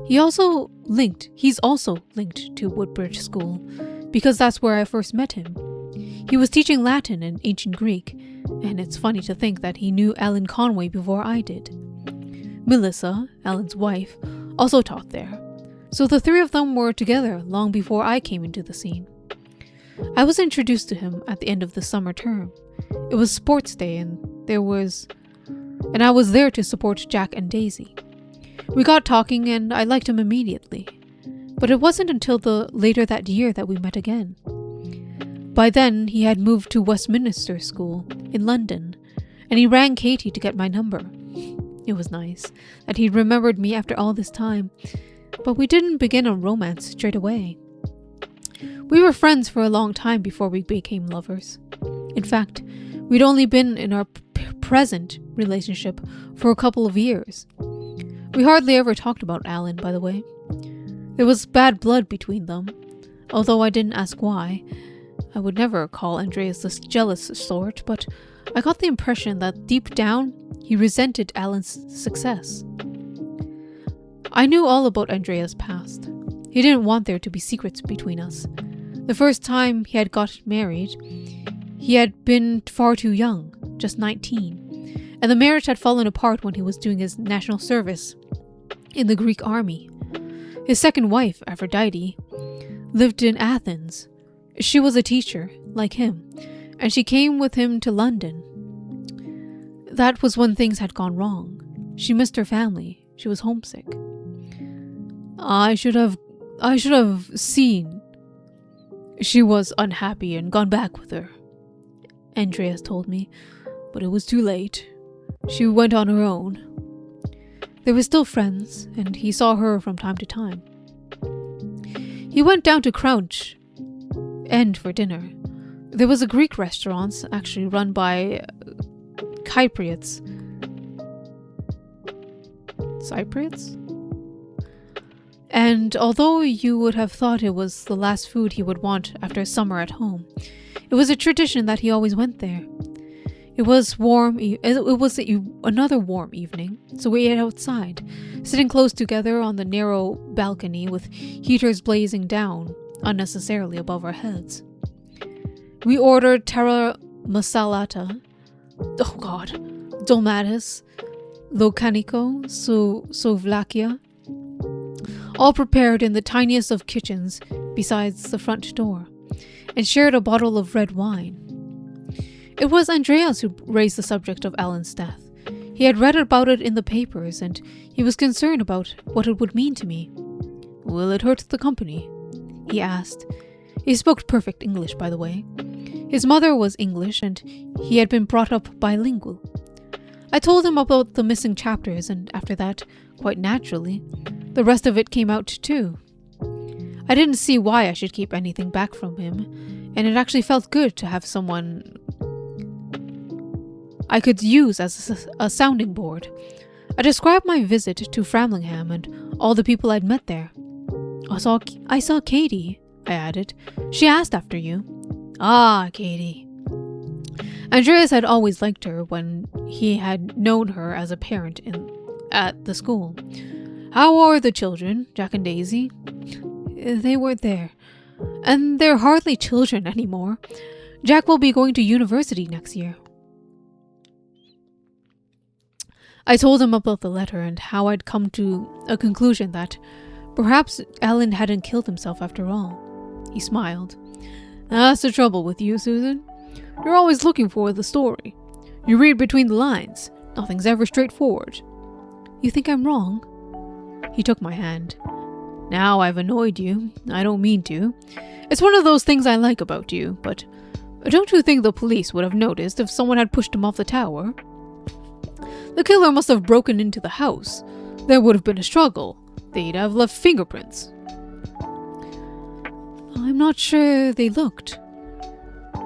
He's also linked to Woodbridge School, because that's where I first met him. He was teaching Latin and ancient Greek, and it's funny to think that he knew Alan Conway before I did. Melissa, Alan's wife, also taught there, so the three of them were together long before I came into the scene. I was introduced to him at the end of the summer term. It was sports day and I was there to support Jack and Daisy. We got talking and I liked him immediately, but it wasn't until later that year that we met again. By then, he had moved to Westminster School in London, and he rang Katie to get my number. It was nice that he remembered me after all this time, but we didn't begin a romance straight away. We were friends for a long time before we became lovers. In fact, we'd only been in our present relationship for a couple of years. We hardly ever talked about Alan, by the way. There was bad blood between them, although I didn't ask why. I would never call Andreas the jealous sort, but I got the impression that deep down, he resented Alan's success. I knew all about Andreas' past. He didn't want there to be secrets between us. The first time he had got married, he had been far too young, just 19, and the marriage had fallen apart when he was doing his national service in the Greek army. His second wife, Aphrodite, lived in Athens. She was a teacher, like him, and she came with him to London. That was when things had gone wrong. She missed her family. She was homesick. I should have seen she was unhappy and gone back with her, Andreas told me, but it was too late. She went on her own. They were still friends, and he saw her from time to time. He went down to Crouch End for dinner. There was a Greek restaurant, actually run by Cypriots. And although you would have thought it was the last food he would want after a summer at home, it was a tradition that he always went there. It was warm. Another warm evening, so we ate outside, sitting close together on the narrow balcony with heaters blazing down unnecessarily above our heads. We ordered terra masalata, dolmatis, locanico, souvlakia, all prepared in the tiniest of kitchens besides the front door, and shared a bottle of red wine. It was Andreas who raised the subject of Alan's death. He had read about it in the papers, and he was concerned about what it would mean to me. "Will it hurt the company?" he asked. He spoke perfect English, by the way. His mother was English, and he had been brought up bilingual. I told him about the missing chapters, and after that, quite naturally, the rest of it came out too. I didn't see why I should keep anything back from him, and it actually felt good to have someone I could use as a sounding board. I described my visit to Framlingham and all the people I'd met there. I saw Katie, I added. She asked after you. Ah, Katie. Andreas had always liked her when he had known her as a parent at the school. How are the children, Jack and Daisy? They weren't there. And they're hardly children anymore. Jack will be going to university next year. I told him about the letter and how I'd come to a conclusion that perhaps Alan hadn't killed himself after all. He smiled. That's the trouble with you, Susan. You're always looking for the story. You read between the lines. Nothing's ever straightforward. You think I'm wrong? He took my hand. Now I've annoyed you. I don't mean to. It's one of those things I like about you, but don't you think the police would have noticed if someone had pushed him off the tower? The killer must have broken into the house. There would have been a struggle. They'd have left fingerprints. I'm not sure they looked.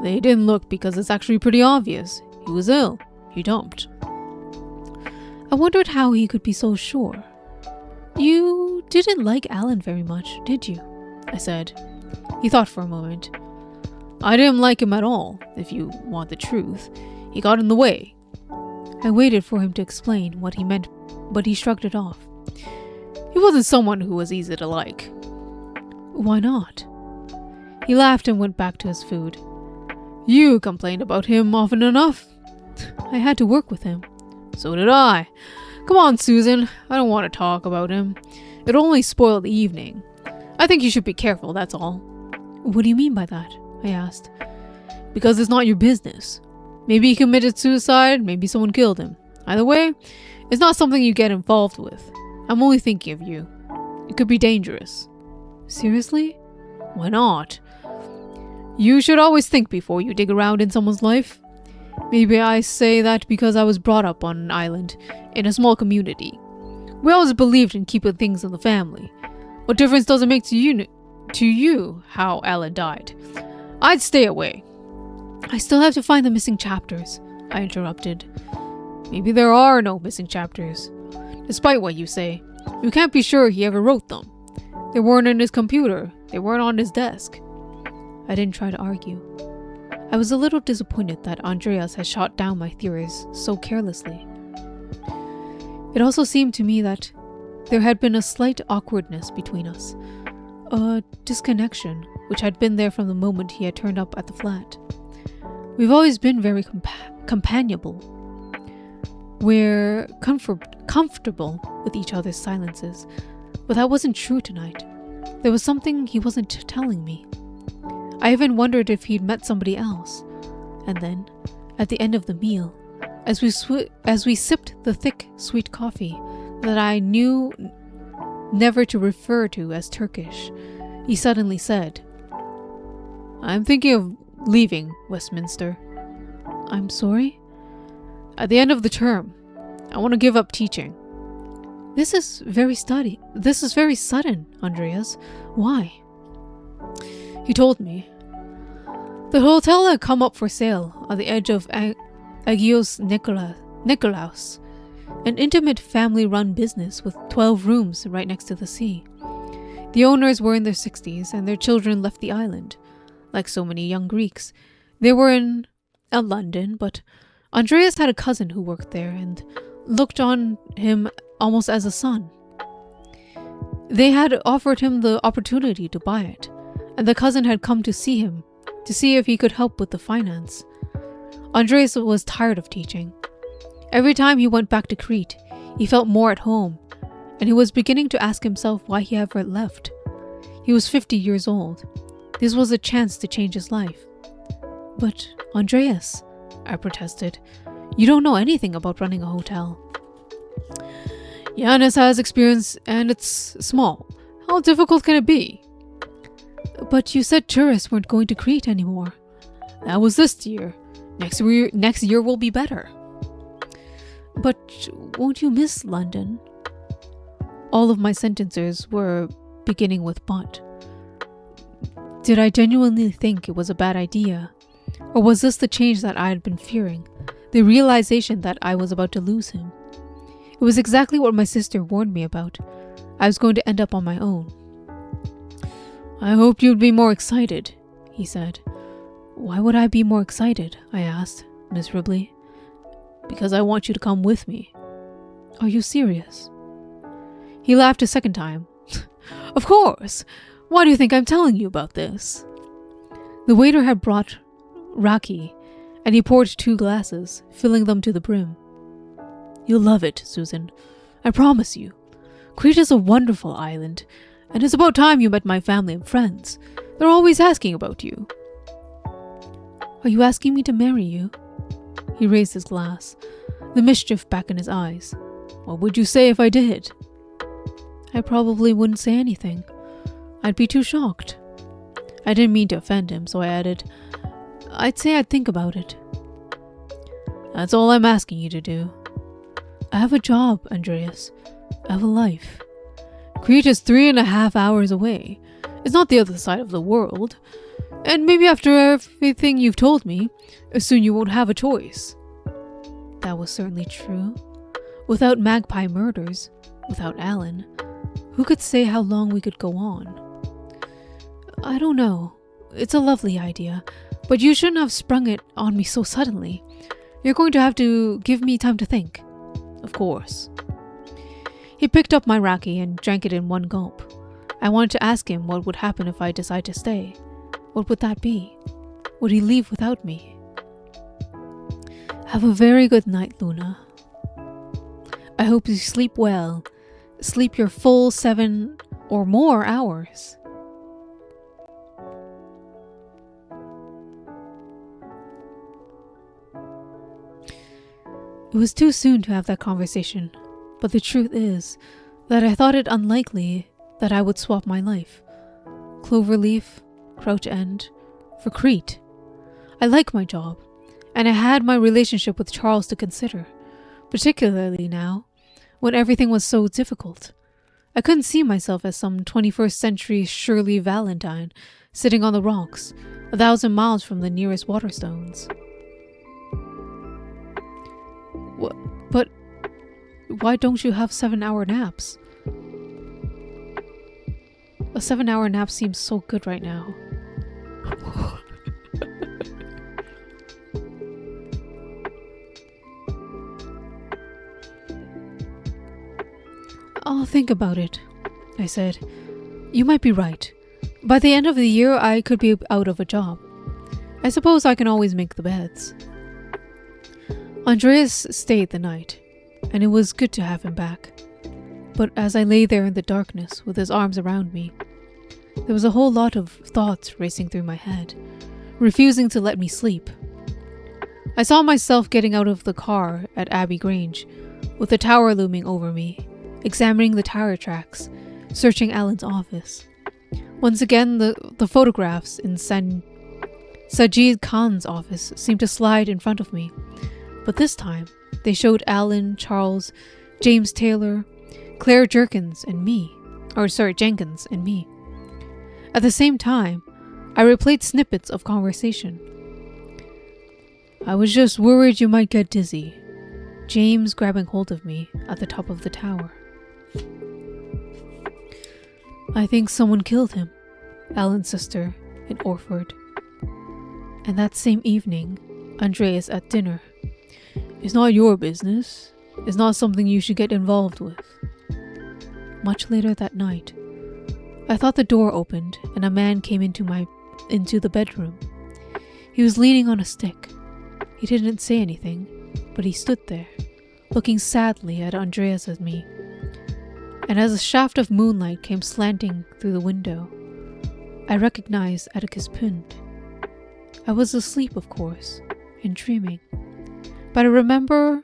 They didn't look because it's actually pretty obvious. He was ill. He dumped. I wondered how he could be so sure. You didn't like Alan very much, did you? I said. He thought for a moment. I didn't like him at all, if you want the truth. He got in the way. I waited for him to explain what he meant, but he shrugged it off. He wasn't someone who was easy to like. Why not? He laughed and went back to his food. You complained about him often enough. I had to work with him. So did I. Come on, Susan. I don't want to talk about him. It'll only spoil the evening. I think you should be careful, that's all. What do you mean by that? I asked. Because it's not your business. Maybe he committed suicide, maybe someone killed him. Either way, it's not something you get involved with. I'm only thinking of you. It could be dangerous. Seriously? Why not? You should always think before you dig around in someone's life. Maybe I say that because I was brought up on an island, in a small community. We always believed in keeping things in the family. What difference does it make to you how Alan died? I'd stay away. I still have to find the missing chapters, I interrupted. Maybe there are no missing chapters. Despite what you say, you can't be sure he ever wrote them. They weren't in his computer. They weren't on his desk. I didn't try to argue. I was a little disappointed that Andreas had shot down my theories so carelessly. It also seemed to me that there had been a slight awkwardness between us, a disconnection which had been there from the moment he had turned up at the flat. We've always been very companionable. We're comfortable with each other's silences, but that wasn't true tonight. There was something he wasn't telling me. I even wondered if he'd met somebody else. And then, at the end of the meal, as we sipped the thick, sweet coffee that I knew never to refer to as Turkish, he suddenly said, I'm thinking of leaving Westminster. I'm sorry? At the end of the term, I want to give up teaching. This is very sudden, Andreas. Why? He told me. The hotel had come up for sale on the edge of Agios Nikolaos, an intimate family-run business with 12 rooms right next to the sea. The owners were in their 60s, and their children left the island. Like so many young Greeks, they were in London, but Andreas had a cousin who worked there and looked on him almost as a son. They had offered him the opportunity to buy it, and the cousin had come to see him, to see if he could help with the finance. Andreas was tired of teaching. Every time he went back to Crete, he felt more at home, and he was beginning to ask himself why he ever left. He was 50 years old. This was a chance to change his life. But, Andreas, I protested, you don't know anything about running a hotel. Yannis has experience, and it's small. How difficult can it be? But you said tourists weren't going to Crete anymore. That was this year. Next year will be better. But won't you miss London? All of my sentences were beginning with but. Did I genuinely think it was a bad idea? Or was this the change that I had been fearing? The realization that I was about to lose him? It was exactly what my sister warned me about. I was going to end up on my own. I hoped you'd be more excited, he said. Why would I be more excited? I asked, miserably. Because I want you to come with me. Are you serious? He laughed a second time. Of course! Why do you think I'm telling you about this? The waiter had brought raki, and he poured 2 glasses, filling them to the brim. You'll love it, Susan. I promise you. Crete is a wonderful island, and it's about time you met my family and friends. They're always asking about you. Are you asking me to marry you? He raised his glass, the mischief back in his eyes. What would you say if I did? I probably wouldn't say anything. I'd be too shocked. I didn't mean to offend him, so I added, I'd say I'd think about it. That's all I'm asking you to do. I have a job, Andreas. I have a life. Crete is 3.5 hours away. It's not the other side of the world. And maybe after everything you've told me, soon you won't have a choice. That was certainly true. Without Magpie murders, without Alan, who could say how long we could go on? I don't know. It's a lovely idea, but you shouldn't have sprung it on me so suddenly. You're going to have to give me time to think. Of course. He picked up my raki and drank it in one gulp. I wanted to ask him what would happen if I decide to stay. What would that be? would he leave without me? Have a very good night, Luna. I hope you sleep well. Sleep your full 7 or more hours. It was too soon to have that conversation, but the truth is that I thought it unlikely that I would swap my life. Cloverleaf, Crouch End, for Crete. I like my job, and I had my relationship with Charles to consider, particularly now, when everything was so difficult. I couldn't see myself as some 21st century Shirley Valentine sitting on the rocks, 1,000 miles from the nearest waterstones. But why don't you have 7-hour naps? A 7-hour nap seems so good right now. I'll think about it, I said. You might be right. By the end of the year, I could be out of a job. I suppose I can always make the beds. Andreas stayed the night, and it was good to have him back. But as I lay there in the darkness with his arms around me, there was a whole lot of thoughts racing through my head, refusing to let me sleep. I saw myself getting out of the car at Abbey Grange, with the tower looming over me, examining the tire tracks, searching Alan's office. Once again, the photographs in Sajid Khan's office seemed to slide in front of me, but this time they showed Alan, Charles, James Taylor, Claire Jenkins, and me. At the same time, I replayed snippets of conversation. I was just worried you might get dizzy. James grabbing hold of me at the top of the tower. I think someone killed him, Alan's sister in Orford. And that same evening, Andreas at dinner. It's not your business. It's not something you should get involved with. Much later that night, I thought the door opened and a man came into the bedroom. He was leaning on a stick. He didn't say anything, but he stood there, looking sadly at Andreas and me. And as a shaft of moonlight came slanting through the window, I recognized Atticus Pund. I was asleep, of course, and dreaming. But I remember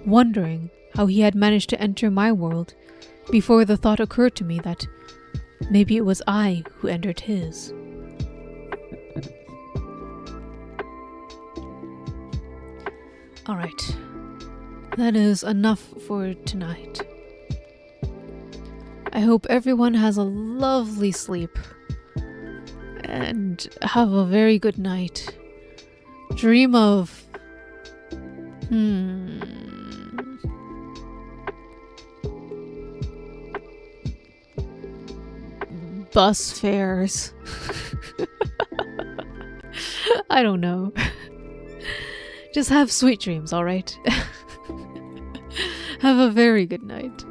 wondering how he had managed to enter my world before the thought occurred to me that maybe it was I who entered his. Alright, that is enough for tonight. I hope everyone has a lovely sleep and have a very good night. Dream of bus fares. I don't know. Just have sweet dreams, alright? Have a very good night.